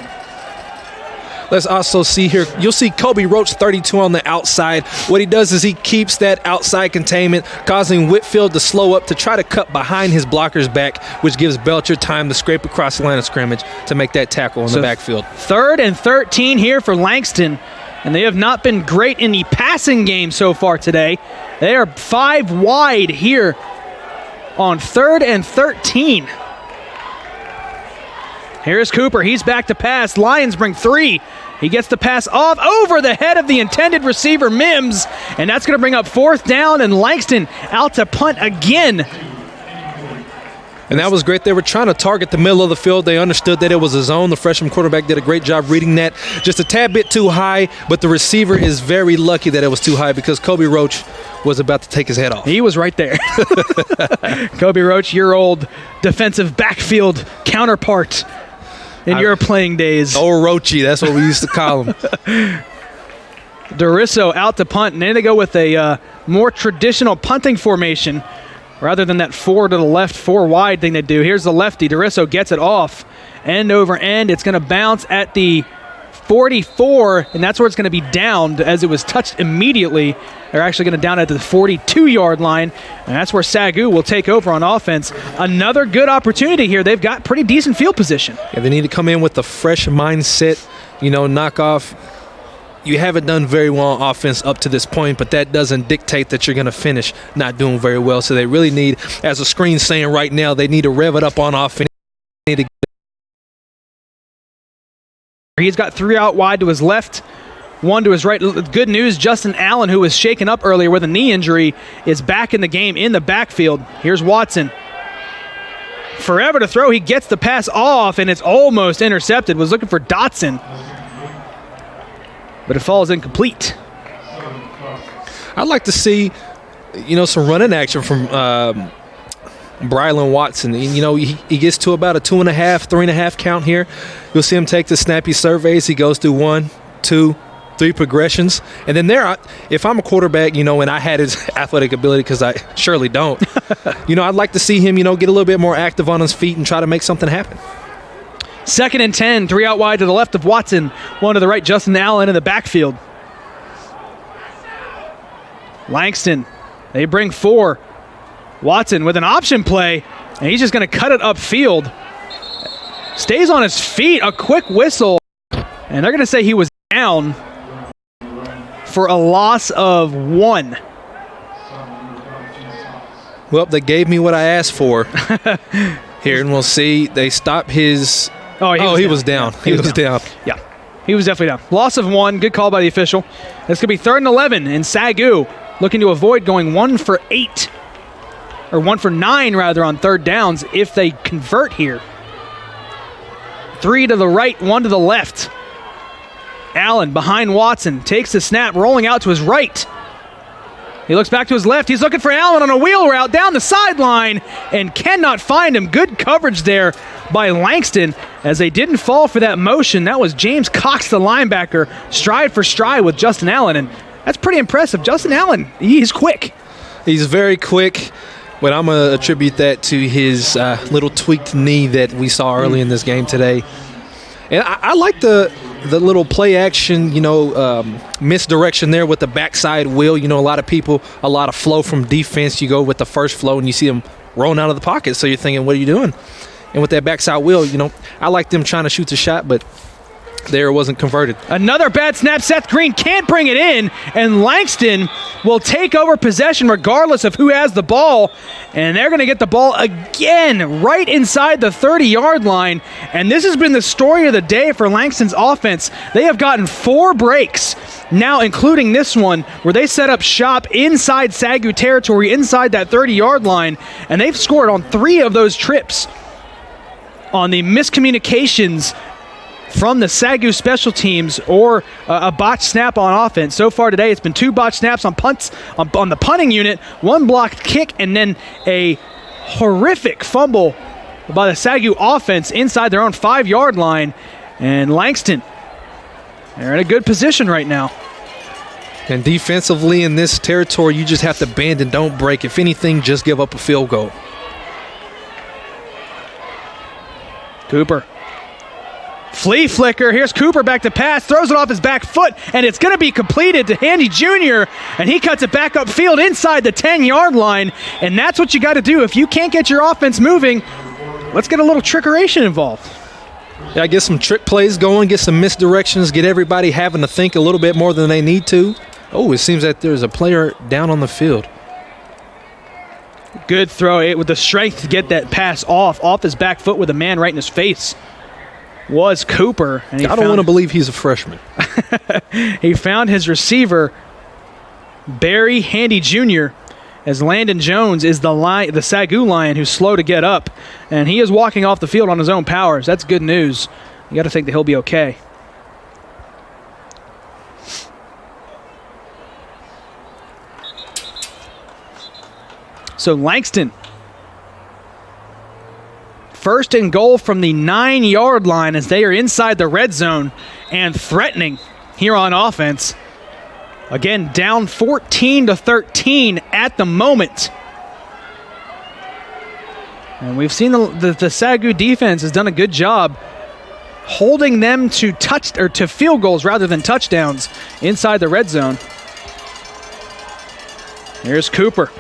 Let's also see here, you'll see Kobe Roach 32 on the outside. What he does is he keeps that outside containment, causing Whitfield to slow up to try to cut behind his blocker's back, which gives Belcher time to scrape across the line of scrimmage to make that tackle in the backfield. 3rd and 13 here for Langston. and they have not been great in the passing game so far today. They are 5 wide here on 3rd and 13. Here's Cooper. He's back to pass. Lions bring 3. He gets the pass off over the head of the intended receiver, Mims, and that's going to bring up 4th down, and Langston out to punt again. And that was great. They were trying to target the middle of the field. They understood that it was a zone. The freshman quarterback did a great job reading that. Just a tad bit too high, but the receiver is very lucky that it was too high because Kobe Roach was about to take his head off. He was right there. Kobe Roach, your old defensive backfield counterpart in your playing days. Oh, Roachy, that's what we used to call him. Darisso out to punt, and then they go with a more traditional punting formation rather than that 4 to the left, 4 wide thing they do. Here's the lefty. Darisso gets it off, end over end. It's going to bounce at the 44, and that's where it's going to be downed as it was touched immediately. They're actually going to down at the 42-yard line, and that's where SAGU will take over on offense. Another good opportunity here. They've got pretty decent field position. Yeah, they need to come in with a fresh mindset, knock off. You haven't done very well on offense up to this point, but that doesn't dictate that you're going to finish not doing very well. So they really need, as a screen's saying right now, they need to rev it up on offense. He's got 3 out wide to his left, 1 to his right. Good news, Justin Allen, who was shaken up earlier with a knee injury, is back in the game in the backfield. Here's Watson. Forever to throw. He gets the pass off, and it's almost intercepted. Was looking for Dotson, but it falls incomplete. I'd like to see, some running action from Brylan Watson. He gets to about a 2.5, 3.5 count here. You'll see him take the snappy surveys. He goes through 1, 2, 3 progressions. And then if I'm a quarterback, and I had his athletic ability, because I surely don't, I'd like to see him, get a little bit more active on his feet and try to make something happen. 2nd and 10, 3 out wide to the left of Watson, 1 to the right, Justin Allen in the backfield. Langston, they bring 4. Watson with an option play, and he's just going to cut it upfield. Stays on his feet, a quick whistle, and they're going to say he was down for a loss of 1. Well, they gave me what I asked for here, and we'll see. They stop his... he was down. He was down. Yeah, he was definitely down. Loss of 1. Good call by the official. This could be 3rd and 11, and SAGU looking to avoid going 1 for 8. Or 1 for 9, rather, on 3rd downs if they convert here. 3 to the right, 1 to the left. Allen behind Watson, takes the snap, rolling out to his right. He looks back to his left. He's looking for Allen on a wheel route down the sideline and cannot find him. Good coverage there by Langston as they didn't fall for that motion. That was James Cox, the linebacker, stride for stride with Justin Allen, and that's pretty impressive. Justin Allen, he's quick. He's very quick. But I'm going to attribute that to his little tweaked knee that we saw early in this game today. And I like the little play action, misdirection there with the backside wheel. A lot of flow from defense. You go with the first flow and you see them rolling out of the pocket. So you're thinking, what are you doing? And with that backside wheel, I like them trying to shoot the shot, but there wasn't converted. Another bad snap. Seth Green can't bring it in, and Langston will take over possession regardless of who has the ball, and they're going to get the ball again right inside the 30-yard line, and this has been the story of the day for Langston's offense. They have gotten 4 breaks now, including this one where they set up shop inside SAGU territory, inside that 30-yard line, and they've scored on 3 of those trips on the miscommunications from the SAGU special teams or a botched snap on offense. So far today, it's been 2 botched snaps on punts on the punting unit, 1 blocked kick, and then a horrific fumble by the SAGU offense inside their own 5-yard line. And Langston, they're in a good position right now. And defensively in this territory, you just have to bend and don't break. If anything, just give up a field goal. Cooper. Flea flicker. Here's Cooper back to pass. Throws it off his back foot, and it's going to be completed to Handy Jr., and he cuts it back upfield inside the 10-yard line, and that's what you got to do. If you can't get your offense moving, let's get a little trickeration involved. Yeah, get some trick plays going, get some misdirections, get everybody having to think a little bit more than they need to. Oh, it seems that there's a player down on the field. Good throw with the strength to get that pass off his back foot with a man right in his face. Was Cooper. And I don't want to believe he's a freshman. He found his receiver, Barry Handy Jr., as Landon Jones is the SAGU Lion who's slow to get up. And he is walking off the field on his own powers. That's good news. You got to think that he'll be okay. So Langston, first and goal from the 9-yard line as they are inside the red zone and threatening here on offense. Again, down 14-13 at the moment. And we've seen the SAGU defense has done a good job holding them to field goals rather than touchdowns inside the red zone. Here's Cooper.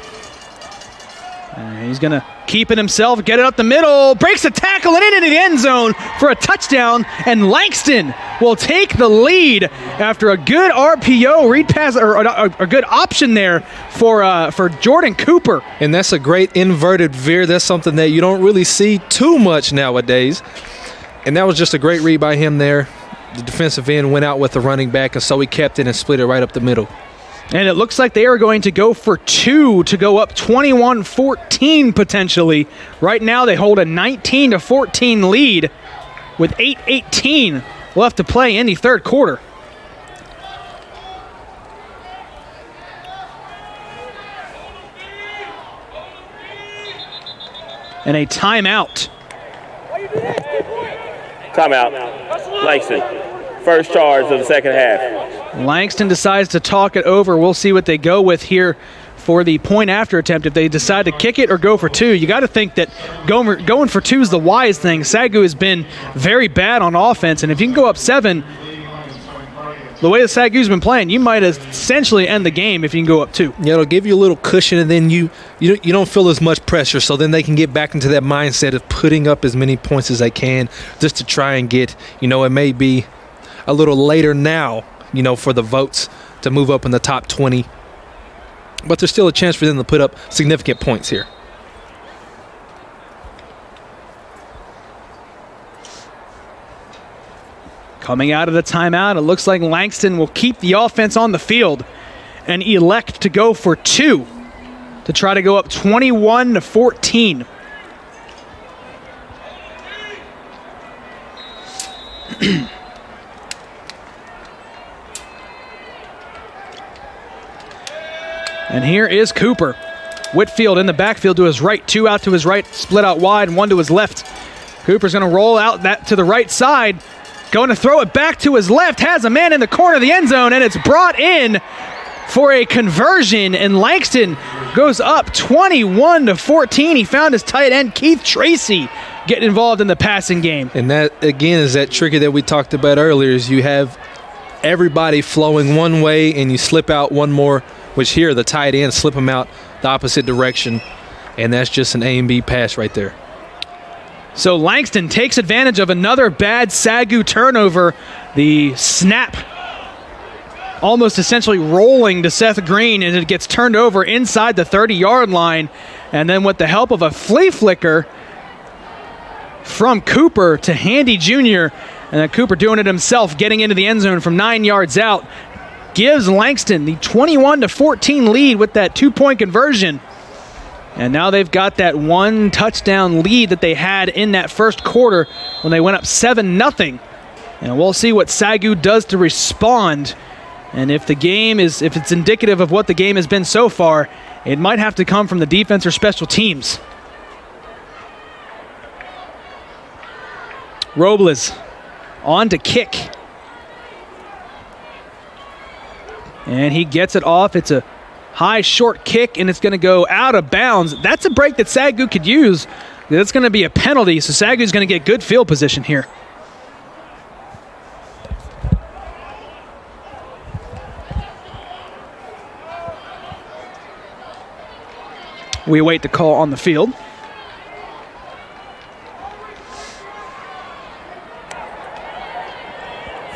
He's going to keep it himself, get it up the middle, breaks a tackle and into the end zone for a touchdown, and Langston will take the lead after a good RPO read pass, or a good option there for Jordan Cooper. And that's a great inverted veer. That's something that you don't really see too much nowadays. And that was just a great read by him there. The defensive end went out with the running back, and so he kept it and split it right up the middle. And it looks like they are going to go for 2 to go up 21-14 potentially. Right now they hold a 19-14 lead with 8:18 left to play in the third quarter. And a timeout. Timeout. Langston. First charge of the second half. Langston decides to talk it over. We'll see what they go with here for the point after attempt. If they decide to kick it or go for 2, you got to think that going for 2 is the wise thing. SAGU has been very bad on offense, and if you can go up 7, the way the SAGU's been playing, you might essentially end the game if you can go up 2. Yeah, it'll give you a little cushion, and then you don't feel as much pressure, so then they can get back into that mindset of putting up as many points as they can just to try and get, it may be a little later now, for the votes to move up in the top 20. But there's still a chance for them to put up significant points here. Coming out of the timeout, it looks like Langston will keep the offense on the field and elect to go for 2 to try to go up 21-14. And here is Cooper. Whitfield in the backfield to his right, 2 out to his right, split out wide, and 1 to his left. Cooper's going to roll out that to the right side, going to throw it back to his left, has a man in the corner of the end zone, and it's brought in for a conversion, and Langston goes up 21-14. He found his tight end, Keith Tracy, getting involved in the passing game. And that, again, is that tricky that we talked about earlier, is you have everybody flowing one way and you slip out one more, which here the tight end slip them out the opposite direction, and that's just an A and B pass right there. So Langston takes advantage of another bad SAGU turnover. The snap almost essentially rolling to Seth Green, and it gets turned over inside the 30-yard line, and then with the help of a flea flicker from Cooper to Handy Jr., and then Cooper doing it himself, getting into the end zone from 9 yards out, gives Langston the 21-14 lead with that 2-point conversion. And now they've got that 1 touchdown lead that they had in that first quarter when they went up 7-0. And we'll see what SAGU does to respond. And if it's indicative of what the game has been so far, it might have to come from the defense or special teams. Robles on to kick. And he gets it off. It's a high, short kick, and it's going to go out of bounds. That's a break that SAGU could use. That's going to be a penalty, so SAGU's going to get good field position here. We await the call on the field.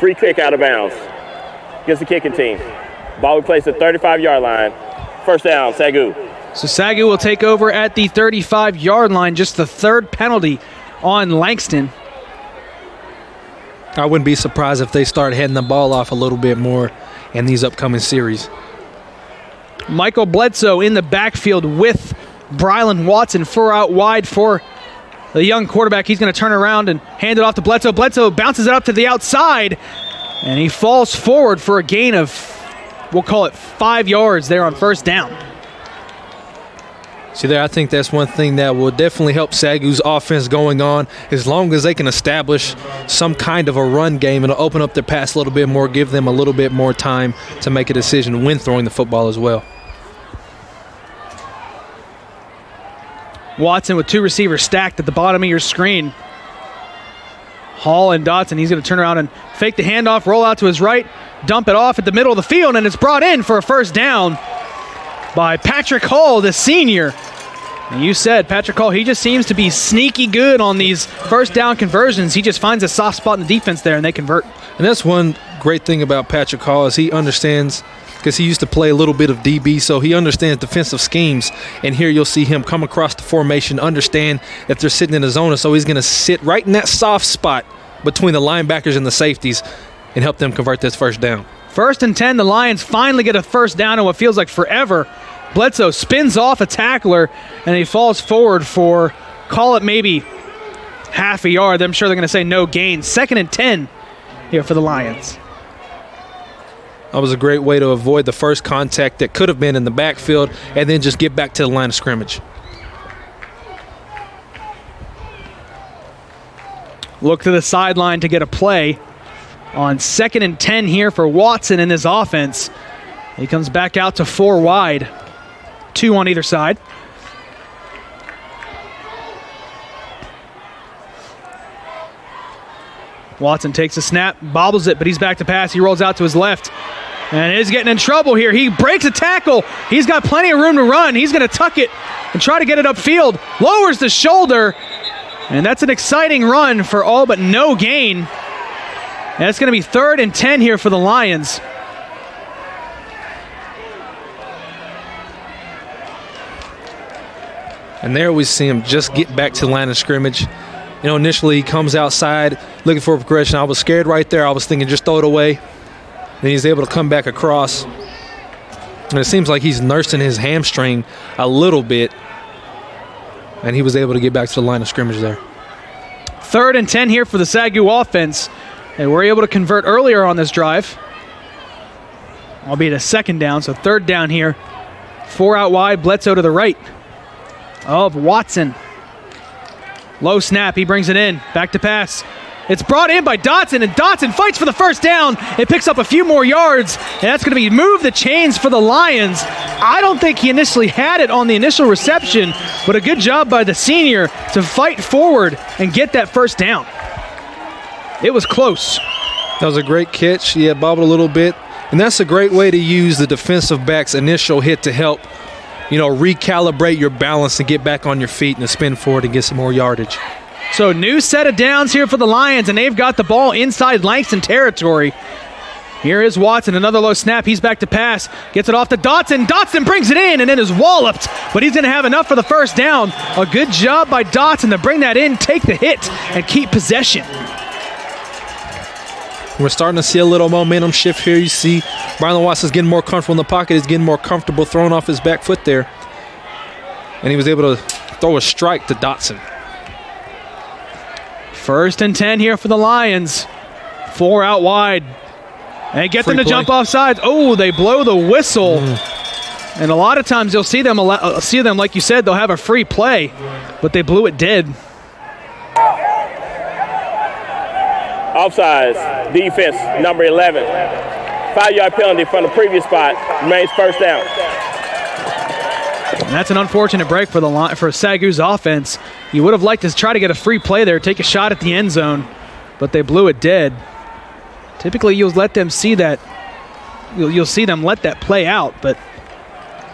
Free kick out of bounds against the kicking team. Ball will be placed at the 35-yard line. First down, SAGU. So SAGU will take over at the 35-yard line, just the third penalty on Langston. I wouldn't be surprised if they start heading the ball off a little bit more in these upcoming series. Michael Bledsoe in the backfield with Brylan Watson, 4 out wide for the young quarterback. He's going to turn around and hand it off to Bledsoe. Bledsoe bounces it up to the outside, and he falls forward for a gain of, we'll call it 5 yards there on first down. See there, I think that's one thing that will definitely help SAGU's offense going on. As long as they can establish some kind of a run game, it'll open up their pass a little bit more, give them a little bit more time to make a decision when throwing the football as well. Watson with 2 receivers stacked at the bottom of your screen. Hall and Dotson, he's going to turn around and fake the handoff, roll out to his right, dump it off at the middle of the field, and it's brought in for a first down by Patrick Hall, the senior. And you said Patrick Hall, he just seems to be sneaky good on these first down conversions. He just finds a soft spot in the defense there, and they convert. And that's one great thing about Patrick Hall is he understands, because he used to play a little bit of DB, so he understands defensive schemes. And here you'll see him come across the formation, understand that they're sitting in the zone, so he's going to sit right in that soft spot between the linebackers and the safeties and help them convert this first down. 1st and 10, the Lions finally get a first down in what feels like forever. Bledsoe spins off a tackler, and he falls forward for, call it maybe half a yard. I'm sure they're going to say no gain. 2nd and 10 here for the Lions. That was a great way to avoid the first contact that could have been in the backfield and then just get back to the line of scrimmage. Look to the sideline to get a play on 2nd and 10 here for Watson in his offense. He comes back out to 4 wide, 2 on either side. Watson takes a snap, bobbles it, but he's back to pass. He rolls out to his left and is getting in trouble here. He breaks a tackle. He's got plenty of room to run. He's going to tuck it and try to get it upfield. Lowers the shoulder, and that's an exciting run for all but no gain. And it's going to be 3rd and 10 here for the Lions. And there we see him just get back to the line of scrimmage. You know, initially he comes outside looking for a progression. I was scared right there. I was thinking just throw it away. Then he's able to come back across. And it seems like he's nursing his hamstring a little bit. And he was able to get back to the line of scrimmage there. 3rd and 10 here for the SAGU offense. They were able to convert earlier on this drive, albeit a 2nd down, so 3rd down here. 4 out wide, Bledsoe to the right of Watson. Low snap, he brings it in, back to pass. It's brought in by Dotson, and Dotson fights for the first down. It picks up a few more yards, and that's going to be move the chains for the Lions. I don't think he initially had it on the initial reception, but a good job by the senior to fight forward and get that first down. It was close. That was a great catch. Yeah, bobbled a little bit. And that's a great way to use the defensive back's initial hit to help, you know, recalibrate your balance and get back on your feet and to spin forward and get some more yardage. So new set of downs here for the Lions, and they've got the ball inside Langston territory. Here is Watson, another low snap. He's back to pass. Gets it off to Dotson. Dotson brings it in and then is walloped, but he's going to have enough for the first down. A good job by Dotson to bring that in, take the hit, and keep possession. We're starting to see a little momentum shift here. You see Brylan Watson's getting more comfortable in the pocket. He's getting more comfortable throwing off his back foot there. And he was able to throw a strike to Dotson. 1st and 10 here for the Lions. 4 out wide. And get them to jump off sides. Oh, they blow the whistle. And a lot of times you'll see them, like you said, they'll have a free play, but they blew it dead. Offsides, defense, number 11. 5-yard penalty from the previous spot, remains first down. And that's an unfortunate break for SAGU's offense. You would have liked to try to get a free play there, take a shot at the end zone, but they blew it dead. Typically, you'll let them see that. You'll see them let that play out, but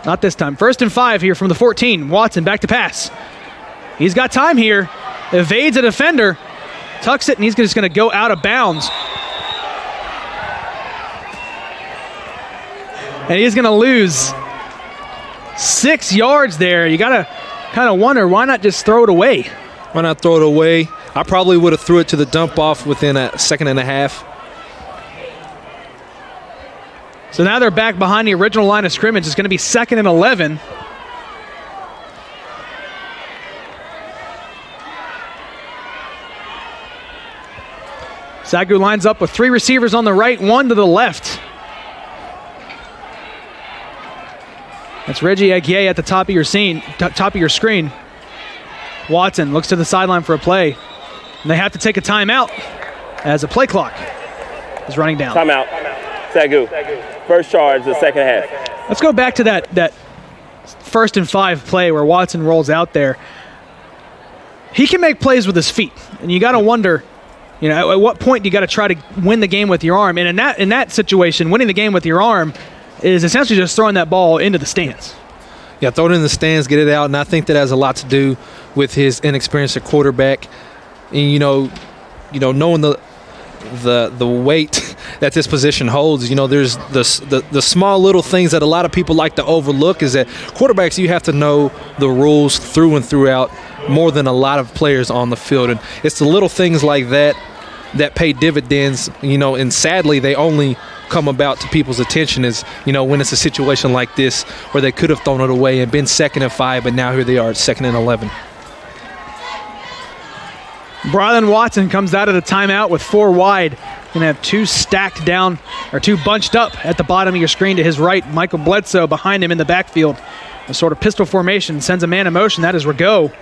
not this time. 1st and 5 here from the 14. Watson back to pass. He's got time here. Evades a defender. Tucks it, and he's just going to go out of bounds. and he's going to lose 6 yards there. You got to kind of wonder, why not just throw it away? Why not throw it away? I probably would have threw it to the dump off within a second and a half. So now they're back behind the original line of scrimmage. It's going to be 2nd and 11. SAGU lines up with 3 receivers on the right, 1 to the left. That's Reggie Aguirre at the top of your screen. Watson looks to the sideline for a play. And they have to take a timeout as a play clock is running down. Timeout. SAGU. First charge, the second half. Let's go back to that 1st and 5 play where Watson rolls out there. He can make plays with his feet, and you got to wonder, at what point do you got to try to win the game with your arm? And in that situation, winning the game with your arm is essentially just throwing that ball into the stands. Yeah, throw it in the stands, get it out, and I think that has a lot to do with his inexperience at quarterback. And knowing the weight that this position holds, there's the small little things that a lot of people like to overlook is that quarterbacks, you have to know the rules through and throughout more than a lot of players on the field. And it's the little things like that pay dividends, and sadly they only come about to people's attention is, when it's a situation like this where they could have thrown it away and been 2nd and 5, but now here they are at 2nd and 11. Brylan Watson comes out of the timeout with 4 wide. Going to have 2 stacked down, or 2 bunched up at the bottom of your screen to his right. Michael Bledsoe behind him in the backfield. A sort of pistol formation, sends a man in motion. That is Rigaud.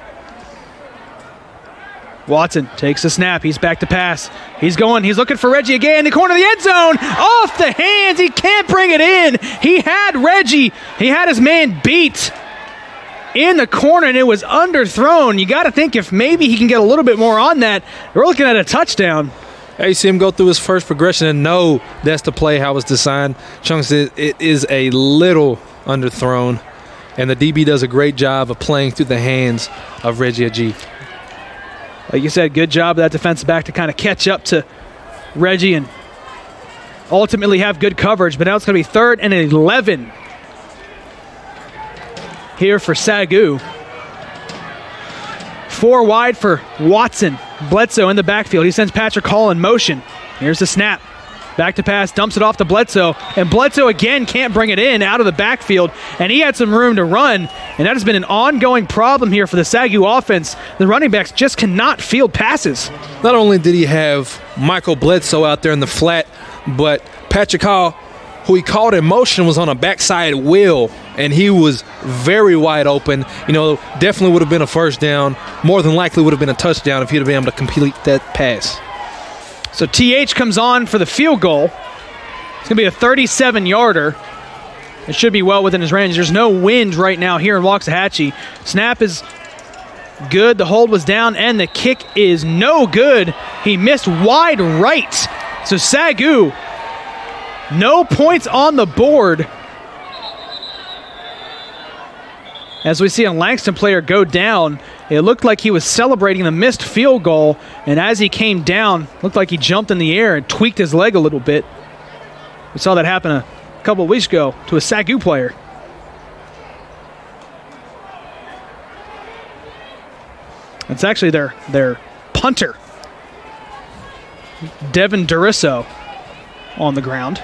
Watson takes a snap. He's back to pass. He's looking for Reggie again in the corner of the end zone. Off the hands. He can't bring it in. He had Reggie. He had his man beat in the corner, and it was underthrown. You got to think if maybe he can get a little bit more on that, we're looking at a touchdown. You see him go through his first progression and know that's the play, how it's designed. Chunks, it is a little underthrown, and the DB does a great job of playing through the hands of Reggie Aguirre. Like you said, good job of that defensive back to kind of catch up to Reggie and ultimately have good coverage. But now it's going to be 3rd and 11 here for SAGU. 4 wide for Watson. Bledsoe in the backfield. He sends Patrick Hall in motion. Here's the snap. Back to pass, dumps it off to Bledsoe, and Bledsoe again can't bring it in out of the backfield, and he had some room to run, and that has been an ongoing problem here for the SAGU offense. The running backs just cannot field passes. Not only did he have Michael Bledsoe out there in the flat, but Patrick Hall, who he called in motion, was on a backside wheel, and he was very wide open. Definitely would have been a first down. More than likely would have been a touchdown if he'd have been able to complete that pass. So TH comes on for the field goal. It's going to be a 37-yarder. It should be well within his range. There's no wind right now here in Waxahachie. Snap is good. The hold was down, and the kick is no good. He missed wide right. So SAGU, no points on the board. As we see a Langston player go down, it looked like he was celebrating the missed field goal, and as he came down, looked like he jumped in the air and tweaked his leg a little bit. We saw that happen a couple of weeks ago to a SAGU player. It's actually their punter, Devin Durisso, on the ground.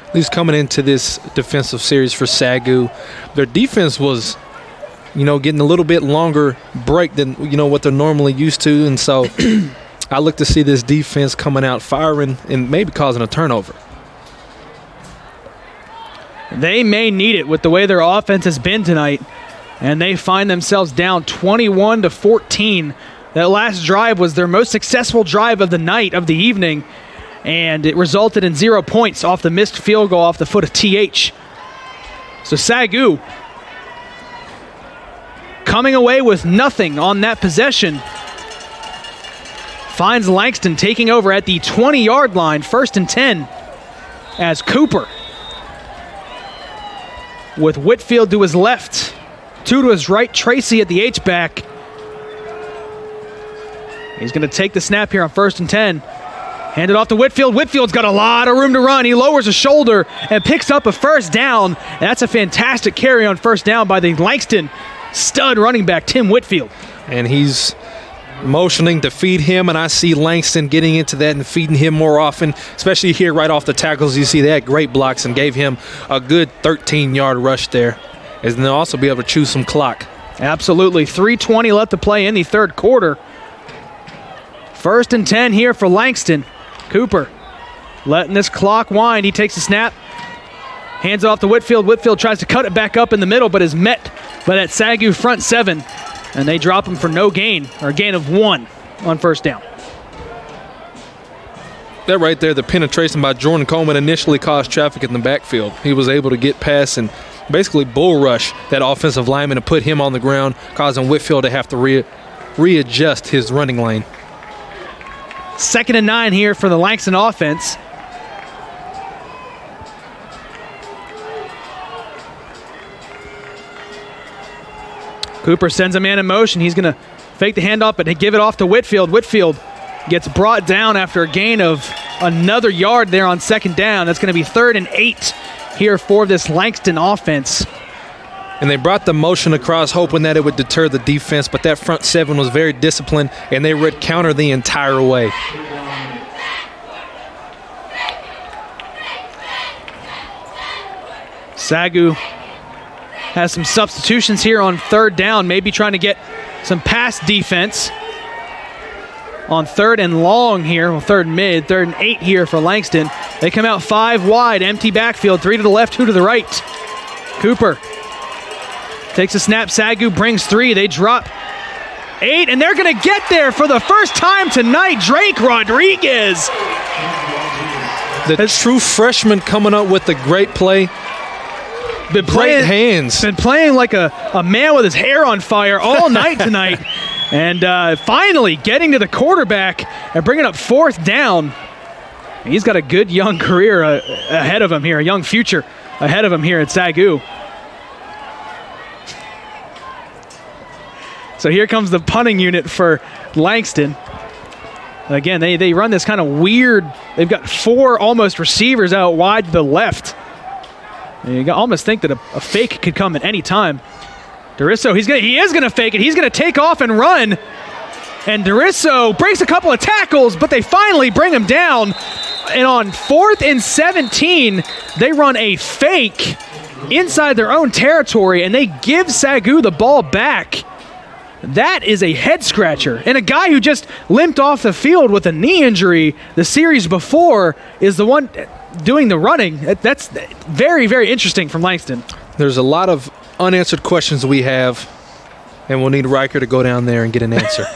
At least coming into this defensive series for SAGU, their defense was, getting a little bit longer break than, what they're normally used to. And so I look to see this defense coming out firing and maybe causing a turnover. They may need it with the way their offense has been tonight, and they find themselves down 21-14. That last drive was their most successful drive of the night, of the evening, and it resulted in 0 points off the missed field goal off the foot of TH. So SAGU coming away with nothing on that possession. Finds Langston taking over at the 20-yard line, 1st and 10, as Cooper with Whitfield to his left, 2 to his right, Tracy at the H-back. He's going to take the snap here on 1st and 10. Hand it off to Whitfield. Whitfield's got a lot of room to run. He lowers a shoulder and picks up a first down. And that's a fantastic carry on first down by the Langston stud running back, Tim Whitfield. And he's motioning to feed him, and I see Langston getting into that and feeding him more often, especially here right off the tackles. You see they had great blocks and gave him a good 13-yard rush there. And they'll also be able to chew some clock. Absolutely. 3:20 left to play in the third quarter. 1st and 10 here for Langston. Cooper letting this clock wind. He takes a snap, hands it off to Whitfield. Whitfield tries to cut it back up in the middle, but is met by that SAGU front 7, and they drop him for no gain, or a gain of 1 on first down. That right there, the penetration by Jordan Coleman initially caused traffic in the backfield. He was able to get past and basically bull rush that offensive lineman and put him on the ground, causing Whitfield to have to readjust his running lane. 2nd and 9 here for the Langston offense. Cooper sends a man in motion. He's going to fake the handoff, but give it off to Whitfield. Whitfield gets brought down after a gain of another yard there on 2nd down. That's going to be 3rd and 8 here for this Langston offense. And they brought the motion across hoping that it would deter the defense, but that front 7 was very disciplined, and they would counter the entire way. SAGU has some substitutions here on 3rd down, maybe trying to get some pass defense on 3rd and long here, well, 3rd and mid, 3rd and 8 here for Langston. They come out 5 wide, empty backfield, 3 to the left, 2 to the right. Cooper takes a snap. SAGU brings 3. They drop 8, and they're going to get there for the first time tonight. Drake Rodriguez. The true freshman coming up with a great play. Great hands. Been playing like a man with his hair on fire all night tonight. And finally getting to the quarterback and bringing up 4th down. He's got a good young career ahead of him here, a young future ahead of him here at SAGU. So here comes the punting unit for Langston. Again, they run this kind of weird, they've got 4 almost receivers out wide to the left. And you almost think that a fake could come at any time. Darisso, he is gonna fake it. He's gonna take off and run. And Darisso breaks a couple of tackles, but they finally bring him down. And on 4th and 17, they run a fake inside their own territory, and they give SAGU the ball back. That is a head scratcher. And a guy who just limped off the field with a knee injury the series before is the one doing the running. That's very, very interesting from Langston. There's a lot of unanswered questions we have, and we'll need Riker to go down there and get an answer.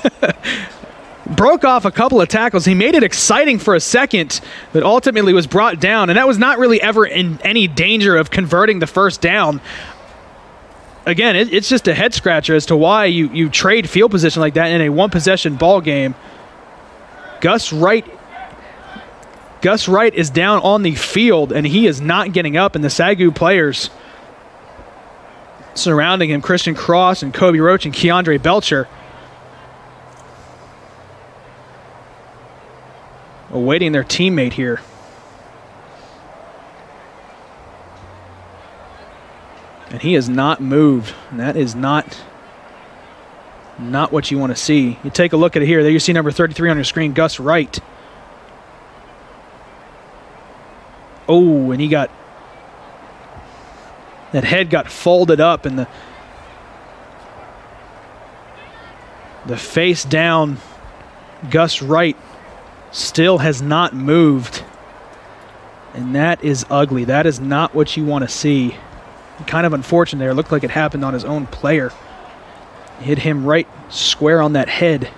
Broke off a couple of tackles. He made it exciting for a second, but ultimately was brought down. And that was not really ever in any danger of converting the first down. Again, it's just a head scratcher as to why you trade field position like that in a one-possession ball game. Gus Wright is down on the field, and he is not getting up, and the SAGU players surrounding him, Christian Cross and Kobe Roach and Keandre Belcher, awaiting their teammate here. And he has not moved, and that is not what you want to see. You take a look at it here. There you see number 33 on your screen, Gus Wright. Oh, and that head got folded up, and the face down Gus Wright still has not moved. And that is ugly. That is not what you want to see. Kind of unfortunate there. It looked like it happened on his own player. Hit him right square on that head.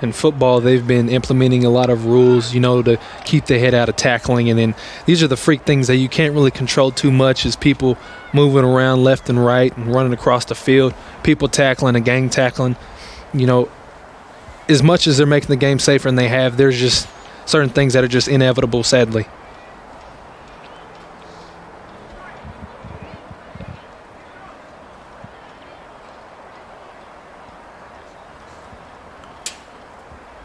In football, they've been implementing a lot of rules, to keep the head out of tackling. And then these are the freak things that you can't really control too much, is people moving around left and right and running across the field, people tackling and gang tackling. As much as they're making the game safer and they have, there's just certain things that are just inevitable, sadly.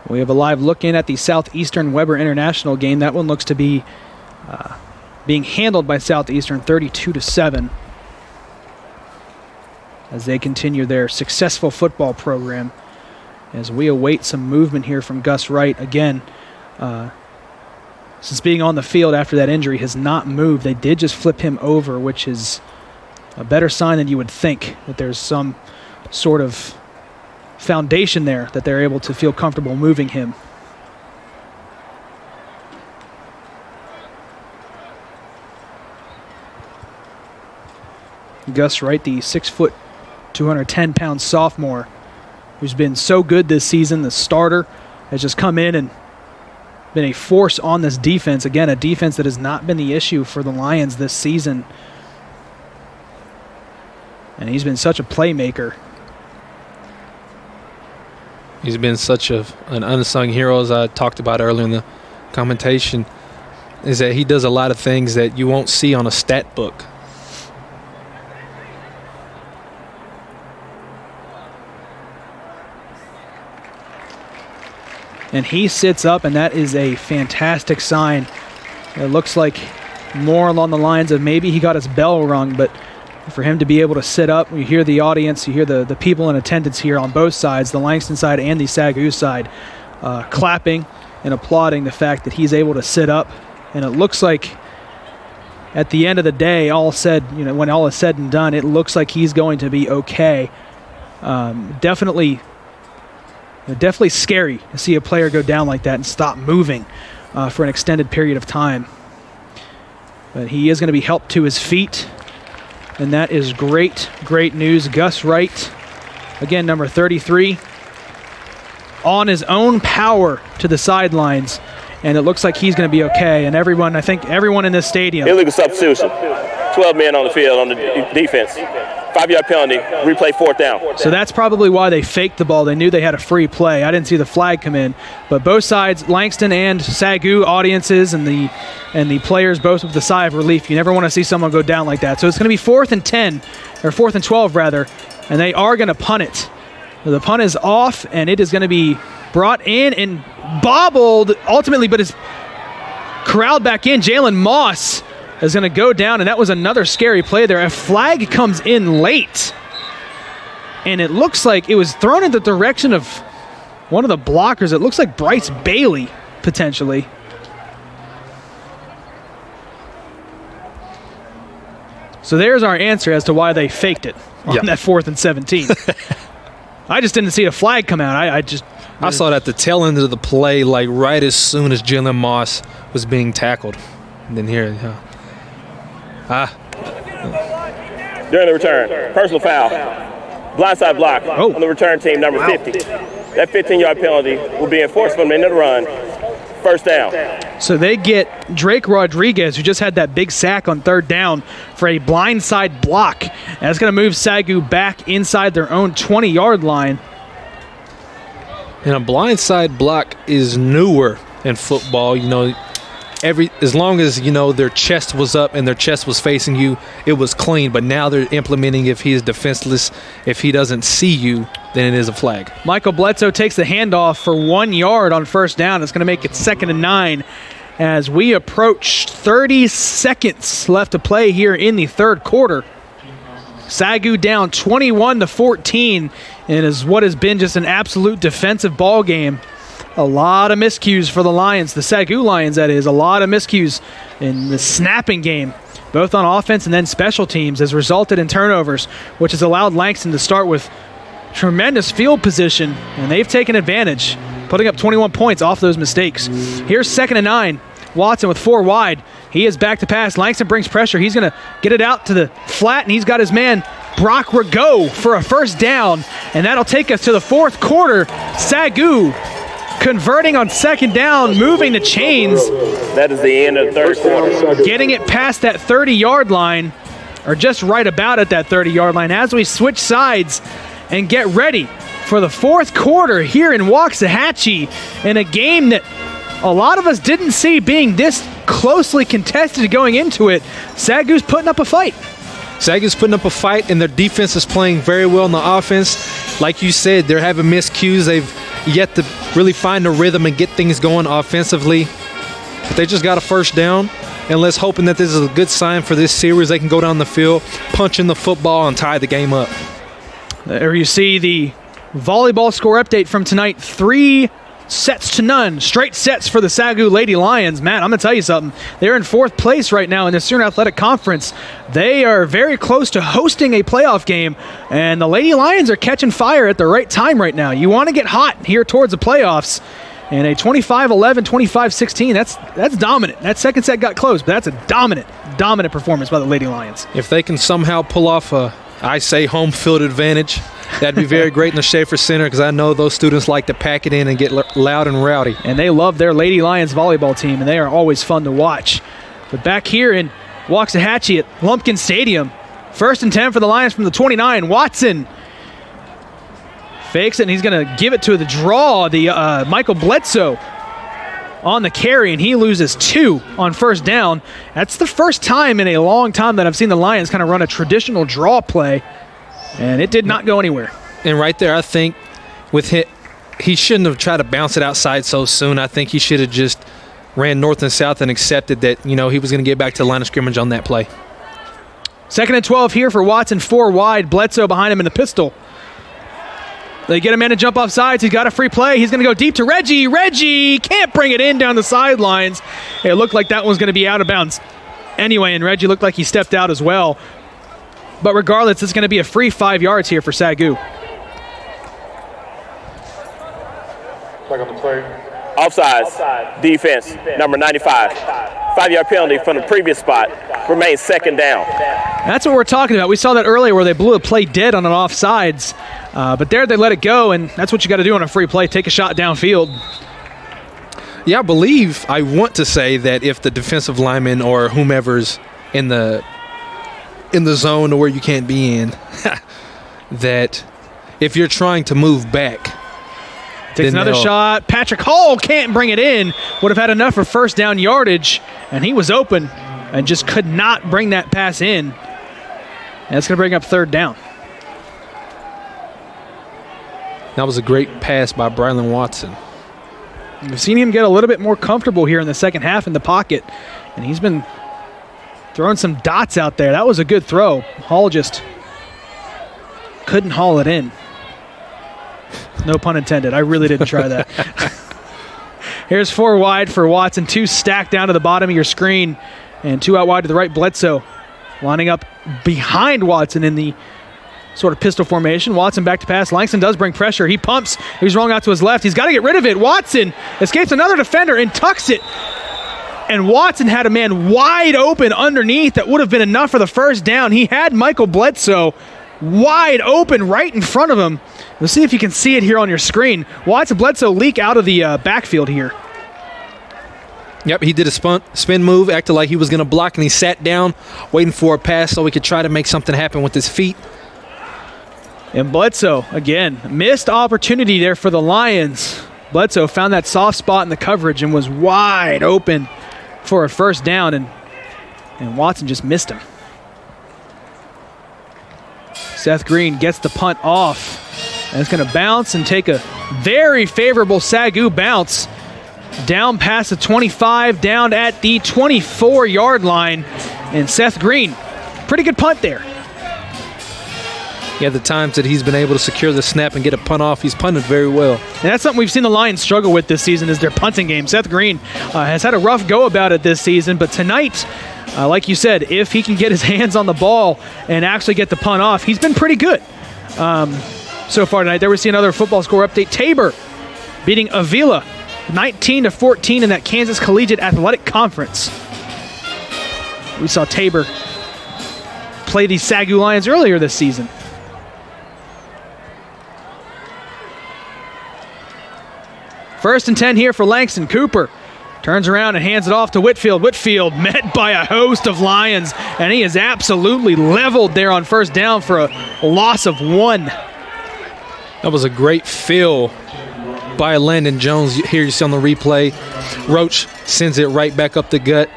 We have a live look in at the Southeastern Weber International game. That one looks to be being handled by Southeastern 32-7 as they continue their successful football program. As we await some movement here from Gus Wright. Again, since being on the field after that injury, has not moved. They did just flip him over, which is a better sign than you would think, that there's some sort of foundation there that they're able to feel comfortable moving him. Gus Wright, the 6', 210-pound sophomore, who's been so good this season, the starter, has just come in and been a force on this defense. Again, a defense that has not been the issue for the Lions this season. And he's been such a playmaker. He's been such an unsung hero, as I talked about earlier in the commentation, is that he does a lot of things that you won't see on a stat book. And he sits up, and that is a fantastic sign. It looks like more along the lines of maybe he got his bell rung, but for him to be able to sit up, you hear the audience, you hear the people in attendance here on both sides, the Langston side and the SAGU side, clapping and applauding the fact that he's able to sit up. And it looks like at the end of the day, when all is said and done, it looks like he's going to be okay. Definitely scary to see a player go down like that and stop moving for an extended period of time. But he is going to be helped to his feet, and that is great news. Gus Wright, again, number 33, on his own power to the sidelines, and it looks like he's going to be okay. And I think everyone in this stadium. Illegal substitution. 12 men on the field on the defense. 5-yard penalty, replay 4th down. So that's probably why they faked the ball. They knew they had a free play. I didn't see the flag come in. But both sides, Langston and SAGU audiences and the players both with the sigh of relief. You never want to see someone go down like that. So it's going to be 4th and 10, or 4th and 12 rather, and they are going to punt it. So the punt is off, and it is going to be brought in and bobbled ultimately, but is corralled back in. Jalen Moss is going to go down, and that was another scary play there. A flag comes in late, and it looks like it was thrown in the direction of one of the blockers. It looks like Bryce Bailey, potentially. So there's our answer as to why they faked it on that 4th and 17. I just didn't see a flag come out. I saw it at the tail end of the play, like right as soon as Jalen Moss was being tackled. And then here, During the return, personal foul, blindside block on the return team, number 50. That 15-yard penalty will be enforced from the end of the run. 1st down. So they get Drake Rodriguez, who just had that big sack on 3rd down, for a blindside block. And that's going to move SAGU back inside their own 20-yard line. And a blindside block is newer in football. As long as their chest was up and their chest was facing you, it was clean. But now they're implementing, if he is defenseless, if he doesn't see you, then it is a flag. Michael Bledsoe takes the handoff for 1 yard on 1st down. It's going to make it 2nd and 9 as we approach 30 seconds left to play here in the 3rd quarter. SAGU down 21-14, and is what has been just an absolute defensive ball game. A lot of miscues for the Lions, the SAGU Lions, that is. A lot of miscues in the snapping game, both on offense and then special teams, has resulted in turnovers, which has allowed Langston to start with tremendous field position, and they've taken advantage, putting up 21 points off those mistakes. Here's 2nd and 9. Watson with 4 wide. He is back to pass. Langston brings pressure. He's going to get it out to the flat, and he's got his man Brock Rago for a 1st down, and that'll take us to the 4th quarter. SAGU converting on 2nd down, moving the chains. That is the end of the 3rd quarter. Getting it past that 30-yard line, or just right about at that 30-yard line, as we switch sides and get ready for the 4th quarter here in Waxahachie, in a game that a lot of us didn't see being this closely contested going into it. SAGU's putting up a fight. SAGU's putting up a fight, and their defense is playing very well in the offense. Like you said, they're having miscues. yet to really find the rhythm and get things going offensively. But they just got a first down, and let's hoping that this is a good sign for this series. They can go down the field, punch in the football, and tie the game up. There you see the volleyball score update from tonight. 3-0, straight sets for the SAGU Lady Lions. Man, I'm going to tell you something. They're in 4th place right now in the Student Athletic Conference. They are very close to hosting a playoff game, and the Lady Lions are catching fire at the right time right now. You want to get hot here towards the playoffs. And a 25-11, 25-16, that's dominant. That second set got close, but that's a dominant performance by the Lady Lions. If they can somehow pull off home field advantage, that'd be very great in the Schaefer Center, because I know those students like to pack it in and get loud and rowdy. And they love their Lady Lions volleyball team, and they are always fun to watch. But back here in Waxahachie at Lumpkin Stadium, 1st and 10 for the Lions from the 29. Watson fakes it, and he's going to give it to the draw, Michael Bledsoe on the carry, and he loses 2 on first down. That's the first time in a long time that I've seen the Lions kind of run a traditional draw play, and it did not go anywhere. And right there, I think with he shouldn't have tried to bounce it outside so soon. I think he should have just ran north and south and accepted that, he was going to get back to the line of scrimmage on that play. 2nd and 12 here for Watson, 4 wide. Bledsoe behind him in the pistol. They get a man to jump off sides. He's got a free play. He's going to go deep to Reggie. Reggie can't bring it in down the sidelines. It looked like that one was going to be out of bounds anyway, and Reggie looked like he stepped out as well. But regardless, it's going to be a free 5 yards here for SAGU. Flag on the play. Offsides. Defense, number 95. 5-yard penalty from the previous spot. Remains 2nd down. That's what we're talking about. We saw that earlier where they blew a play dead on an offsides. But there they let it go, and that's what you got to do on a free play, take a shot downfield. Yeah, I want to say that if the defensive lineman or whomever's in the zone or where you can't be in, that if you're trying to move back. Takes another shot. Patrick Hall can't bring it in. Would have had enough for first down yardage, and he was open and just could not bring that pass in. And that's going to bring up 3rd down. That was a great pass by Brylan Watson. We've seen him get a little bit more comfortable here in the second half in the pocket, and he's been throwing some dots out there. That was a good throw. Hall just couldn't haul it in. No pun intended. I really didn't try that. Here's 4 wide for Watson. 2 stacked down to the bottom of your screen, and 2 out wide to the right. Bledsoe lining up behind Watson in the sort of pistol formation. Watson back to pass. Langston does bring pressure. He pumps. He's rolling out to his left. He's got to get rid of it. Watson escapes another defender and tucks it. And Watson had a man wide open underneath that would have been enough for the first down. He had Michael Bledsoe wide open right in front of him. Let's see if you can see it here on your screen. Watson Bledsoe leak out of the backfield here. Yep, he did a spin move, acted like he was going to block, and he sat down waiting for a pass so he could try to make something happen with his feet. And Bledsoe, again, missed opportunity there for the Lions. Bledsoe found that soft spot in the coverage and was wide open for a first down, and Watson just missed him. Seth Green gets the punt off, and it's going to bounce and take a very favorable SAGU bounce down past the 25, down at the 24-yard line, and Seth Green, pretty good punt there. Yeah, the times that he's been able to secure the snap and get a punt off, he's punted very well. And that's something we've seen the Lions struggle with this season, is their punting game. Seth Green has had a rough go about it this season, but tonight, like you said, if he can get his hands on the ball and actually get the punt off, he's been pretty good so far tonight. There we see another football score update. Tabor beating Avila 19-14 in that Kansas Collegiate Athletic Conference. We saw Tabor play the SAGU Lions earlier this season. First and 10 here for Langston. Cooper turns around and hands it off to Whitfield. Whitfield met by a host of Lions, and he is absolutely leveled there on first down for a loss of 1. That was a great fill by Landon Jones. Here you see on the replay, Roach sends it right back up the gut,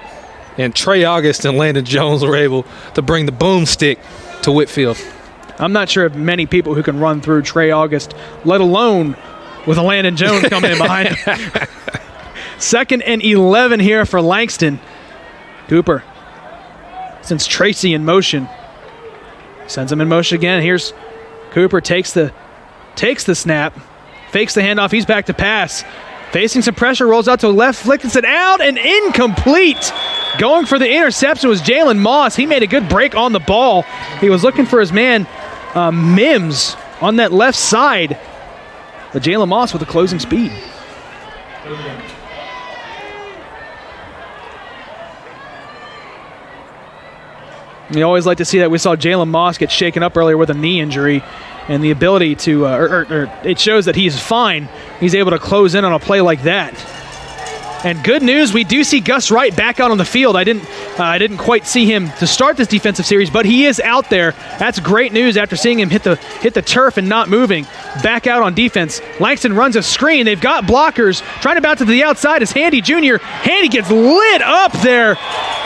and Trey August and Landon Jones were able to bring the boomstick to Whitfield. I'm not sure of many people who can run through Trey August, let alone with a Landon Jones coming in behind him. 2nd and 11 here for Langston. Cooper sends Tracy in motion. Sends him in motion again. Here's Cooper, takes the snap, fakes the handoff. He's back to pass. Facing some pressure, rolls out to the left, flicks it out, and incomplete. Going for the interception was Jalen Moss. He made a good break on the ball. He was looking for his man, Mims, on that left side. But Jalen Moss with the closing speed. You always like to see that. We saw Jalen Moss get shaken up earlier with a knee injury, and the ability to, it shows that he's fine. He's able to close in on a play like that. And good news, we do see Gus Wright back out on the field. I didn't quite see him to start this defensive series, but he is out there. That's great news after seeing him hit the turf and not moving. Back out on defense. Langston runs a screen. They've got blockers. Trying to bounce it to the outside is Handy Jr. Handy gets lit up there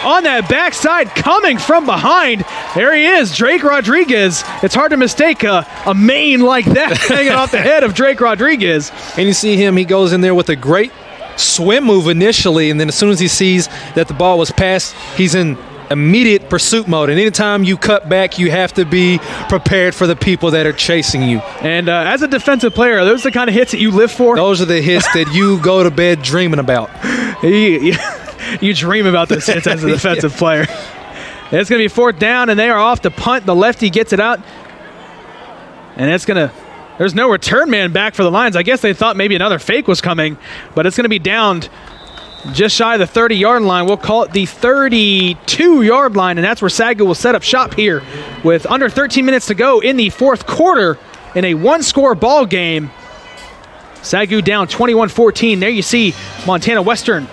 on that backside coming from behind. There he is, Drake Rodriguez. It's hard to mistake a mane like that hanging off the head of Drake Rodriguez. And you see him, he goes in there with a great swim move initially, and then as soon as he sees that the ball was passed, he's in immediate pursuit mode. And anytime you cut back, you have to be prepared for the people that are chasing you. And as a defensive player, are those the kind of hits that you live for? Those are the hits that you go to bed dreaming about. You dream about those hits as a defensive player. It's going to be 4th down, and they are off to punt. The lefty gets it out, and there's no return man back for the Lions. I guess they thought maybe another fake was coming, but it's going to be downed just shy of the 30-yard line. We'll call it the 32-yard line, and that's where SAGU will set up shop here with under 13 minutes to go in the 4th quarter in a one-score ball game. SAGU down 21-14. There you see Montana Western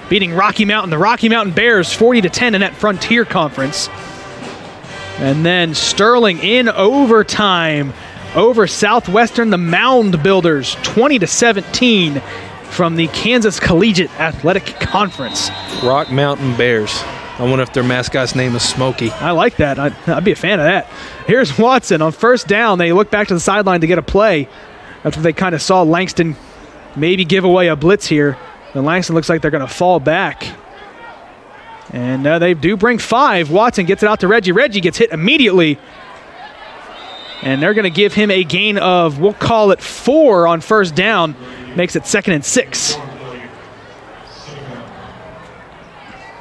beating Rocky Mountain. The Rocky Mountain Bears 40-10 in that Frontier Conference. And then Sterling in overtime over Southwestern, the Mound Builders, 20-17 from the Kansas Collegiate Athletic Conference. Rock Mountain Bears. I wonder if their mascot's name is Smokey. I like that. I'd be a fan of that. Here's Watson on 1st down. They look back to the sideline to get a play after they kind of saw Langston maybe give away a blitz here. And Langston looks like they're going to fall back. And they do bring 5. Watson gets it out to Reggie. Reggie gets hit immediately. And they're going to give him a gain of, we'll call it 4 on 1st down. Makes it 2nd and 6.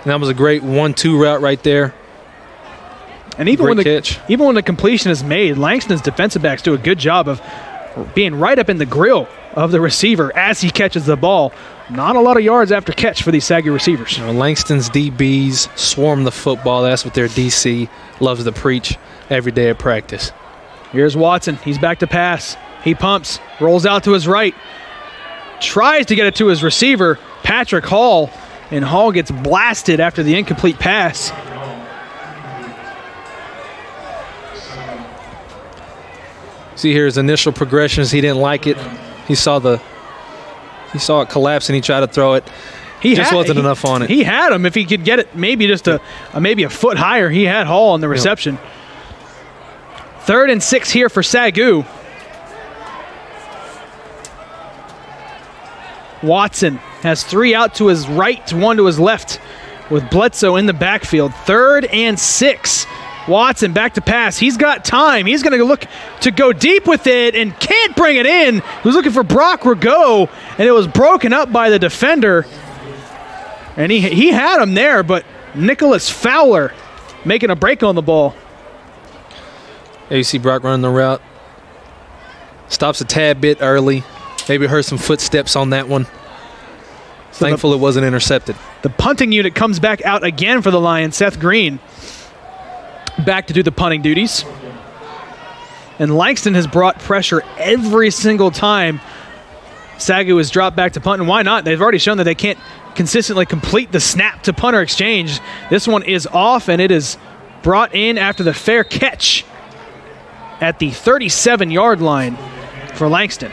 And that was a great 1-2 route right there. And even when the completion is made, Langston's defensive backs do a good job of being right up in the grill of the receiver as he catches the ball. Not a lot of yards after catch for these SAGU receivers. Langston's DBs swarm the football. That's what their DC loves to preach every day at practice. Here's Watson. He's back to pass. He pumps, rolls out to his right, tries to get it to his receiver, Patrick Hall, and Hall gets blasted after the incomplete pass. See here his initial progressions. He didn't like it. He saw it collapse and he tried to throw it. He just wasn't enough on it. He had him. If he could get it maybe just maybe a foot higher, he had Hall on the reception. 3rd and 6 here for SAGU. Watson has 3 out to his right, 1 to his left with Bledsoe in the backfield. 3rd and 6. Watson back to pass. He's got time. He's going to look to go deep with it and can't bring it in. He was looking for Brock Rago, and it was broken up by the defender. And he had him there, but Nicholas Fowler making a break on the ball. There you see Brock running the route. Stops a tad bit early. Maybe heard some footsteps on that one. Thankful it wasn't intercepted. The punting unit comes back out again for the Lions. Seth Green back to do the punting duties. And Langston has brought pressure every single time SAGU has dropped back to punt. And why not? They've already shown that they can't consistently complete the snap to punter exchange. This one is off, and it is brought in after the fair catch at the 37-yard line for Langston.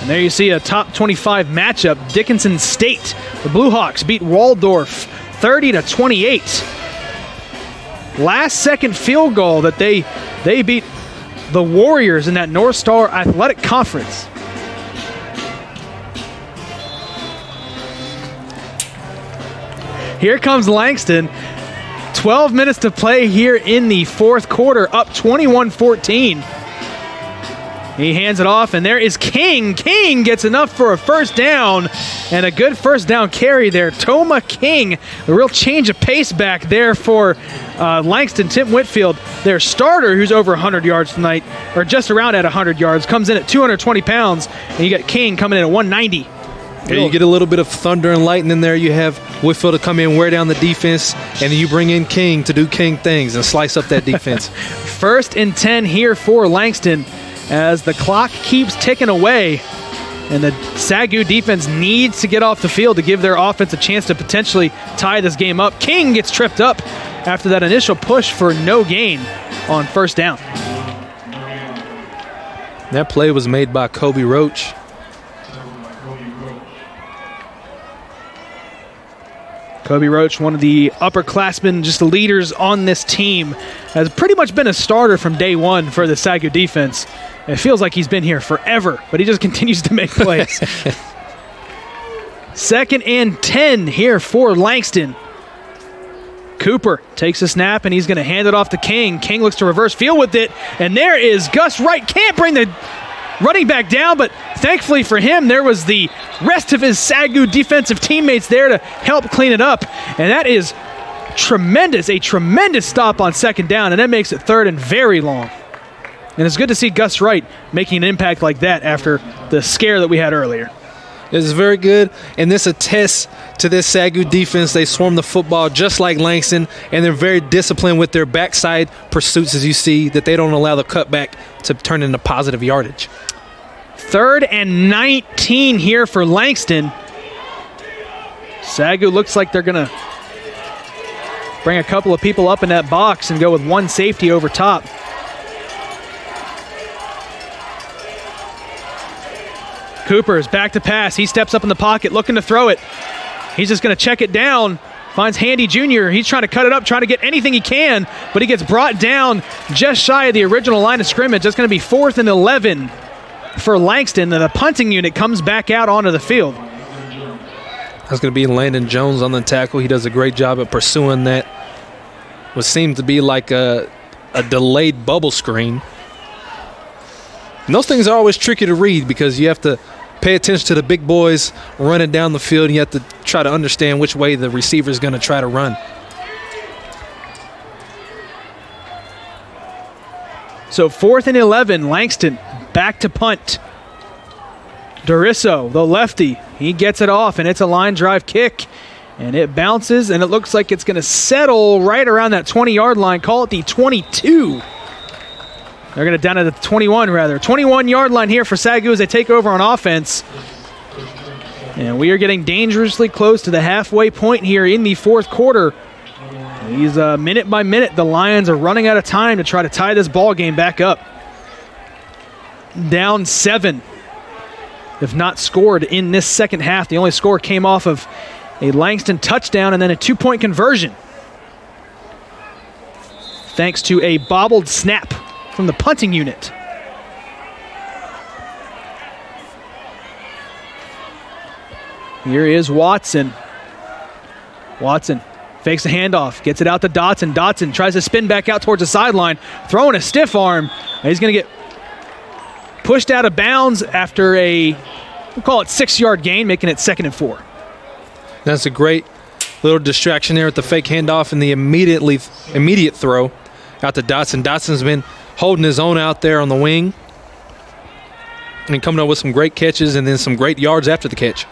And there you see a top 25 matchup. Dickinson State, the Blue Hawks beat Waldorf 30-28. Last second field goal that they beat the Warriors in that North Star Athletic Conference. Here comes Langston. 12 minutes to play here in the fourth quarter, up 21-14. He hands it off, and there is King. King gets enough for a first down, and a good first down carry there. Toma King, a real change of pace back there for Langston. Tim Whitfield, their starter, who's over 100 yards tonight, or just around at 100 yards, comes in at 220 pounds, and you got King coming in at 190. Yeah, you get a little bit of thunder and lightning there. You have Whitfield to come in, wear down the defense, and then you bring in King to do King things and slice up that defense. 1st and 10 here for Langston as the clock keeps ticking away, and the SAGU defense needs to get off the field to give their offense a chance to potentially tie this game up. King gets tripped up after that initial push for no gain on first down. That play was made by Kobe Roach. Kobe Roach, one of the upperclassmen, just the leaders on this team, has pretty much been a starter from day one for the SAGU defense. It feels like he's been here forever, but he just continues to make plays. 2nd and 10 here for Langston. Cooper takes a snap, and he's going to hand it off to King. King looks to reverse field with it, and there is Gus Wright. Can't bring the running back down, but thankfully for him, there was the rest of his SAGU defensive teammates there to help clean it up. And that is tremendous, a tremendous stop on 2nd down, and that makes it 3rd and very long. And it's good to see Gus Wright making an impact like that after the scare that we had earlier. It's very good, and this attests to this SAGU defense. They swarm the football just like Langston, and they're very disciplined with their backside pursuits, as you see, that they don't allow the cutback to turn into positive yardage. 3rd and 19 here for Langston. SAGU looks like they're going to bring a couple of people up in that box and go with one safety over top. Cooper is back to pass. He steps up in the pocket looking to throw it. He's just going to check it down. Finds Handy Jr. He's trying to cut it up, trying to get anything he can, but he gets brought down just shy of the original line of scrimmage. That's going to be 4th and 11 for Langston, and the punting unit comes back out onto the field. That's going to be Landon Jones on the tackle. He does a great job of pursuing that, what seems to be like a delayed bubble screen. And those things are always tricky to read because you have to pay attention to the big boys running down the field, and you have to try to understand which way the receiver is going to try to run. So 4th and 11, Langston back to punt. Dorisso, the lefty, he gets it off, and it's a line drive kick. And it bounces, and it looks like it's going to settle right around that 20-yard line. Call it the 22. They're going to down at the 21, rather. 21-yard line here for SAGU as they take over on offense. And we are getting dangerously close to the halfway point here in the fourth quarter. These minute by minute, the Lions are running out of time to try to tie this ball game back up. Down 7. If not scored in this second half. The only score came off of a Langston touchdown and then a 2-point conversion, thanks to a bobbled snap from the punting unit. Here is Watson. Watson fakes a handoff, gets it out to Dotson. Dotson tries to spin back out towards the sideline, throwing a stiff arm. He's going to get pushed out of bounds after a, we'll call it 6-yard gain, making it 2nd and 4. That's a great little distraction there with the fake handoff and the immediate throw out to Dotson. Dotson's been holding his own out there on the wing and coming up with some great catches and then some great yards after the catch.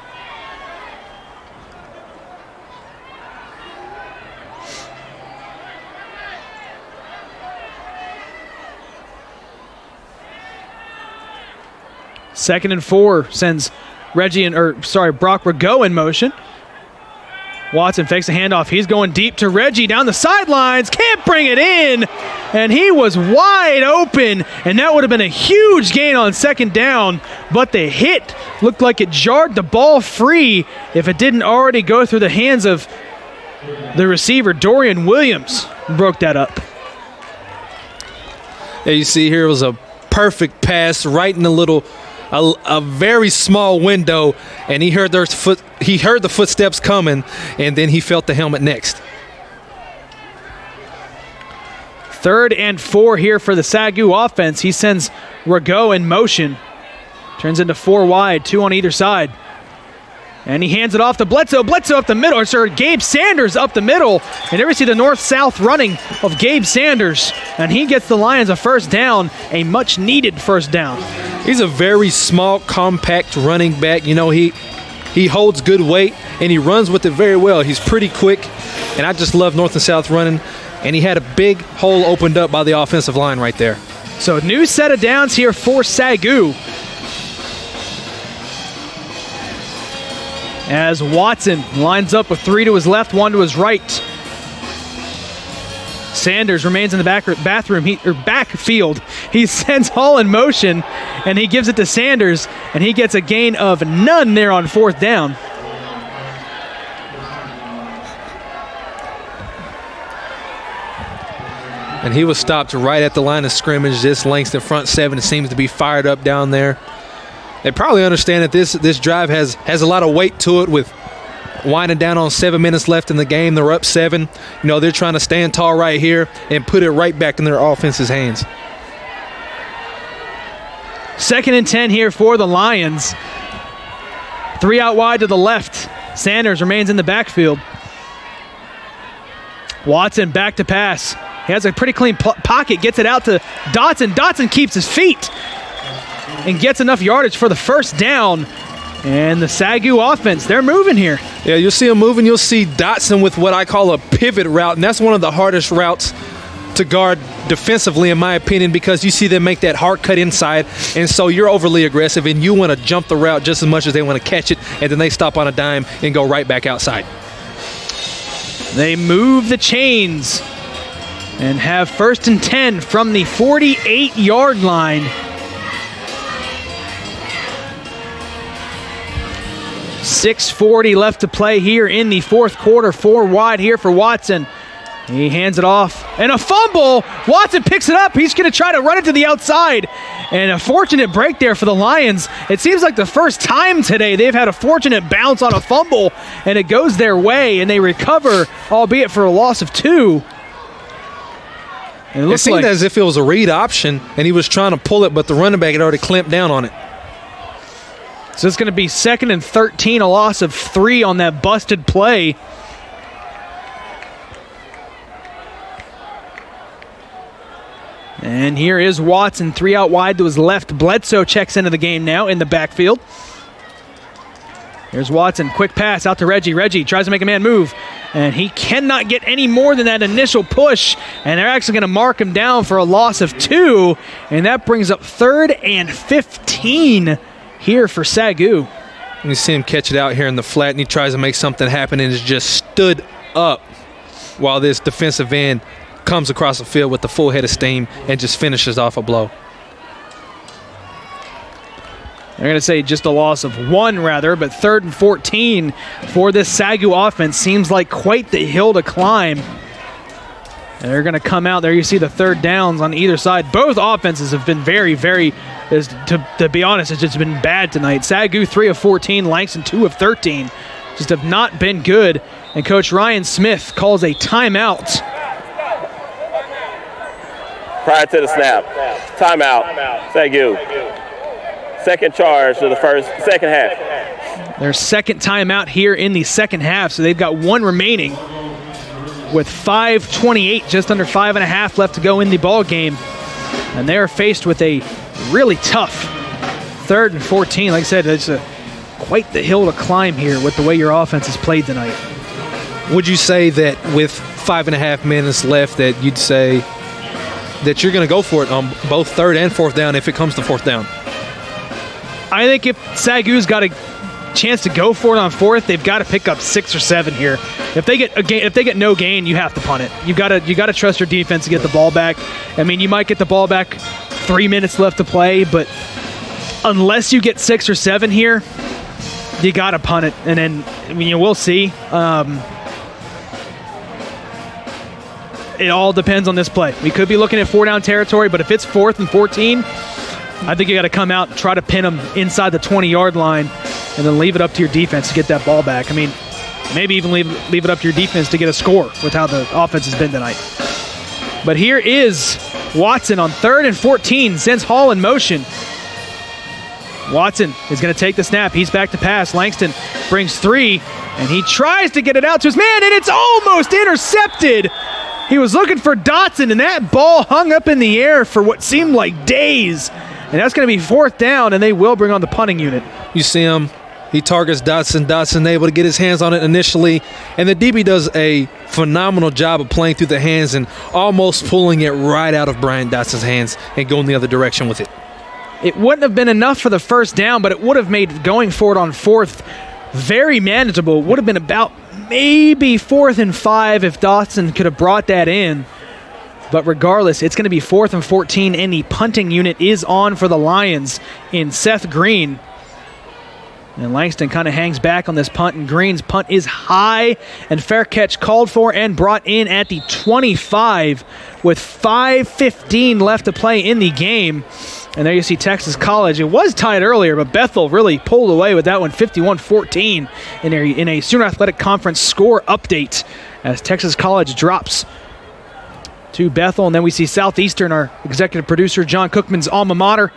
Second and 4 sends Brock Rago in motion. Watson fakes a handoff. He's going deep to Reggie down the sidelines. Can't bring it in. And he was wide open. And that would have been a huge gain on 2nd down. But the hit looked like it jarred the ball free if it didn't already go through the hands of the receiver. Dorian Williams broke that up. Yeah, you see here was a perfect pass right in a very small window, and he heard the footsteps coming, and then he felt the helmet next. 3rd and 4 here for the SAGU offense. He sends Rago in motion. Turns into 4 wide, 2 on either side. And he hands it off to Bledsoe. Bledsoe up the middle, or sorry, Gabe Sanders up the middle. And there we see the north-south running of Gabe Sanders. And he gets the Lions a first down, a much-needed first down. He's a very small, compact running back. You know, he holds good weight, and he runs with it very well. He's pretty quick, and I just love north and south running. And he had a big hole opened up by the offensive line right there. So a new set of downs here for SAGU. As Watson lines up with 3 to his left, 1 to his right. Sanders remains in the backfield. He sends Hall in motion, and he gives it to Sanders, and he gets a gain of none there on 4th down. And he was stopped right at the line of scrimmage. This Langston front 7 seems to be fired up down there. They probably understand that this drive has a lot of weight to it, with winding down on 7 minutes left in the game. They're up 7. You know, they're trying to stand tall right here and put it right back in their offense's hands. 2nd and 10 here for the Lions. 3 out wide to the left. Sanders remains in the backfield. Watson back to pass. He has a pretty clean pocket, gets it out to Dotson. Dotson keeps his feet and gets enough yardage for the first down. And the SAGU offense, they're moving here. Yeah, you'll see them moving. You'll see Dotson with what I call a pivot route, and that's one of the hardest routes to guard defensively, in my opinion, because you see them make that hard cut inside, and so you're overly aggressive, and you want to jump the route just as much as they want to catch it, and then they stop on a dime and go right back outside. They move the chains and have 1st and 10 from the 48-yard line. .640 left to play here in the 4th quarter. 4 wide here for Watson. He hands it off. And a fumble! Watson picks it up. He's going to try to run it to the outside. And a fortunate break there for the Lions. It seems like the first time today they've had a fortunate bounce on a fumble, and it goes their way, and they recover, albeit for a loss of 2. It seemed as if it was a read option, and he was trying to pull it, but the running back had already clamped down on it. So it's going to be 2nd and 13, a loss of 3 on that busted play. And here is Watson, 3 out wide to his left. Bledsoe checks into the game now in the backfield. Here's Watson, quick pass out to Reggie. Reggie tries to make a man move, and he cannot get any more than that initial push, and they're actually going to mark him down for a loss of 2, and that brings up 3rd and 15 here for SAGU. You see him catch it out here in the flat, and he tries to make something happen, and is just stood up while this defensive end comes across the field with the full head of steam and just finishes off a blow. They're going to say just a loss of 1, rather, but 3rd and 14 for this SAGU offense seems like quite the hill to climb. And they're going to come out there. You see the 3rd downs on either side. Both offenses have been very, to be honest, it's just been bad tonight. SAGU 3 of 14, Langston 2 of 13. Just have not been good. And Coach Ryan Smith calls a timeout. Prior to the snap, timeout, SAGU. Second charge to the second half. Their second timeout here in the second half, so they've got 1 remaining with 5:28, just under 5.5 left to go in the ball game. And they're faced with a really tough 3rd and 14. Like I said, it's quite the hill to climb here with the way your offense has played tonight. Would you say that with 5.5 minutes left that you'd say that you're going to go for it on both 3rd and 4th down if it comes to 4th down? I think if SAGU's got a chance to go for it on 4th, they've got to pick up 6 or 7 here. If they get no gain, you have to punt it. You got to trust your defense to get the ball back. I mean, you might get the ball back 3 minutes left to play, but unless you get 6 or 7 here, you got to punt it. And then, I mean, we'll see. It all depends on this play. We could be looking at 4 down territory, but if it's 4th and 14, I think you got to come out and try to pin them inside the 20-yard line and then leave it up to your defense to get that ball back. I mean, maybe even leave it up to your defense to get a score with how the offense has been tonight. But here is Watson on 3rd and 14, sends Hall in motion. Watson is going to take the snap. He's back to pass. Langston brings 3, and he tries to get it out to his man, and it's almost intercepted. He was looking for Dotson, and that ball hung up in the air for what seemed like days. And that's going to be 4th down, and they will bring on the punting unit. You see him. He targets Dotson. Dotson able to get his hands on it initially, and the DB does a phenomenal job of playing through the hands and almost pulling it right out of Brian Dotson's hands and going the other direction with it. It wouldn't have been enough for the 1st down, but it would have made going forward on 4th very manageable. It would have been about maybe 4th and 5 if Dotson could have brought that in. But regardless, it's going to be 4th and 14, and the punting unit is on for the Lions in Seth Green. And Langston kind of hangs back on this punt, and Green's punt is high, and fair catch called for and brought in at the 25 with 5:15 left to play in the game. And there you see Texas College. It was tied earlier, but Bethel really pulled away with that one, 51-14 in a Sooner Athletic Conference score update as Texas College drops to Bethel. And then we see Southeastern, our executive producer, John Cookman's alma mater,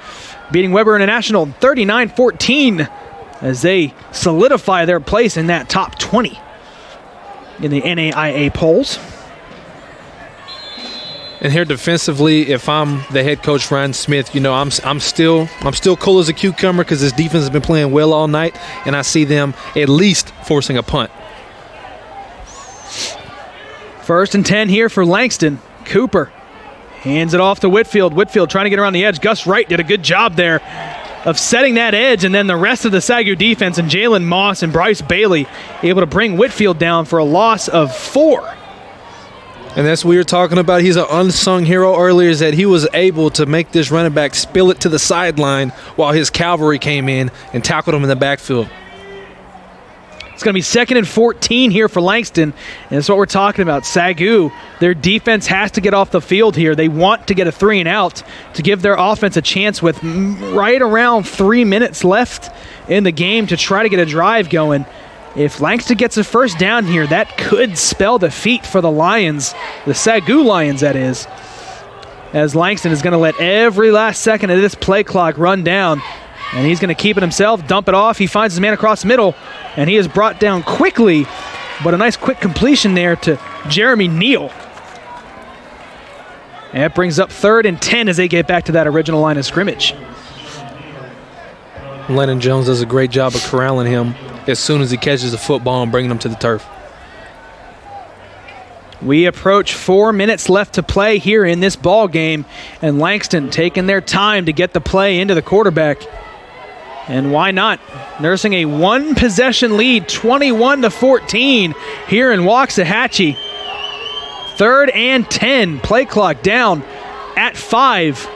beating Weber International 39-14 as they solidify their place in that top 20 in the NAIA polls. And here defensively, if I'm the head coach, Ryan Smith, you know, I'm still cool as a cucumber because this defense has been playing well all night, and I see them at least forcing a punt. 1st and 10 here for Langston. Cooper hands it off to Whitfield. Whitfield trying to get around the edge. Gus Wright did a good job there of setting that edge, and then the rest of the SAGU defense and Jalen Moss and Bryce Bailey able to bring Whitfield down for a loss of 4. And that's what we were talking about. He's an unsung hero earlier, is that he was able to make this running back spill it to the sideline while his cavalry came in and tackled him in the backfield. It's going to be 2nd and 14 here for Langston, and that's what we're talking about. SAGU, their defense has to get off the field here. They want to get a 3 and out to give their offense a chance with right around 3 minutes left in the game to try to get a drive going. If Langston gets a 1st down here, that could spell defeat for the Lions, the SAGU Lions, that is, as Langston is going to let every last second of this play clock run down. And he's going to keep it himself, dump it off. He finds his man across the middle, and he is brought down quickly. But a nice quick completion there to Jeremy Neal. And that brings up 3rd and 10 as they get back to that original line of scrimmage. Lennon Jones does a great job of corralling him as soon as he catches the football and bringing him to the turf. We approach 4 minutes left to play here in this ball game, and Langston taking their time to get the play into the quarterback. And why not? Nursing a 1-possession lead, 21-14 here in Waxahachie. 3rd and 10, play clock down at 5.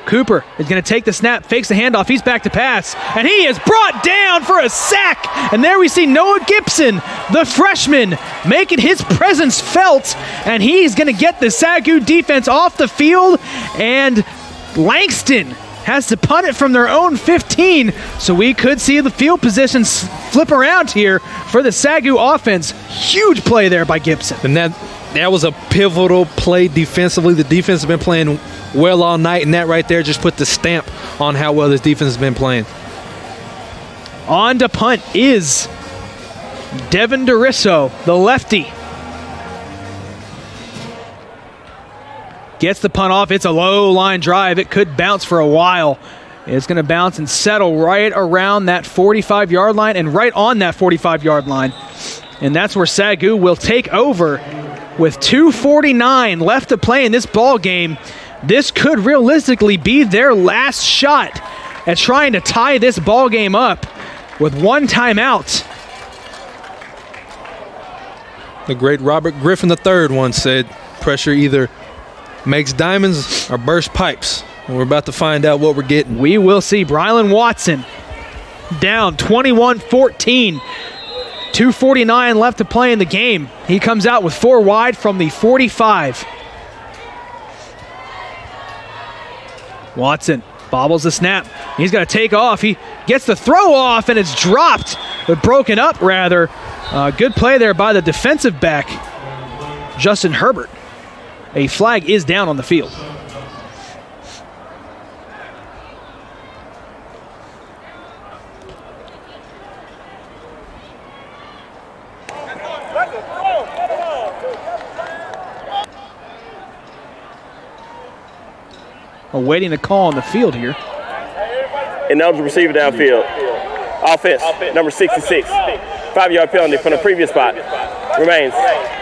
Cooper is going to take the snap, fakes the handoff, he's back to pass, and he is brought down for a sack. And there we see Noah Gibson, the freshman, making his presence felt, and he's going to get the SAGU defense off the field, and Langston has to punt it from their own 15, so we could see the field positions flip around here for the SAGU offense. Huge play there by Gibson. And that was a pivotal play defensively. The defense has been playing well all night, and that right there just put the stamp on how well this defense has been playing. On to punt is Devin Durisso, the lefty. Gets the punt off. It's a low line drive. It could bounce for a while. It's going to bounce and settle right around that 45-yard line and right on that 45-yard line. And that's where SAGU will take over with 2:49 left to play in this ball game. This could realistically be their last shot at trying to tie this ball game up with one timeout. The great Robert Griffin III once said, pressure either makes diamonds or burst pipes. And we're about to find out what we're getting. We will see. Brylan Watson down 21-14. 2:49 left to play in the game. He comes out with 4 wide from the 45. Watson Bobbles the snap. He's got to take off. He gets the throw off, and it's dropped, but broken up, rather. Good play there by the defensive back, Justin Herbert. A flag is down on the field. Awaiting the call on the field here. Ineligible receiver downfield. Offense, number 66. 5-yard penalty from the previous spot. Remains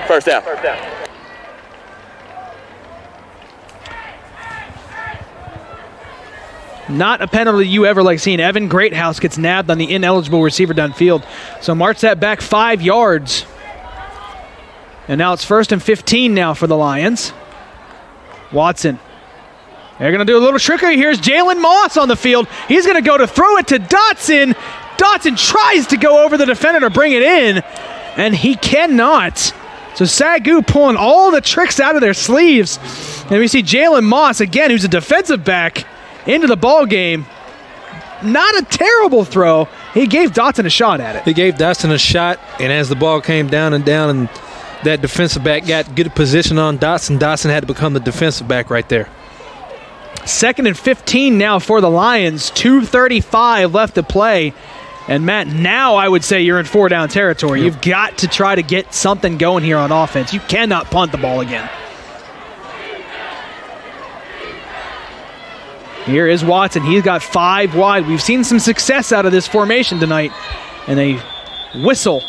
first down. Not a penalty you ever like seeing. Evan Greathouse gets nabbed on the ineligible receiver downfield. So march that back 5 yards. And now it's 1st and 15 now for the Lions. Watson. They're going to do a little trickery. Here's Jalen Moss on the field. He's going to go to throw it to Dotson. Dotson tries to go over the defender to bring it in, and he cannot. So SAGU pulling all the tricks out of their sleeves. And we see Jalen Moss, again, who's a defensive back, into the ball game. Not a terrible throw. He gave Dotson a shot at it. He gave Dotson a shot, and as the ball came down, and that defensive back got good position on Dotson, Dotson had to become the defensive back right there. 2nd and 15 now for the Lions. 2:35 left to play. And Matt, now I would say you're in 4-down territory. You've got to try to get something going here on offense. You cannot punt the ball again. Here is Watson. He's got 5 wide. We've seen some success out of this formation tonight. And they whistle.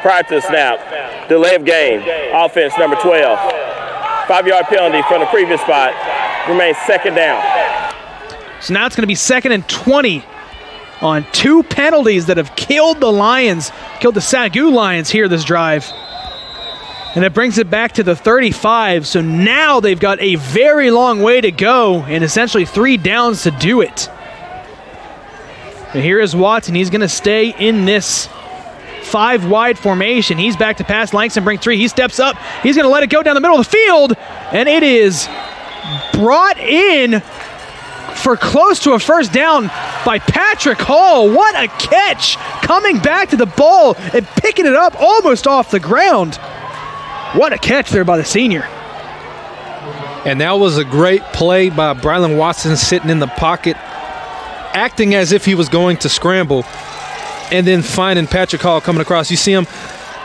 Prior to the snap, delay of game. Offense, number 12. 5-yard penalty from the previous spot. Remains 2nd down. So now it's going to be 2nd and 20 on 2 penalties that have killed the Lions, killed the SAGU Lions here this drive. And it brings it back to the 35. So now they've got a very long way to go and essentially 3 downs to do it. But here is Watson. He's going to stay in this 5-wide formation. He's back to pass. Langston bring 3. He steps up. He's going to let it go down the middle of the field. And it is brought in for close to a first down by Patrick Hall. What a catch, coming back to the ball and picking it up almost off the ground. What a catch there by the senior. And that was a great play by Brylan Watson, sitting in the pocket, acting as if he was going to scramble, and then finding Patrick Hall coming across. You see him,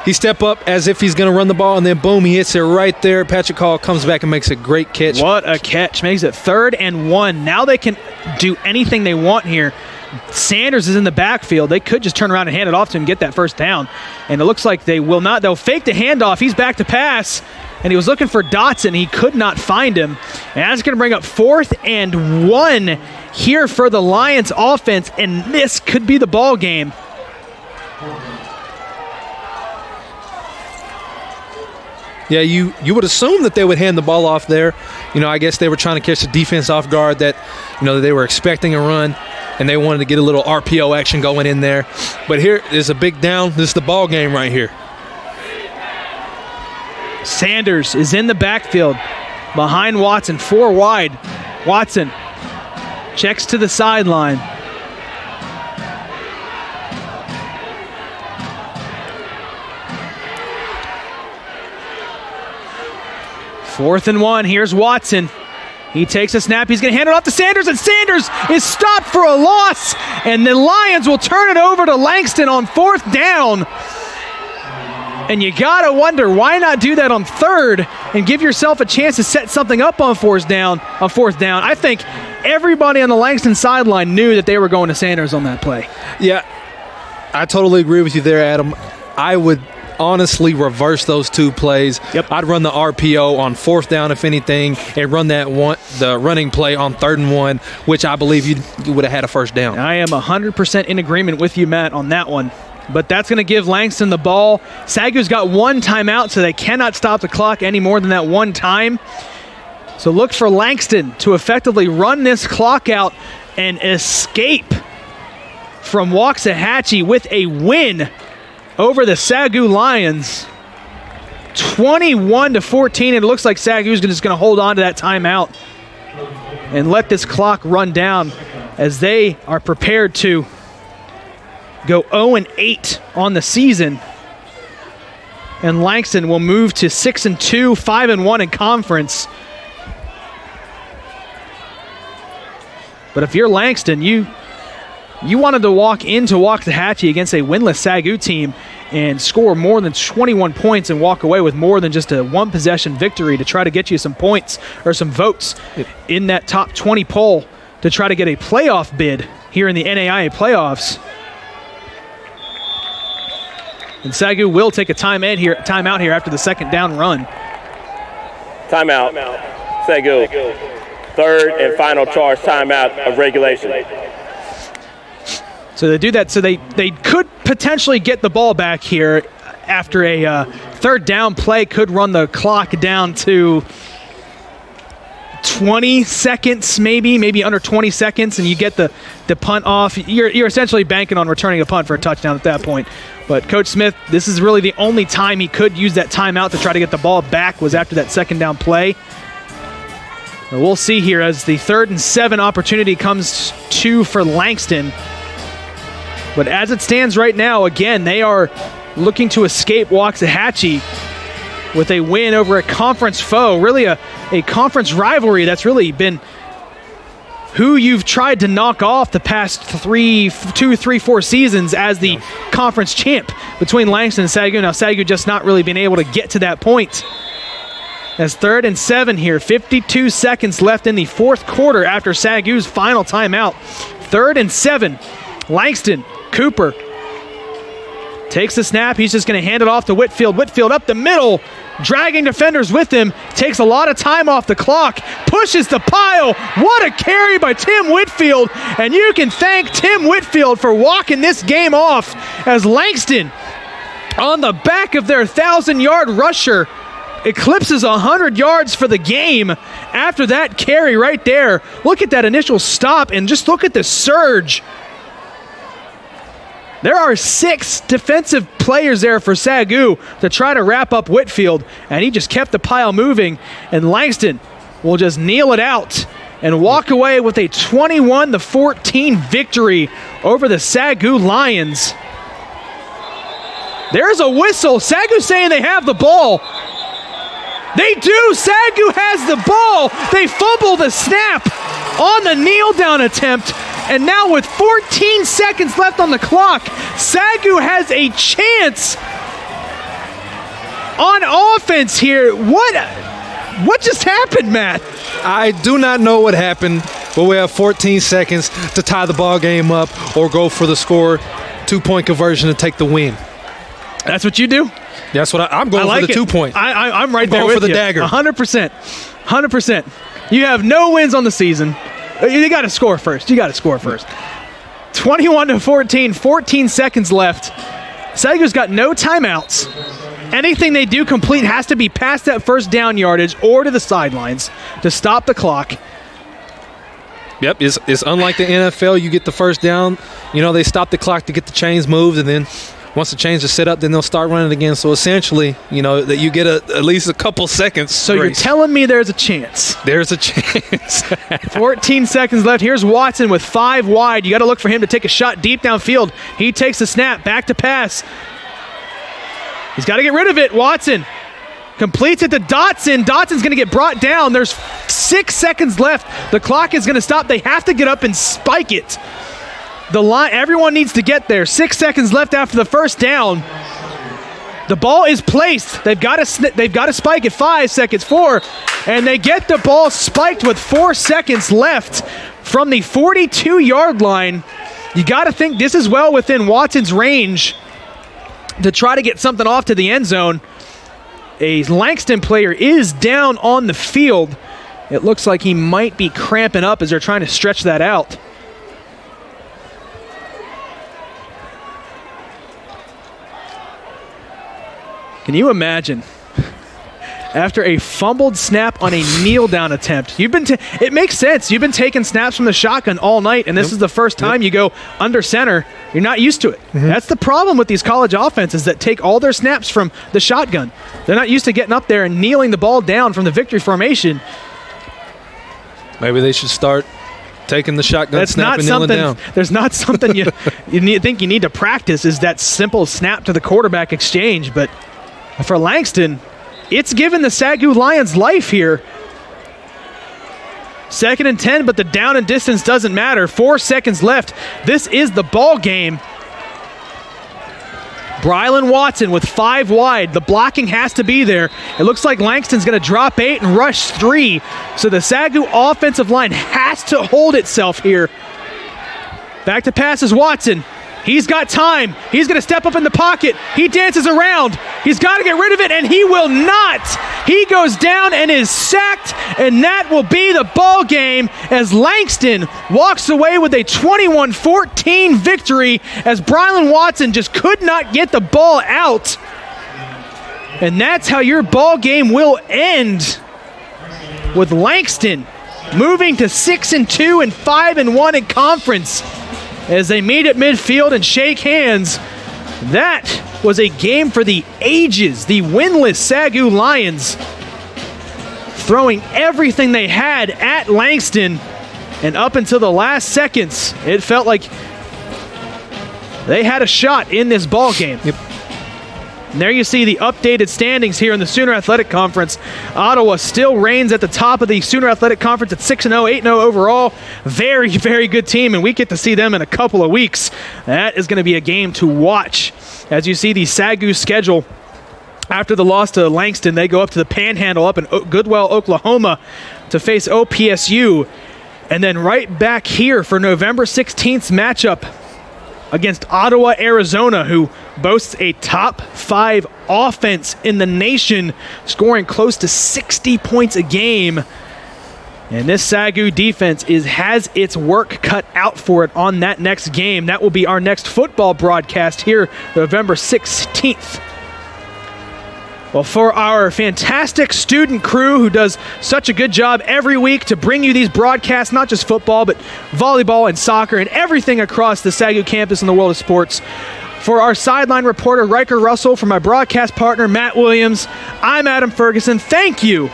he step up as if he's going to run the ball, and then boom, he hits it right there. Patrick Hall comes back and makes a great catch. What a catch. Makes it 3rd and 1. Now they can do anything they want here. Sanders is in the backfield. They could just turn around and hand it off to him and get that first down. And it looks like they will not. They'll fake the handoff. He's back to pass. And he was looking for Dotson. He could not find him. And that's going to bring up 4th and 1 here for the Lions offense. And this could be the ball game. Yeah, you would assume that they would hand the ball off there. You know, I guess they were trying to catch the defense off guard, that, you know, they were expecting a run and they wanted to get a little RPO action going in there. But here is a big down. This is the ball game right here. Sanders is in the backfield behind Watson, 4 wide. Watson checks to the sideline. Fourth and 1. Here's Watson. He takes a snap. He's going to hand it off to Sanders, and Sanders is stopped for a loss. And the Lions will turn it over to Langston on 4th down. And you got to wonder, why not do that on 3rd and give yourself a chance to set something up on 4th down? I think everybody on the Langston sideline knew that they were going to Sanders on that play. Yeah, I totally agree with you there, Adam. I would honestly reverse those 2 plays. Yep. I'd run the RPO on 4th down, if anything, and run the running play on 3rd and 1, which I believe you would have had a first down. I am 100% in agreement with you, Matt, on that one. But that's going to give Langston the ball. SAGU's got 1 timeout, so they cannot stop the clock any more than that 1 time. So look for Langston to effectively run this clock out and escape from Waxahachie with a win over the SAGU Lions. 21-14. It looks like SAGU's just going to hold on to that timeout and let this clock run down as they are prepared to go 0-8 on the season. And Langston will move to 6-2, 5-1 in conference. But if you're Langston, you wanted to walk into Waxahachie against a winless SAGU team and score more than 21 points and walk away with more than just a one-possession victory to try to get you some points or some votes in that top 20 poll to try to get a playoff bid here in the NAIA playoffs. And SAGU will take a timeout here after the second down run. Timeout. SAGU. Third and final charge timeout of regulation. So they do that. So they could potentially get the ball back here after a third down play. Could run the clock down to 20 seconds, maybe under 20 seconds, and you get the punt off. You're essentially banking on returning a punt for a touchdown at that point. But Coach Smith, this is really the only time he could use that timeout to try to get the ball back was after that second down play. And we'll see here as the 3rd and 7 opportunity comes to for Langston. But as it stands right now, again, they are looking to escape Waxahachie with a win over a conference foe, really a conference rivalry that's really been who you've tried to knock off the past 4 seasons as the conference champ between Langston and SAGU. Now, SAGU just not really been able to get to that point. As 3rd and 7 here, 52 seconds left in the fourth quarter after SAGU's final timeout. 3rd and 7, Langston, Cooper takes the snap. He's just going to hand it off to Whitfield. Whitfield up the middle, dragging defenders with him. Takes a lot of time off the clock. Pushes the pile. What a carry by Tim Whitfield. And you can thank Tim Whitfield for walking this game off as Langston, on the back of their 1,000-yard rusher, eclipses 100 yards for the game after that carry right there. Look at that initial stop and just look at the surge. There are 6 defensive players there for SAGU to try to wrap up Whitfield, and he just kept the pile moving, and Langston will just kneel it out and walk away with a 21-14 victory over the SAGU Lions. There's a whistle. SAGU saying they have the ball. They do. SAGU has the ball. They fumble the snap on the kneel-down attempt. And now with 14 seconds left on the clock, SAGU has a chance on offense here. What just happened, Matt? I do not know what happened, but we have 14 seconds to tie the ball game up or go for the score, 2-point conversion to take the win. That's what you do? That's what I'm going for the 2-point. I'm right there with you. Going for the dagger. 100%. 100%. You have no wins on the season. You got to score first. 21-14, 14 seconds left. SAGU's got no timeouts. Anything they do complete has to be past that first down yardage or to the sidelines to stop the clock. Yep, it's unlike the NFL. You get the first down. They stop the clock to get the chains moved, and then once the chains are set up, then they'll start running again. So essentially, that you get at least a couple seconds. So grace. You're telling me there's a chance? There's a chance. 14 seconds left. Here's Watson with 5 wide. You got to look for him to take a shot deep downfield. He takes the snap, back to pass. He's got to get rid of it. Watson completes it to Dotson. Dotson's going to get brought down. There's 6 seconds left. The clock is going to stop. They have to get up and spike it. The line, everyone needs to get there. 6 seconds left after the first down. The ball is placed. They've got to spike it. 5 seconds, 4, and they get the ball spiked with 4 seconds left from the 42-yard line. You got to think this is well within Watson's range to try to get something off to the end zone. A Langston player is down on the field. It looks like he might be cramping up as they're trying to stretch that out. Can you imagine after a fumbled snap on a kneel-down attempt. It makes sense. You've been taking snaps from the shotgun all night, and this is the first time you go under center. You're not used to it. That's the problem with these college offenses that take all their snaps from the shotgun. They're not used to getting up there and kneeling the ball down from the victory formation. Maybe they should start taking the shotgun snap and kneeling down. There's not something you think you need to practice is that simple snap to the quarterback exchange. But for Langston, it's given the SAGU Lions life here. 2nd and 10, but the down and distance doesn't matter. 4 seconds left. This is the ball game. Brylan Watson with 5 wide. The blocking has to be there. It looks like Langston's going to drop 8 and rush 3. So the SAGU offensive line has to hold itself here. Back to pass is Watson. He's got time. He's going to step up in the pocket. He dances around. He's got to get rid of it, and he will not. He goes down and is sacked, and that will be the ball game as Langston walks away with a 21-14 victory as Brylan Watson just could not get the ball out. And that's how your ball game will end, with Langston moving to 6-2 and 5-1 in conference. As they meet at midfield and shake hands, that was a game for the ages. The winless SAGU Lions throwing everything they had at Langston, and up until the last seconds, it felt like they had a shot in this ball game. Yep. And there you see the updated standings here in the Sooner Athletic Conference. Ottawa still reigns at the top of the Sooner Athletic Conference at 6-0, 8-0 overall. Very, very good team, and we get to see them in a couple of weeks. That is going to be a game to watch. As you see the SAGU schedule, after the loss to Langston, they go up to the Panhandle up in Goodwell, Oklahoma to face OPSU. And then right back here for November 16th's matchup against Ottawa, Arizona, who boasts a top 5 offense in the nation, scoring close to 60 points a game. And this SAGU defense has its work cut out for it on that next game. That will be our next football broadcast here, November 16th. Well, for our fantastic student crew who does such a good job every week to bring you these broadcasts, not just football, but volleyball and soccer and everything across the SAGU campus in the world of sports. For our sideline reporter, Riker Russell, for my broadcast partner, Matt Williams, I'm Adam Ferguson. Thank you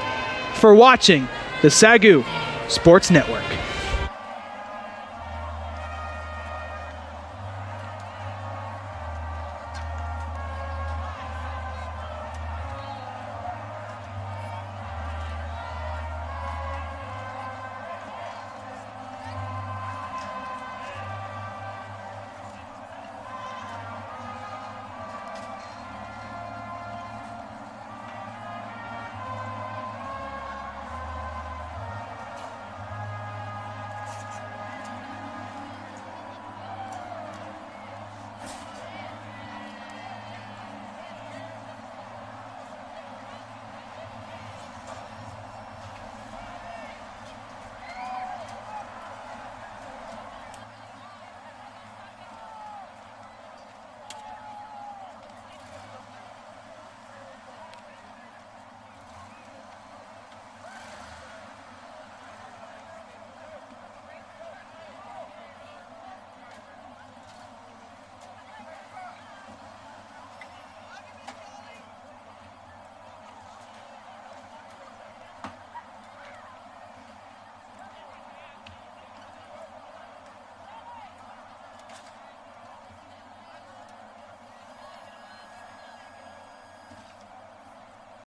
for watching the SAGU Sports Network.